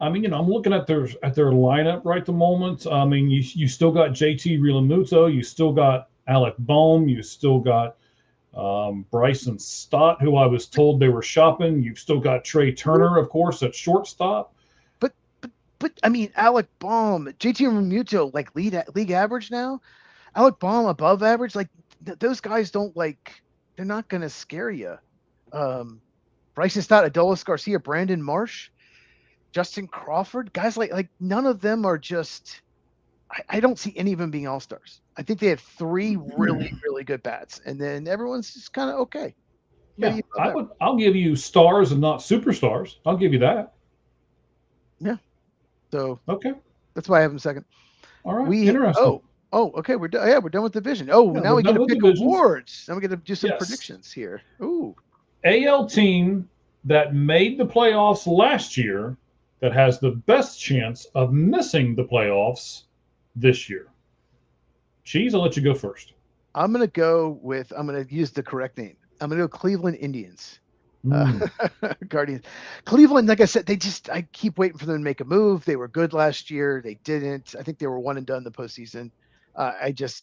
I mean, I'm looking at their lineup right at the moment. I mean, you still got JT Realmuto, you still got Alec Bohm, you still got Bryson Stott, who I was told they were shopping. You've still got Trey Turner, of course, at shortstop. But I mean, Alec Bohm, JT Realmuto, like league average now. Alec Bohm above average. Like those guys they're not going to scare you. Bryson Stott, Adolis Garcia, Brandon Marsh, Justin Crawford, guys like none of them are just. I don't see any of them being all-stars. I think they have 3 really, really good bats, and then everyone's just kind of okay. Yeah, I'll give you stars and not superstars. I'll give you that. Yeah. So okay, that's why I have them second. All right. Interesting. Okay. We're done. Yeah, we're done with division. Now we get to pick awards. Now we get to do some predictions here. Ooh. AL team that made the playoffs last year that has the best chance of missing the playoffs this year. Cheese, I'll let you go first. I'm going to use the correct name. I'm going to go Cleveland Indians. Guardians. Cleveland, like I said, I keep waiting for them to make a move. They were good last year. They didn't. I think they were 1 and done in the postseason. I don't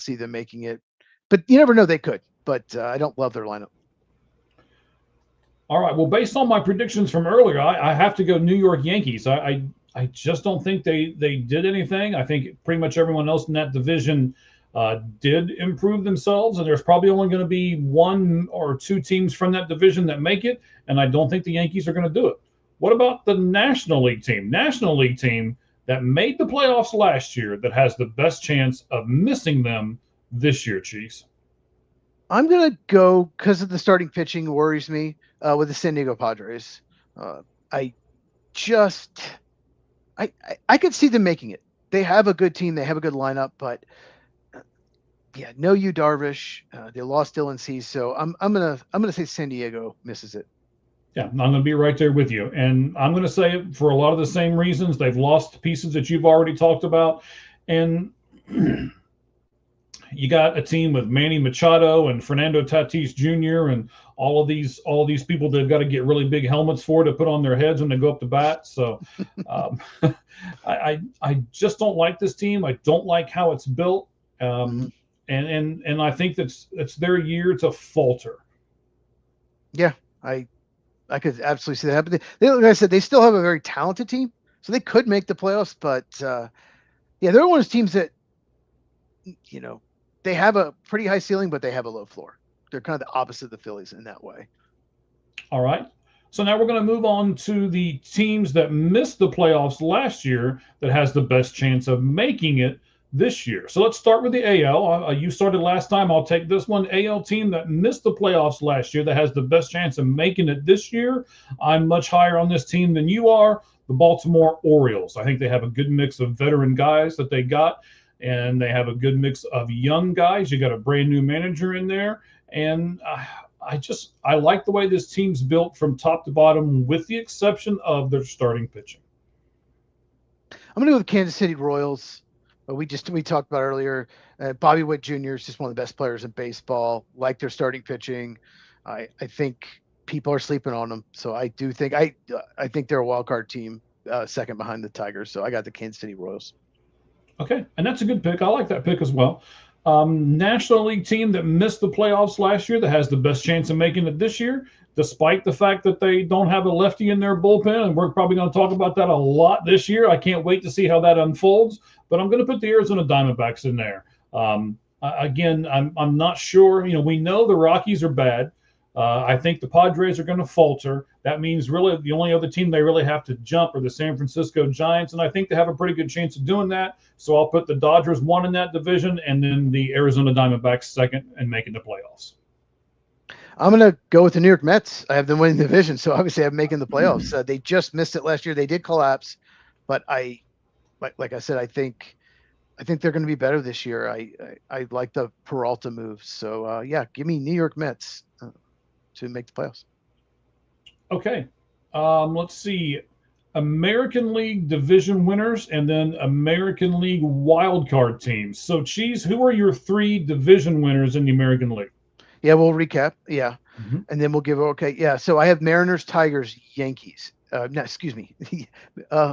see them making it, but you never know, they could, but I don't love their lineup. All right. Well, based on my predictions from earlier, I have to go New York Yankees. I just don't think they did anything. I think pretty much everyone else in that division did improve themselves, and there's probably only going to be 1 or 2 teams from that division that make it, and I don't think the Yankees are going to do it. What about the National League team? National League team that made the playoffs last year that has the best chance of missing them this year, Chiefs? I'm going to go, because of the starting pitching worries me, with the San Diego Padres. I could see them making it. They have a good team. They have a good lineup, but no Yu Darvish. They lost Dylan Cease, so I'm gonna say San Diego misses it. Yeah, I'm going to be right there with you, and I'm going to say it for a lot of the same reasons. They've lost pieces that you've already talked about, and you got a team with Manny Machado and Fernando Tatis Jr. and all these people that have got to get really big helmets for to put on their heads when they go up to bat. So um, I just don't like this team. I don't like how it's built, Mhm. and I think it's their year to falter. Yeah, I could absolutely see that happen. Like I said, they still have a very talented team, so they could make the playoffs. But yeah, they're one of those teams that you know they have a pretty high ceiling, but they have a low floor. They're kind of the opposite of the Phillies in that way. All right. So now we're going to move on to the teams that missed the playoffs last year that has the best chance of making it this year. So let's start with the AL. You started last time. I'll take this one. AL team that missed the playoffs last year that has the best chance of making it this year. I'm much higher on this team than you are. The Baltimore Orioles. I think they have a good mix of veteran guys that they got, and they have a good mix of young guys. You got a brand new manager in there, and I like the way this team's built from top to bottom, with the exception of their starting pitching. I'm going to go with Kansas City Royals. We talked about earlier. Bobby Witt Jr. is just one of the best players in baseball. Like their starting pitching, I think people are sleeping on them. So I do think I think they're a wild card team, second behind the Tigers. So I got the Kansas City Royals. Okay, and that's a good pick. I like that pick as well. National League team that missed the playoffs last year that has the best chance of making it this year, despite the fact that they don't have a lefty in their bullpen. And we're probably going to talk about that a lot this year. I can't wait to see how that unfolds. But I'm going to put the Arizona Diamondbacks in there. Again, I'm not sure. We know the Rockies are bad. I think the Padres are going to falter. That means really the only other team they really have to jump are the San Francisco Giants, and I think they have a pretty good chance of doing that. So I'll put the Dodgers 1 in that division, and then the Arizona Diamondbacks 2nd and making the playoffs. I'm going to go with the New York Mets. I have them winning the division, so obviously I'm making the playoffs. They just missed it last year. They did collapse, but like I said, I think they're going to be better this year. I like the Peralta moves. So yeah, give me New York Mets to make the playoffs. Okay. Let's see. American League division winners and then American League wildcard teams. So, Cheese, who are your 3 division winners in the American League? Yeah, we'll recap. Yeah. Mm-hmm. And then we'll give okay. Yeah. So I have Mariners, Tigers, Yankees. No, excuse me.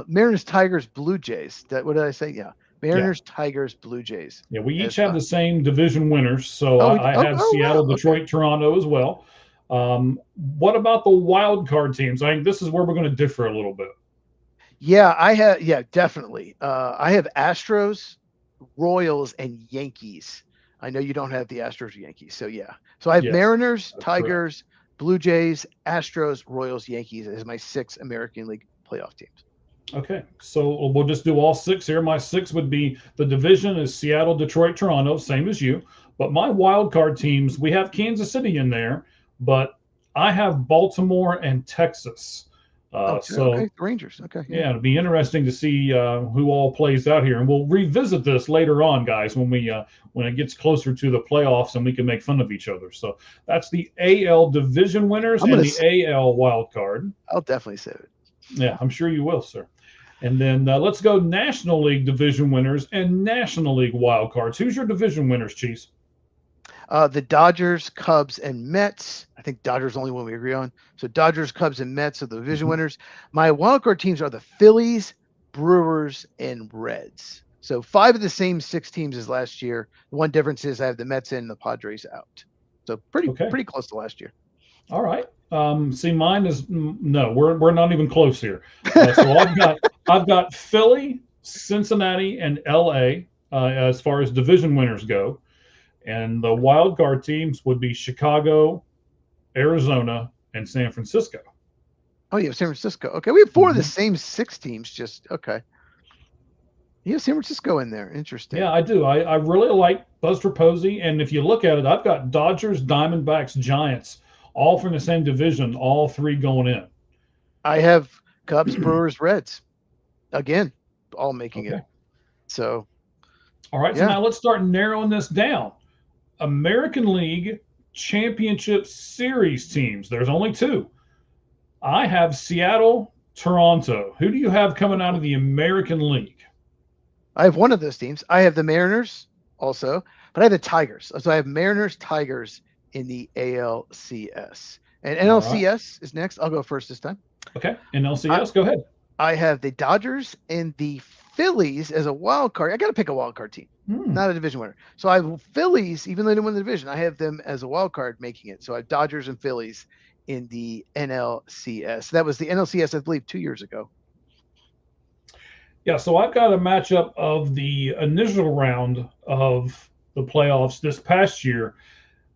Mariners, Tigers, Blue Jays. What did I say? Yeah. Mariners, Tigers, Blue Jays. Yeah, we each have the same division winners. So I have Seattle, Detroit, Toronto as well. What about the wild card teams? I think this is where we're going to differ a little bit. Yeah, definitely. I have Astros, Royals, and Yankees. I know you don't have the Astros or Yankees. So yeah. So I have Mariners, Tigers, correct. Blue Jays, Astros, Royals, Yankees as my 6 American League playoff teams. Okay, so we'll just do all 6 here. My 6 would be, the division is Seattle, Detroit, Toronto, same as you. But my wild card teams, we have Kansas City in there, but I have Baltimore and Texas. Okay, Rangers. Okay. Yeah, it'll be interesting to see who all plays out here, and we'll revisit this later on, guys, when it gets closer to the playoffs and we can make fun of each other. So that's the AL division winners and the AL wild card. I'll definitely say it. Yeah, I'm sure you will, sir. And then let's go National League division winners and National League wild cards. Who's your division winners, Chiefs? The Dodgers, Cubs, and Mets. I think Dodgers only one we agree on. So Dodgers, Cubs, and Mets are the division winners. My wildcard teams are the Phillies, Brewers, and Reds. So 5 of the same 6 teams as last year. The one difference is I have the Mets in, the Padres out. So pretty close to last year. All right. See, mine is no. We're not even close here. So I've got Philly, Cincinnati, and LA as far as division winners go. And the wild card teams would be Chicago, Arizona, and San Francisco. Oh, you have San Francisco. Okay, we have 4 of the same 6 teams. Just okay. You have San Francisco in there. Interesting. Yeah, I do. I really like Buster Posey, and if you look at it, I've got Dodgers, Diamondbacks, Giants, all from the same division, all 3 going in. I have Cubs, Brewers, Reds, again, all making it. So. All right. So now let's start narrowing this down. American League Championship Series teams. There's only 2. I have Seattle, Toronto. Who do you have coming out of the American League? I have one of those teams. I have the Mariners also, But I have the Tigers. So I have Mariners, Tigers in the ALCS. And All right. NLCS is next. I'll go first this time. Okay. And I, LCS, go ahead. I have the Dodgers and the Phillies as a wild card. I got to pick a wild card team, Hmm. not a division winner. So I have Phillies, even though they didn't win the division, I have them as a wild card making it. So I have Dodgers and Phillies in the NLCS. That was the NLCS, I believe, 2 years ago. Yeah, so I've got a matchup of the initial round of the playoffs this past year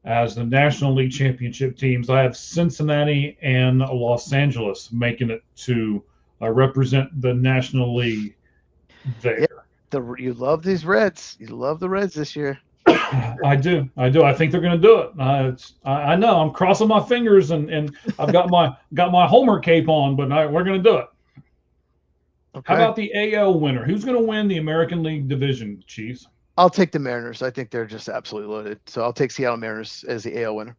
as the National League Championship teams. I have Cincinnati and Los Angeles making it to represent the National League there. Yeah, you love these Reds. You love the Reds this year. I do. I do. I think they're going to do it. I know. I'm crossing my fingers and I've got my Homer cape on, but we're going to do it. How Okay. about the AL winner? Who's going to win the American League Division, Chiefs? I'll take the Mariners. I think they're just absolutely loaded. So I'll take Seattle Mariners as the AL winner.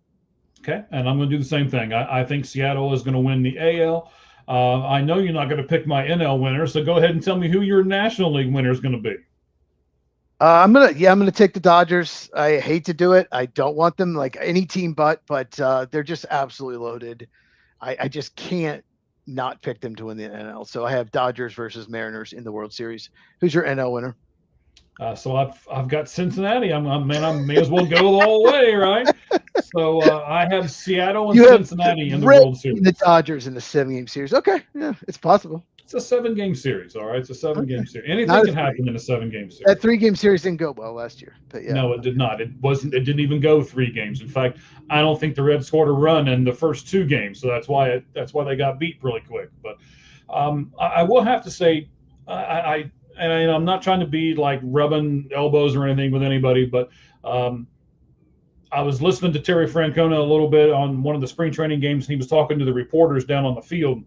Okay, and I'm going to do the same thing. I think Seattle is going to win the AL. I know you're not going to pick my NL winner, so go ahead and tell me who your National League winner is going to be. I'm gonna take the Dodgers. I hate to do it. I don't want them like any team, but they're just absolutely loaded. I just can't not pick them to win the NL. So I have Dodgers versus Mariners in the World Series. Who's your NL winner? So I've got Cincinnati. I may as well go all the way, right? So I have Seattle and You have Cincinnati in the Red World and the Series. Dodgers in the 7-game series. Okay, yeah, it's possible. It's a 7-game series, all right. It's a seven Okay, game series. Anything not a can three. happen in a 7-game That series. 3-game series didn't go well last year, but yeah. No, it did not. It wasn't. It didn't even go 3 games. In fact, I don't think the Reds scored a run in the first 2 games. So that's why they got beat really quick. But I will have to say, and I'm not trying to be like rubbing elbows or anything with anybody, but um, I was listening to Terry Francona a little bit on one of the spring training games, and he was talking to the reporters down on the field.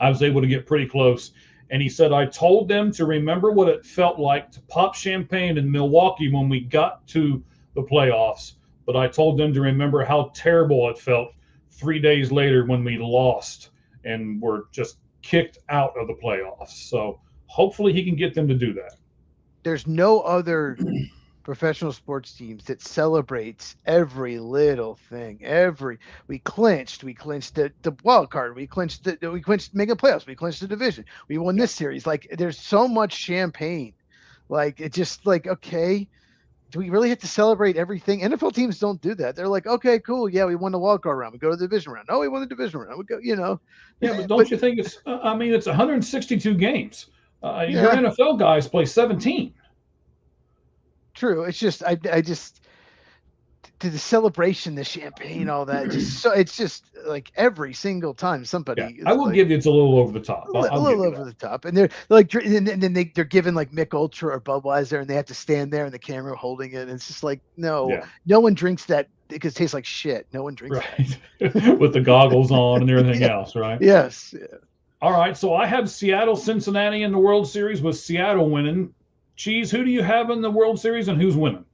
I was able to get pretty close. And he said, I told them to remember what it felt like to pop champagne in Milwaukee when we got to the playoffs. But I told them to remember how terrible it felt 3 days later when we lost and were just kicked out of the playoffs. So hopefully he can get them to do that. There's no other professional sports teams that celebrates every little thing. We clinched the wild card, we clinched making playoffs, we clinched the division, we won this series. Like there's so much champagne. Like it just like, okay, do we really have to celebrate everything? NFL teams don't do that. They're like, okay, cool, yeah, we won the wild card round, we go to the division round. Oh, we won the division round. We go. Yeah, but But don't you think it's 162 games. Your yeah, NFL guys play 17. true. It's just I just to the celebration, the champagne, all that. Just so it's just like every single time Yeah, somebody I is will like give you it's a little over the top. a I'll give little you over that. the top, and they're like, and then they're given like Mick Ultra or Budweiser, and they have to stand there and the camera holding it. And it's just like, no, Yeah. no one drinks that because it tastes like shit. No one drinks Right. With the goggles on and that. everything Yeah. else, right? Yes. All right. So I have Seattle, Cincinnati in the World Series with Seattle winning. Cheese, who do you have in the World Series and who's winning?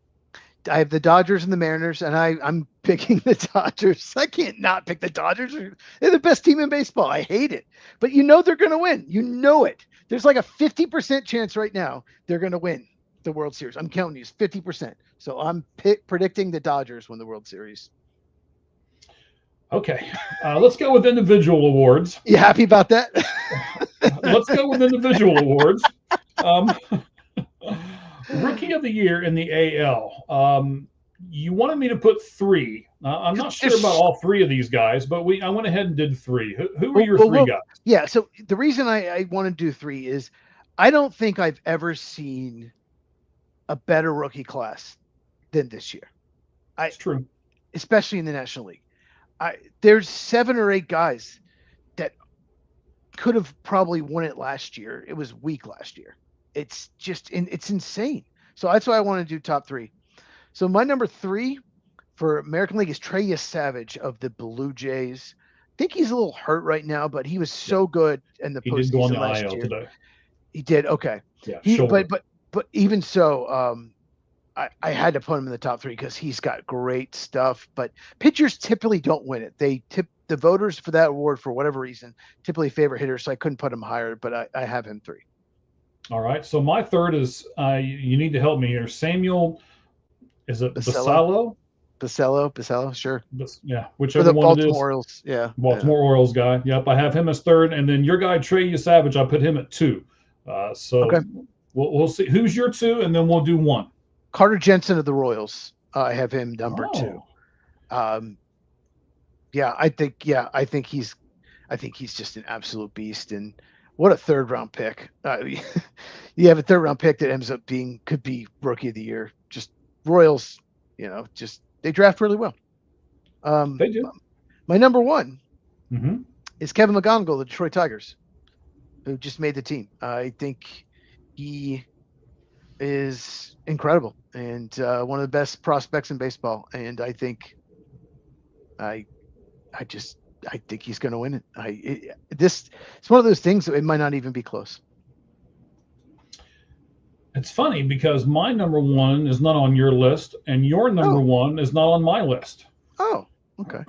I have the Dodgers and the Mariners, and I'm picking the Dodgers. I can't not pick the Dodgers. They're the best team in baseball. I hate it, but they're going to win. You know it. There's like a 50% chance right now they're going to win the World Series. I'm counting these 50%. So I'm predicting the Dodgers win the World Series. Okay. Let's go with individual awards. You happy about that? Let's go with individual awards. Um, Rookie of the Year in the AL. You wanted me to put 3. I'm not sure about all 3 of these guys, but I went ahead and did 3. Who are your 3 guys? Yeah. So the reason I want to do 3 is I don't think I've ever seen a better rookie class than this year. It's true. Especially in the National League. There's 7 or 8 guys that could have probably won it last year. It was weak last year. It's just it's insane. So that's why I want to do top 3. So my number 3 for American League is Trey Savage of the Blue Jays. I think he's a little hurt right now, but he was so good in the He did go on postseason the last IL year. today. He did okay. Yeah, shoulder. But even so, I had to put him in the top 3 because he's got great stuff. But pitchers typically don't win it. The voters for that award, for whatever reason, typically favor hitters. So I couldn't put him higher, but I have him 3. All right. So my third is you need to help me here. Samuel Is it Basello, Basallo? Basello, sure. Yeah, For whichever the one it is. Baltimore Orioles, yeah. Baltimore Orioles guy. Yep, I have him as third, and then your guy Trey Savage, I put him at 2. So Okay. we'll see who's your 2, and then we'll do 1. Carter Jensen of the Royals. I have him number 2. Oh. I think he's just an absolute beast, and what a third round pick. You have a third round pick that ends up could be rookie of the year. Just Royals, they draft really well. They do. My number 1 Mm-hmm. is Kevin McGonigal, the Detroit Tigers, who just made the team. I think he is incredible and one of the best prospects in baseball. And I think I think he's going to win it. It's one of those things that it might not even be close. It's funny because my number 1 is not on your list, and your number 1 is not on my list. Oh, okay.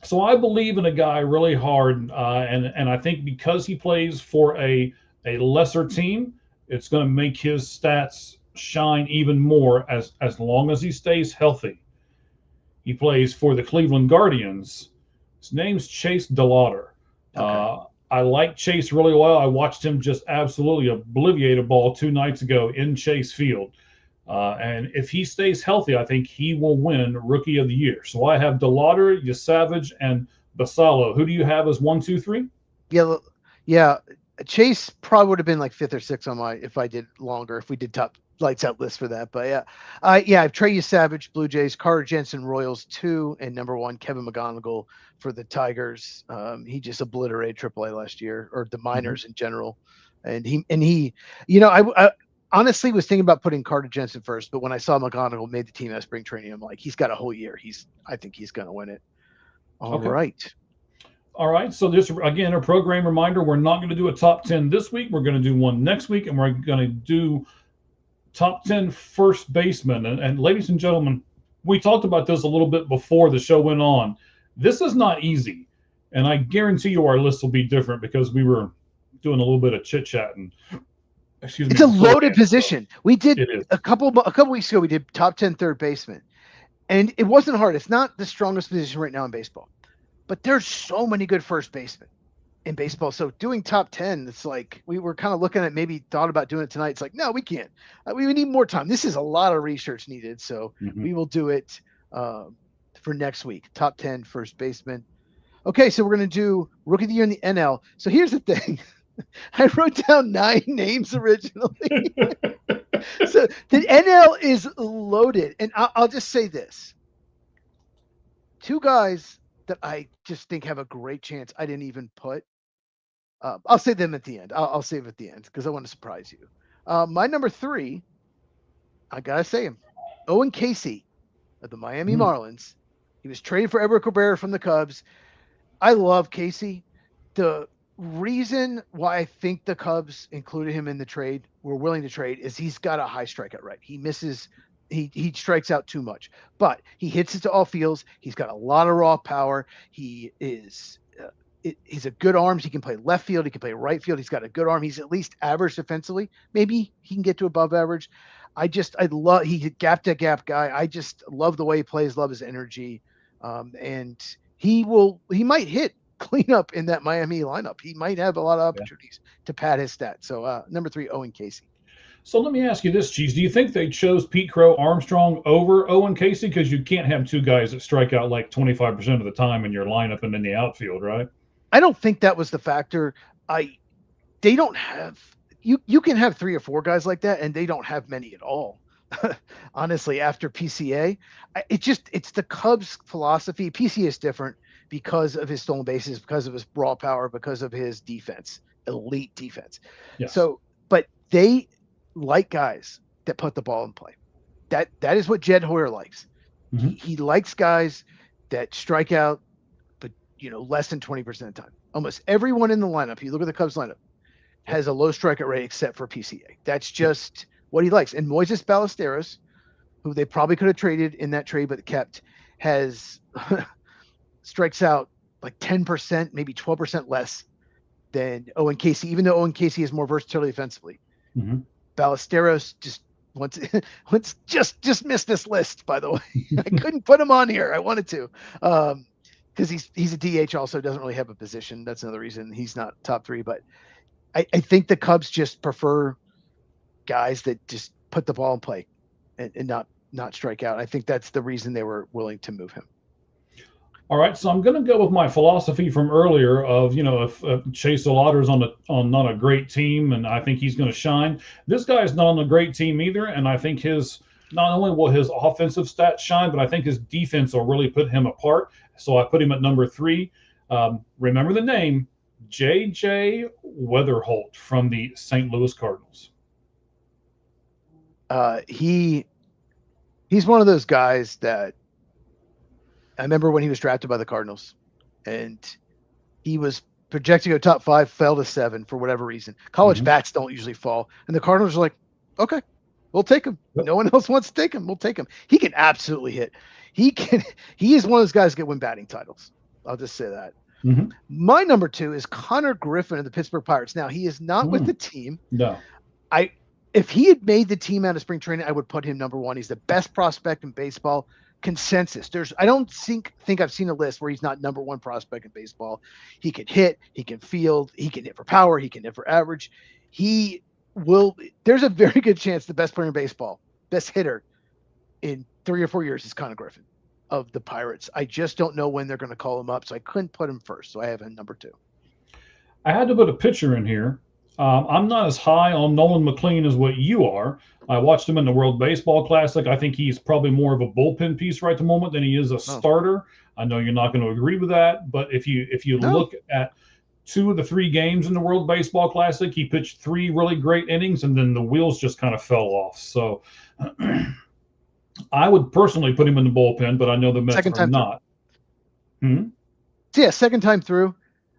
So I believe in a guy really hard, and I think because he plays for a lesser team, it's going to make his stats shine even more as long as he stays healthy. He plays for the Cleveland Guardians. His name's Chase DeLauder. Okay. I like Chase really well. I watched him just absolutely obliviate a ball 2 nights ago in Chase Field. And if he stays healthy, I think he will win Rookie of the Year. So I have DeLauder, Yesavage, and Basallo. Who do you have as 1, 2, 3? Yeah. Chase probably would have been like 5th or 6th on my if I did longer, if we did top lights out list for that. But yeah, I have Trey Savage, Blue Jays, Carter Jensen, Royals 2, and number 1 Kevin McGonigal for the Tigers. He just obliterated AAA last year, or the minors in general. And he, I honestly was thinking about putting Carter Jensen first, but when I saw McGonigal made the team at spring training, I'm like, he's got a whole year. I think he's going to win it. All right. So this, again, a program reminder, we're not going to do a top 10 this week. We're going to do one next week, and we're going to do top 10 first basemen. And ladies and gentlemen, we talked about this a little bit before the show went on. This is not easy. And I guarantee you our list will be different because we were doing a little bit of chit chat and it's a loaded position. We did a couple weeks ago. We did top 10 third baseman, and it wasn't hard. It's not the strongest position right now in baseball, but there's so many good first basemen in baseball. So doing top 10, it's like we were kind of looking at, maybe thought about doing it tonight. It's like, no, we can't. We need more time. This is a lot of research needed. So we will do it for next week. Top 10 first baseman. Okay, so we're going to do Rookie of the Year in the NL. So here's the thing. I wrote down 9 names originally. So the NL is loaded. And I'll just say this. 2 guys that I just think have a great chance I didn't even put. I'll say them at the end. I'll save at the end because I want to surprise you. My number 3, I got to say him. Owen Casey of the Miami Marlins. He was traded for Edward Cabrera from the Cubs. I love Casey. The reason why I think the Cubs included him in the trade, were willing to trade, is he's got a high strikeout rate. He misses, he strikes out too much, but he hits it to all fields. He's got a lot of raw power. He is, he's a good arms. He can play left field. He can play right field. He's got a good arm. He's at least average defensively. Maybe he can get to above average. I love, he's a gap to gap guy. I just love the way he plays, love his energy. And he might hit cleanup in that Miami lineup. He might have a lot of opportunities to pad his stats. So number 3, Owen Casey. So let me ask you this, Cheese. Do you think they chose Pete Crow Armstrong over Owen Casey? Because you can't have 2 guys that strike out like 25% of the time in your lineup and in the outfield, right? I don't think that was the factor. They don't have, you can have 3 or 4 guys like that, and they don't have many at all. Honestly, after PCA, it's the Cubs' philosophy. PCA is different because of his stolen bases, because of his raw power, because of his defense, elite defense. Yes. So, but they like guys that put the ball in play. That is what Jed Hoyer likes. He likes guys that strike out, but less than 20% of the time. Almost everyone in the lineup, if you look at the Cubs lineup, has a low strikeout rate except for PCA. That's just what he likes. And Moises Ballesteros, who they probably could have traded in that trade but kept, has strikes out like 10%, maybe 12% less than Owen Casey, even though Owen Casey is more versatile defensively. Ballesteros just once once just missed this list, by the way. I couldn't put him on here. I wanted to. Because he's a DH also, doesn't really have a position. That's another reason he's not top 3. But I think the Cubs just prefer guys that just put the ball in play and not strike out. I think that's the reason they were willing to move him. All right, so I'm going to go with my philosophy from earlier of, if Chase Lauder's on not a great team, and I think he's going to shine. This guy is not on a great team either, and I think not only will his offensive stats shine, but I think his defense will really put him apart. So I put him at number 3. Remember the name, J.J. Weatherholt from the St. Louis Cardinals. He's one of those guys that I remember when he was drafted by the Cardinals, and he was projected to go top 5, fell to 7 for whatever reason. College bats don't usually fall, and the Cardinals are like, okay, we'll take him. Yep. No one else wants to take him. We'll take him. He can absolutely hit. He is one of those guys that can win batting titles. I'll just say that. Mm-hmm. My number 2 is Connor Griffin of the Pittsburgh Pirates. Now, he is not with the team. No. If he had made the team out of spring training, I would put him number 1. He's the best prospect in baseball. Consensus. I don't think I've seen a list where he's not number 1 prospect in baseball. He can hit, he can field, he can hit for power, he can hit for average. There's a very good chance the best player in baseball, best hitter in 3 or 4 years is Connor Griffin of the Pirates. I just don't know when they're going to call him up, so I couldn't put him first. So I have him number 2. I had to put a pitcher in here. I'm not as high on Nolan McLean as what you are. I watched him in the World Baseball Classic. I think he's probably more of a bullpen piece right at the moment than he is a starter. I know you're not going to agree with that, but if you look at 2 of the 3 games in the World Baseball Classic, he pitched 3 really great innings, and then the wheels just kind of fell off. So I would personally put him in the bullpen, but I know the Mets are not. Yeah, second time through.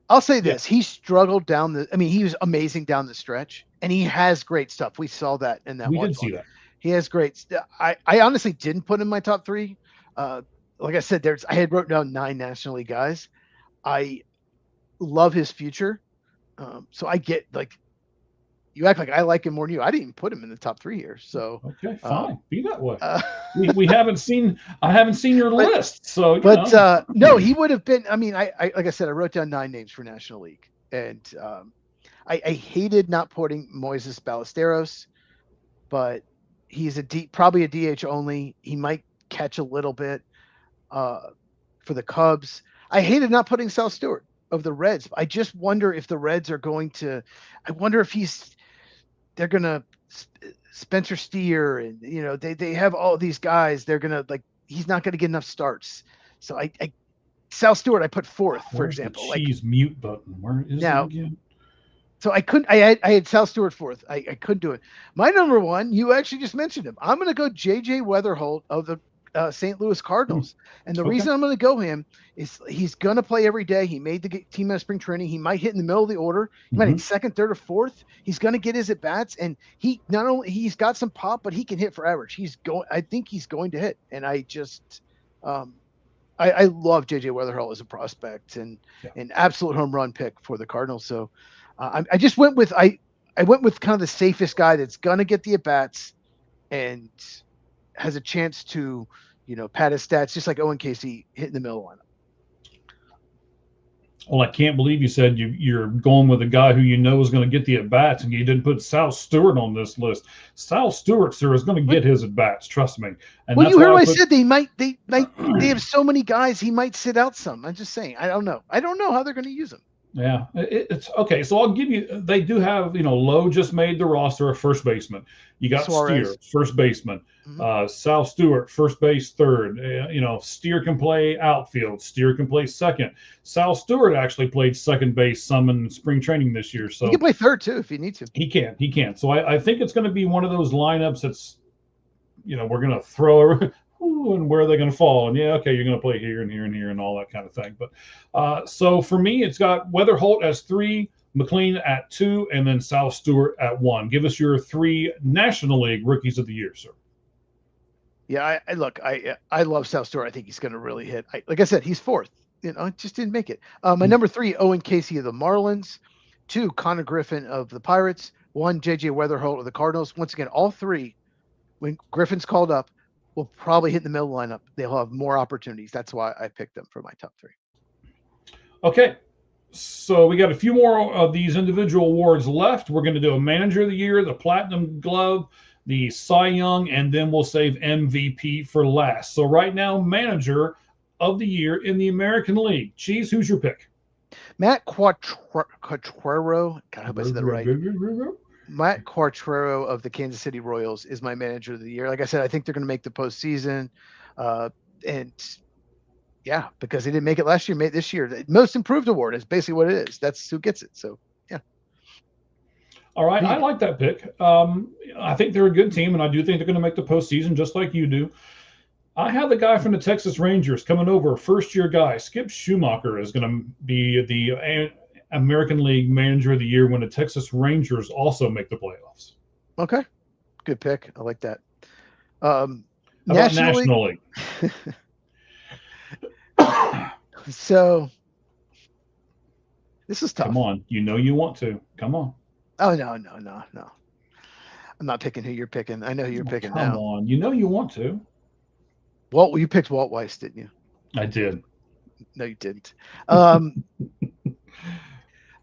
I'll say this. He struggled he was amazing down the stretch, and he has great stuff. We saw that in that one. We did see that. He has great stuff. I honestly didn't put him in my top 3. Like I said, I had wrote down 9 National League guys. I love his future. So I get, you act like I like him more than you. I didn't even put him in the top 3 here. So okay, fine, be that way. I haven't seen your list, so. No, he would have been. I mean, I like I said, I wrote down 9 names for National League, and I hated not putting Moises Ballesteros, but he's probably a DH only. He might catch a little bit for the Cubs. I hated not putting Sal Stewart of the Reds. I just wonder if the Reds are going to. I wonder if they're gonna Spencer Steer, and they have all these guys. They're gonna he's not gonna get enough starts. So I Sal Stewart I put 4th, for example. The cheese mute button. Where is it again? So I couldn't. I had Sal Stewart 4th. I couldn't do it. My number 1, you actually just mentioned him. I'm gonna go J.J. Weatherholt of the St. Louis Cardinals. And the reason I'm going to go him is he's going to play every day. He made the team out of spring training. He might hit in the middle of the order. He might hit 2nd, 3rd, or 4th. He's going to get his at bats, and he's got some pop, but he can hit for average. I think he's going to hit. And I just, I love JJ Weatherholt as a prospect and an absolute home run pick for the Cardinals. So I just went with, I went with kind of the safest guy that's going to get the at bats and has a chance to, pad his stats, just like Owen Casey hit in the middle lineup. Well, I can't believe you said you're going with a guy who is going to get the at-bats, and you didn't put Sal Stewart on this list. Sal Stewart, sir, is going to get his at-bats, trust me. And well, you heard what I said. They have so many guys, he might sit out some. I'm just saying. I don't know how they're going to use him. Yeah, it's okay. So I'll give you. They do have, Lowe just made the roster of first baseman. You got Suarez. Steer, first baseman. Sal Stewart, first base, third. Steer can play outfield. Steer can play second. Sal Stewart actually played second base some in spring training this year. So he can play third too if he needs to. He can. So I think it's going to be one of those lineups that's, we're going to throw and where are they going to fall? And you're going to play here and here and here and all that kind of thing. But so for me, it's got Weatherholt as 3, McLean at 2, and then Sal Stewart at 1. Give us your 3 National League Rookies of the Year, sir. Yeah, I love Sal Stewart. I think he's going to really hit. Like I said, he's 4th. Just didn't make it. My number 3, Owen Casey of the Marlins. 2, Connor Griffin of the Pirates. 1, JJ Weatherholt of the Cardinals. Once again, all 3 when Griffin's called up, will probably hit the middle lineup. They'll have more opportunities. That's why I picked them for my top 3. Okay. So we got a few more of these individual awards left. We're going to do a Manager of the Year, the Platinum Glove, the Cy Young, and then we'll save MVP for last. So right now, Manager of the Year in the American League. Cheese, who's your pick? Matt Quatraro. God, I hope I said that right. Matt Quatraro of the Kansas City Royals is my Manager of the Year. Like I said, I think they're going to make the postseason. And yeah, because they didn't make it last year, made this year. The Most Improved Award is basically what it is. That's who gets it. So, yeah. All right. I like that pick. I think they're a good team, and I do think they're going to make the postseason just like you do. I have the guy from the Texas Rangers coming over, first-year guy. Skip Schumacher is going to be the American League Manager of the Year when the Texas Rangers also make the playoffs. Okay. Good pick. I like that. National League. So this is tough. Come on. You know you want to. Come on. Oh, no. I'm not picking who you're picking. I know who you're picking now. Come on. You know you want to. Walt, you picked Walt Weiss, didn't you? I did. No, you didn't. I'm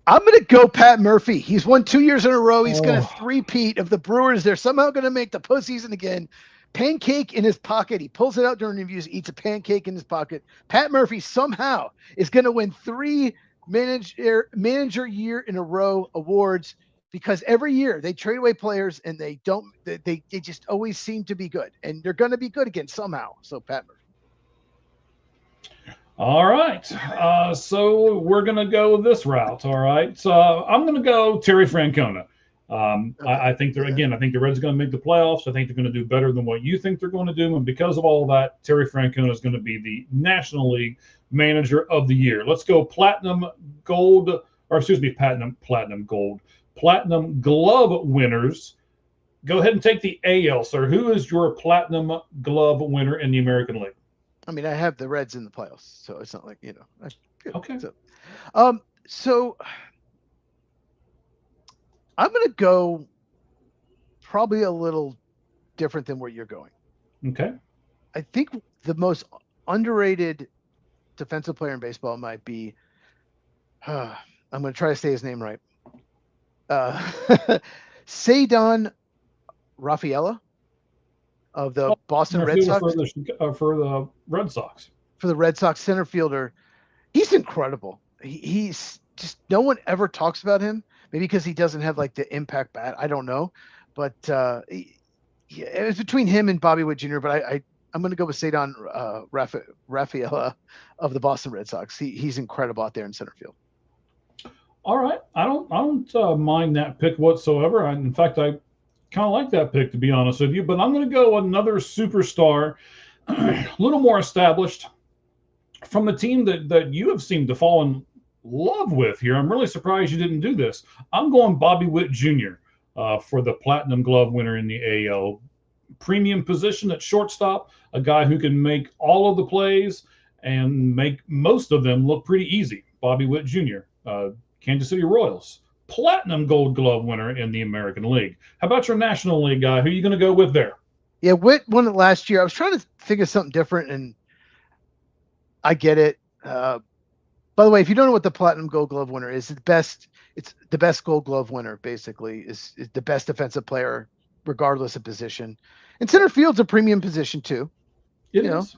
going to go Pat Murphy. He's won 2 years in a row. He's going to three-peat of the Brewers. They're somehow going to make the postseason again. Pancake in his pocket. He pulls it out during interviews, eats a pancake in his pocket. Pat Murphy somehow is going to win 3 manager year in a row awards because every year they trade away players and they just always seem to be good, and they're going to be good again somehow. So Pat Murphy. All right. So we're going to go this route. All right. So I'm going to go Terry Francona. I think I think the Reds are going to make the playoffs. I think they're going to do better than what you think they're going to do. And because of all of that, Terry Francona is going to be the National League Manager of the Year. Let's go Platinum Glove winners. Go ahead and take the AL, sir. Who is your Platinum Glove winner in the American League? I mean, I have the Reds in the playoffs, so it's not like, Okay. So I'm going to go probably a little different than where you're going. Okay. I think the most underrated defensive player in baseball might be, I'm going to try to say his name right. Ceddanne Rafaela of the Boston Red Sox. For the Red Sox. For the Red Sox center fielder. He's incredible. He's just, no one ever talks about him. Maybe because he doesn't have like the impact bat. I don't know. But it was between him and Bobby Witt Jr., but I'm going to go with Ceddanne Rafaela of the Boston Red Sox. He's incredible out there in center field. All right. I don't mind that pick whatsoever. In fact, I kind of like that pick, to be honest with you. But I'm going to go another superstar, a little more established, from the team that you have seemed to fall in love with here. I'm really surprised you didn't do this. I'm going Bobby Witt Jr. For the Platinum Glove winner in the AL. Premium position at shortstop, a guy who can make all of the plays and make most of them look pretty easy. Bobby Witt Jr., Kansas City Royals, Platinum Gold Glove winner in the American League. How about your National League guy? Who are you going to go with there? Yeah, Witt won it last year. I was trying to think of something different, and I get it. By the way, if you don't know what the Platinum Gold Glove winner is, it's the best Gold Glove winner, basically, is the best defensive player, regardless of position. And center field's a premium position, too. It is.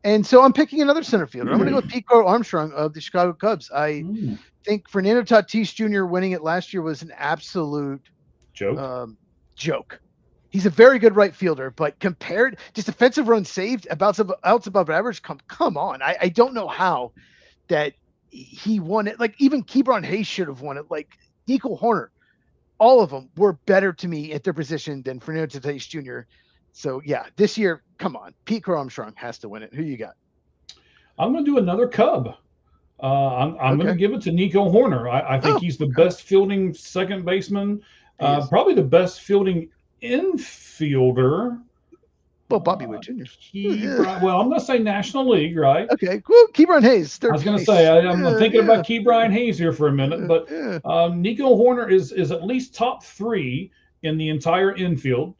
And so I'm picking another center fielder. I'm going to go with Pete Crow Armstrong of the Chicago Cubs. I think Fernando Tatis Jr. winning it last year was an absolute joke. He's a very good right fielder, but compared just defensive runs saved, outs above average, come on. I don't know how that he won it. Like even Ke'Bryan Hayes should have won it. Like Nico Hoerner, all of them were better to me at their position than Fernando Tatis Jr. So yeah, this year, come on, Pete Crow Armstrong has to win it. Who you got? I'm going to do another Cub. I'm going to give it to Nico Hoerner. I think he's the best fielding second baseman, probably the best fielding infielder. Well, Bobby Witt Jr. Well, I'm going to say National League, right? Okay, well, Ke'Bryan Hayes. I was going to say, I'm thinking about Ke'Bryan Hayes here for a minute, but Nico Hoerner is at least top 3 in the entire infield.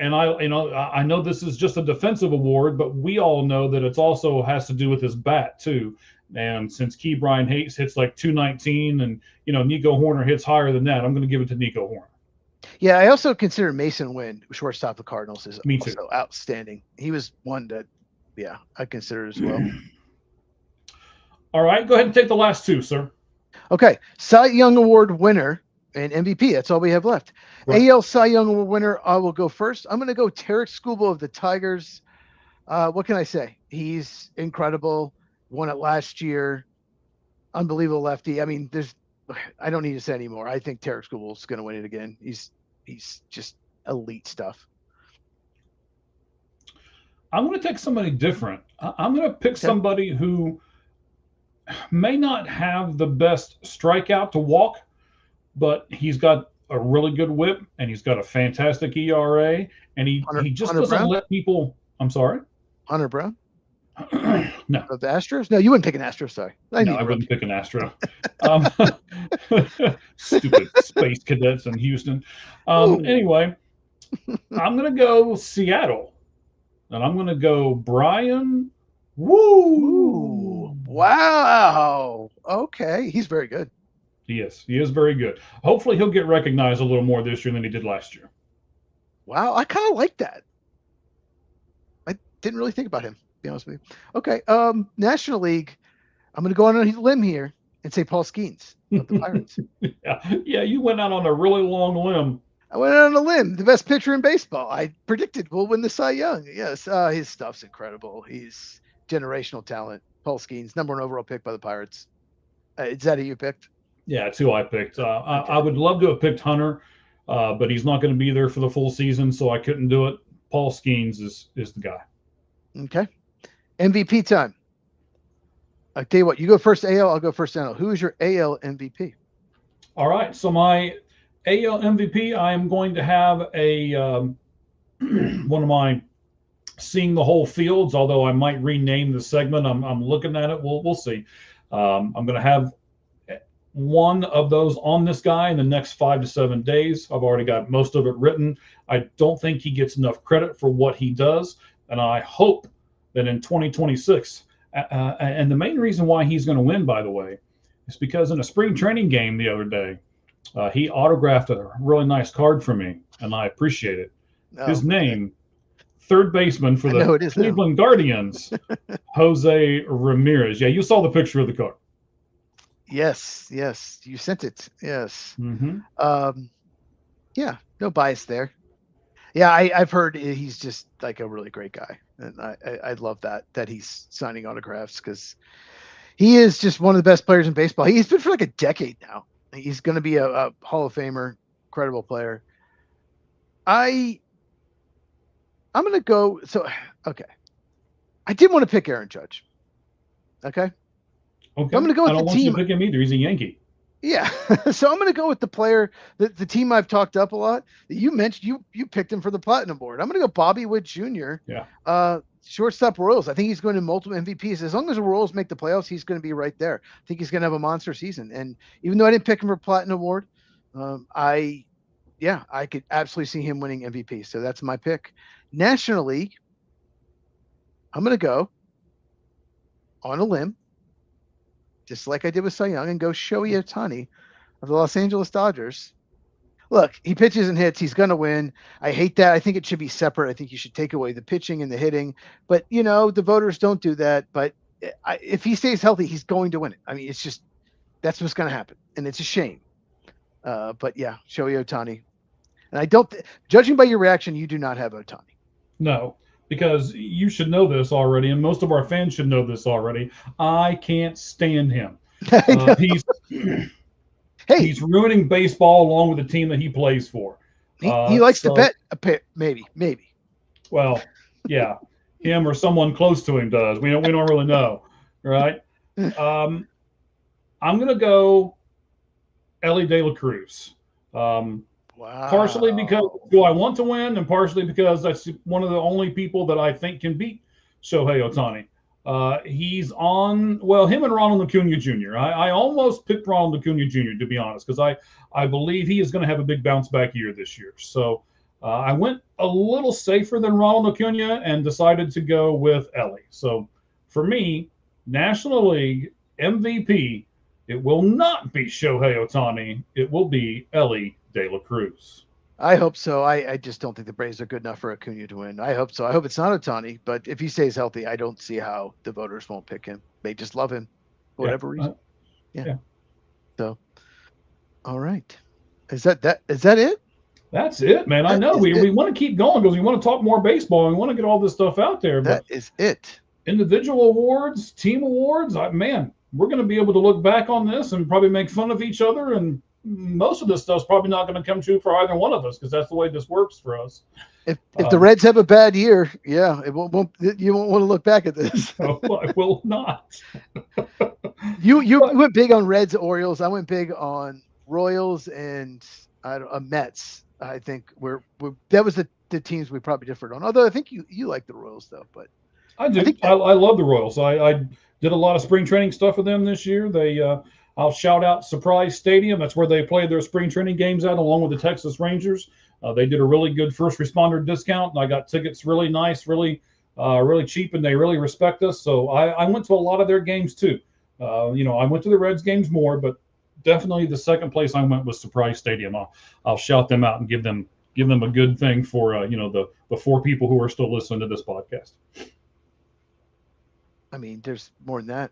and I know this is just a defensive award, but we all know that it's also has to do with his bat too. And since Ke'Bryan Hayes hits like 219, and Nico Hoerner hits higher than that, I'm going to give it to Nico Hoerner. Yeah, I also consider Mason Wynn, shortstop of the Cardinals, is Me also too. outstanding. He was one that, yeah, I consider as well. All right, go ahead and take the last two, sir. Okay, Cy Young Award winner and MVP. That's all we have left. Right. AL Cy Young Award winner, I will go first. I'm going to go Tarek Skubal of the Tigers. What can I say? He's incredible. Won it last year. Unbelievable lefty. I mean, I don't need to say anymore. I think Tarek Skubal is going to win it again. He's just elite stuff. I'm going to take somebody different. I'm going to pick somebody who may not have the best strikeout to walk, but he's got a really good whip, and he's got a fantastic ERA, and he just doesn't let people. I'm sorry? Hunter Brown? No. Of the Astros? No, you wouldn't pick an Astro, sorry. I wouldn't pick an Astro. Stupid space cadets in Houston. Anyway, I'm going to go Seattle. And I'm going to go Brian. Woo! Wow. Okay. He's very good. He is very good. Hopefully he'll get recognized a little more this year than he did last year. Wow. I kind of like that. I didn't really think about him, to be honest with you. Okay. National League. I'm going to go on a limb here and say Paul Skeens of the Pirates. Yeah, you went out on a really long limb. I went out on a limb. The best pitcher in baseball. I predicted will win the Cy Young. Yes, his stuff's incredible. He's generational talent. Paul Skeens, #1 overall pick by the Pirates. Is that who you picked? Yeah, it's who I picked. I would love to have picked Hunter, but he's not going to be there for the full season, so I couldn't do it. Paul Skeens is the guy. Okay. MVP time. I'll tell you what, you go first AL, I'll go first NL. Who is your AL MVP? All right, so my AL MVP, I am going to have a one of my seeing the whole fields, although I might rename the segment. I'm looking at it. We'll see. I'm going to have one of those on this guy in the next 5 to 7 days. I've already got most of it written. I don't think he gets enough credit for what he does, and I hope that in 2026, and the main reason why he's going to win, by the way, is because in a spring training game the other day, he autographed a really nice card for me, and I appreciate it. His name, third baseman for the Cleveland Guardians, Jose Ramirez. Yeah, you saw the picture of the card. Yes, you sent it. Yes. Mm-hmm. Yeah, no bias there. Yeah, I've heard he's just like a really great guy, and I love that he's signing autographs because he is just one of the best players in baseball. He's been for like a decade now. He's going to be a Hall of Famer, incredible player. I'm going to go. So, okay. I did want to pick Aaron Judge. Okay. I'm going to go with the team. I don't want you to pick him either. He's a Yankee. Yeah. So I'm going to go with the player, the team I've talked up a lot. You mentioned you picked him for the Platinum Board. I'm going to go Bobby Witt Jr. Yeah. Shortstop Royals. I think he's going to multiple MVPs. As long as the Royals make the playoffs, he's going to be right there. I think he's going to have a monster season. And even though I didn't pick him for Platinum Award, I could absolutely see him winning MVP. So that's my pick. National League, I'm going to go on a limb, just like I did with Cy Young, and go Shohei Ohtani of the Los Angeles Dodgers. Look, he pitches and hits. He's going to win. I hate that. I think it should be separate. I think you should take away the pitching and the hitting. But, the voters don't do that. But if he stays healthy, he's going to win it. I mean, it's just that's what's going to happen. And it's a shame. But, yeah, Shohei Ohtani. And judging by your reaction, you do not have Ohtani. No, because you should know this already, and most of our fans should know this already. I can't stand him. He's ruining baseball along with the team that he plays for. He likes to bet a pit, maybe. Well, yeah, him or someone close to him does. We don't really know, right? I'm gonna go Elly De La Cruz. Wow. Partially because I want to win, and partially because that's one of the only people that I think can beat Shohei Ohtani. He's on, him and Ronald Acuna Jr. I almost picked Ronald Acuna Jr., to be honest, because I believe he is going to have a big bounce back year this year. So I went a little safer than Ronald Acuna and decided to go with Elly. So for me, National League MVP, it will not be Shohei Ohtani. It will be Elly De La Cruz. I hope so. I just don't think the Braves are good enough for Acuna to win. I hope so. I hope it's not Ohtani, but if he stays healthy, I don't see how the voters won't pick him. They just love him for whatever reason. Yeah. So, all right. Is that it? That's it, man. I know we want to keep going because we want to talk more baseball and we want to get all this stuff out there. That is it. Individual awards, team awards, man, we're going to be able to look back on this and probably make fun of each other. And most of this stuff's probably not going to come true for either one of us because that's the way this works for us. If the Reds have a bad year, yeah, you won't want to look back at this. No, I will not. You went big on Reds, Orioles. I went big on Royals and Mets. I think that was the teams we probably differed on. Although I think you like the Royals though, but I do. I love the Royals. I did a lot of spring training stuff with them this year. I'll shout out Surprise Stadium. That's where they played their spring training games at, along with the Texas Rangers. They did a really good first responder discount, and I got tickets really nice, really cheap, and they really respect us. So I went to a lot of their games too. I went to the Reds games more, but definitely the second place I went was Surprise Stadium. I'll shout them out and give them a good thing for the 4 people who are still listening to this podcast. I mean, there's more than that.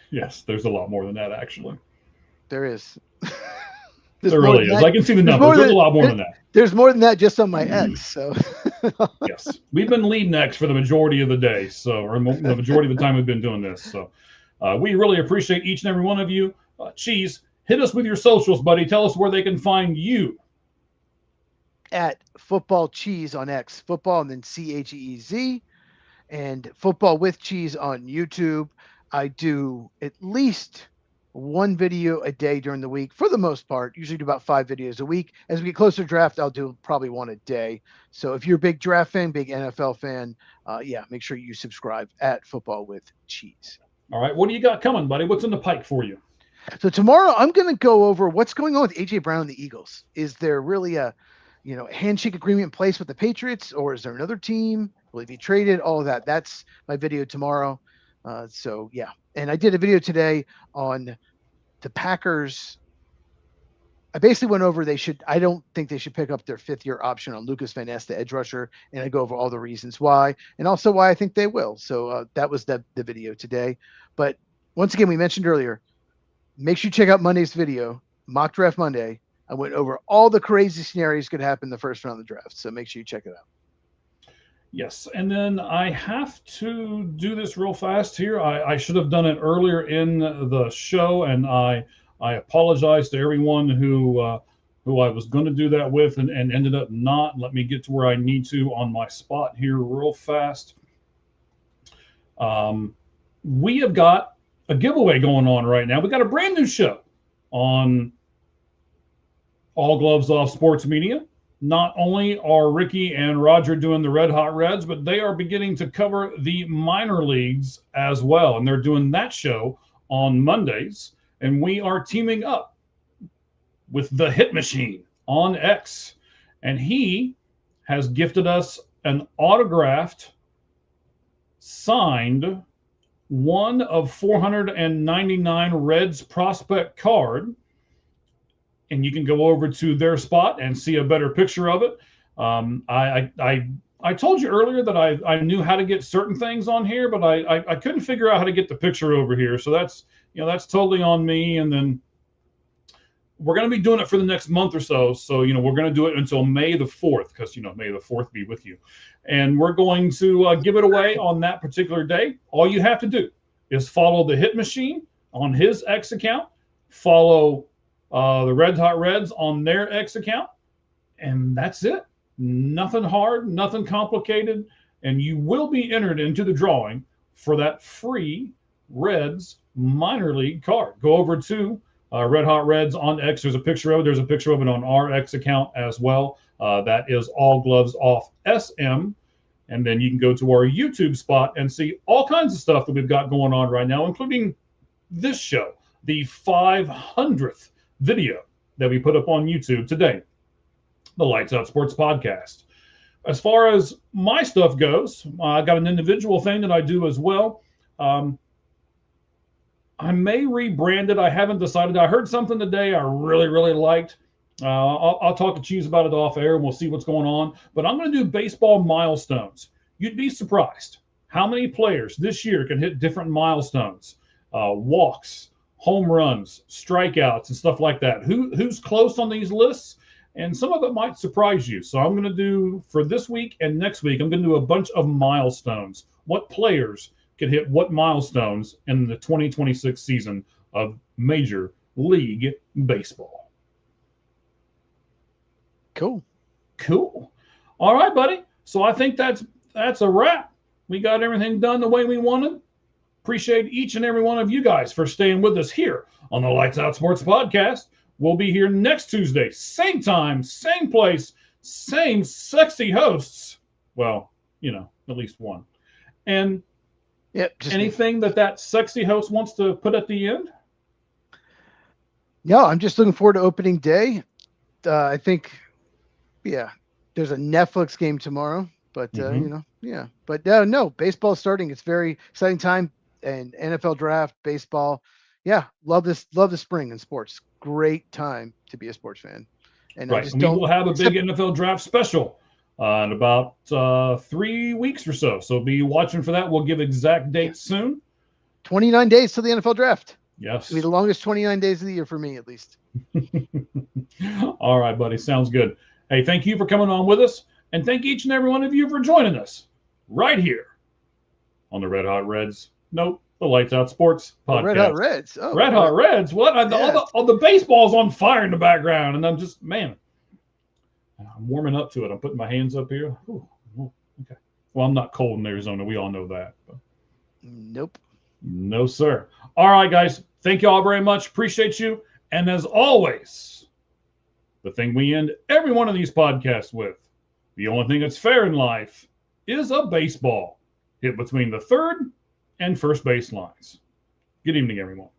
Yes, there's a lot more than that actually. There is. There really is. I can see the numbers. There's a lot more than that. There's more than that just on my X. So yes, we've been leading X for the majority of the day, or the majority of the time we've been doing this. So we really appreciate each and every one of you. Cheese, hit us with your socials, buddy. Tell us where they can find you. At Football Cheese on X, football and then CHEEZ, and Football with Cheese on YouTube. I do at least one video a day during the week for the most part. Usually do about 5 videos a week. As we get closer to draft, I'll do probably one a day. So if you're a big draft fan, big NFL fan, make sure you subscribe at Football with Cheese. All right, what do you got coming, buddy? What's in the pike for you? So tomorrow I'm going to go over what's going on with AJ Brown and the Eagles. Is there really a handshake agreement in place with the Patriots, or is there another team? Will he be traded? All of that. That's my video tomorrow. And I did a video today on the Packers. I basically went over I don't think they should pick up their 5th-year option on Lucas Van Ness, the edge rusher, and I go over all the reasons why, and also why I think they will. So that was the video today. But once again, we mentioned earlier, make sure you check out Monday's video, Mock Draft Monday. I went over all the crazy scenarios could happen in the first round of the draft. So make sure you check it out. Yes, and then I have to do this real fast here. I should have done it earlier in the show, and I apologize to everyone who I was going to do that with and ended up not. Let me get to where I need to on my spot here real fast. We have got a giveaway going on right now. We got a brand new show on All Gloves Off Sports Media. Not only are Ricky and Roger doing the Red Hot Reds, but they are beginning to cover the minor leagues as well. And they're doing that show on Mondays. And we are teaming up with the Hit Machine on X. And he has gifted us an autographed, signed, 1 of 499 Reds prospect card. And you can go over to their spot and see a better picture of it. I told you earlier that I knew how to get certain things on here, but I couldn't figure out how to get the picture over here. So that's totally on me. And then we're going to be doing it for the next month or so. So, we're going to do it until May the 4th, because, May the 4th be with you. And we're going to give it away on that particular day. All you have to do is follow the Hit Machine on his X account, follow the Red Hot Reds on their X account, and that's it. Nothing hard, nothing complicated, and you will be entered into the drawing for that free Reds minor league card. Go over to Red Hot Reds on X. There's a picture of it. There's a picture of it on our X account as well. That is All Gloves Off SM. And then you can go to our YouTube spot and see all kinds of stuff that we've got going on right now, including this show, the 500th video that we put up on YouTube today, the Lights Out Sports Podcast. as far as my stuff goes, I got an individual thing that I do as well. I may rebrand it. I haven't decided. I heard something today I really, really liked. I'll talk to Cheese about it off air and we'll see what's going on. But I'm going to do baseball milestones. You'd be surprised how many players this year can hit different milestones, walks, home runs, strikeouts, and stuff like that. Who's close on these lists? And some of it might surprise you. So I'm going to do, for this week and next week, I'm going to do a bunch of milestones. What players can hit what milestones in the 2026 season of Major League Baseball. Cool. All right, buddy. So I think that's a wrap. We got everything done the way we wanted. Appreciate each and every one of you guys for staying with us here on the Lights Out Sports Podcast. We'll be here next Tuesday, same time, same place, same sexy hosts. Well, at least one. And anything that sexy host wants to put at the end? No, I'm just looking forward to opening day. I think, there's a Netflix game tomorrow, but But no, baseball's starting. It's very exciting time, and NFL draft, baseball. Yeah, love the spring in sports. Great time to be a sports fan. And right, we will have a big NFL draft special in about 3 weeks or so. So be watching for that. We'll give exact dates soon. 29 days to the NFL draft. Yes. It'll be the longest 29 days of the year for me, at least. All right, buddy. Sounds good. Hey, thank you for coming on with us. And thank each and every one of you for joining us right here on the Red Hot Reds. Nope, the Lights Out Sports Podcast. Red Hot Reds. Oh, Red Hot Reds. What? All the baseball's on fire in the background. And I'm just, I'm warming up to it. I'm putting my hands up here. Ooh, okay. Well, I'm not cold in Arizona. We all know that. But. Nope. No, sir. All right, guys. Thank you all very much. Appreciate you. And as always, the thing we end every one of these podcasts with, the only thing that's fair in life is a baseball hit between the third and first base lines. Good evening, everyone.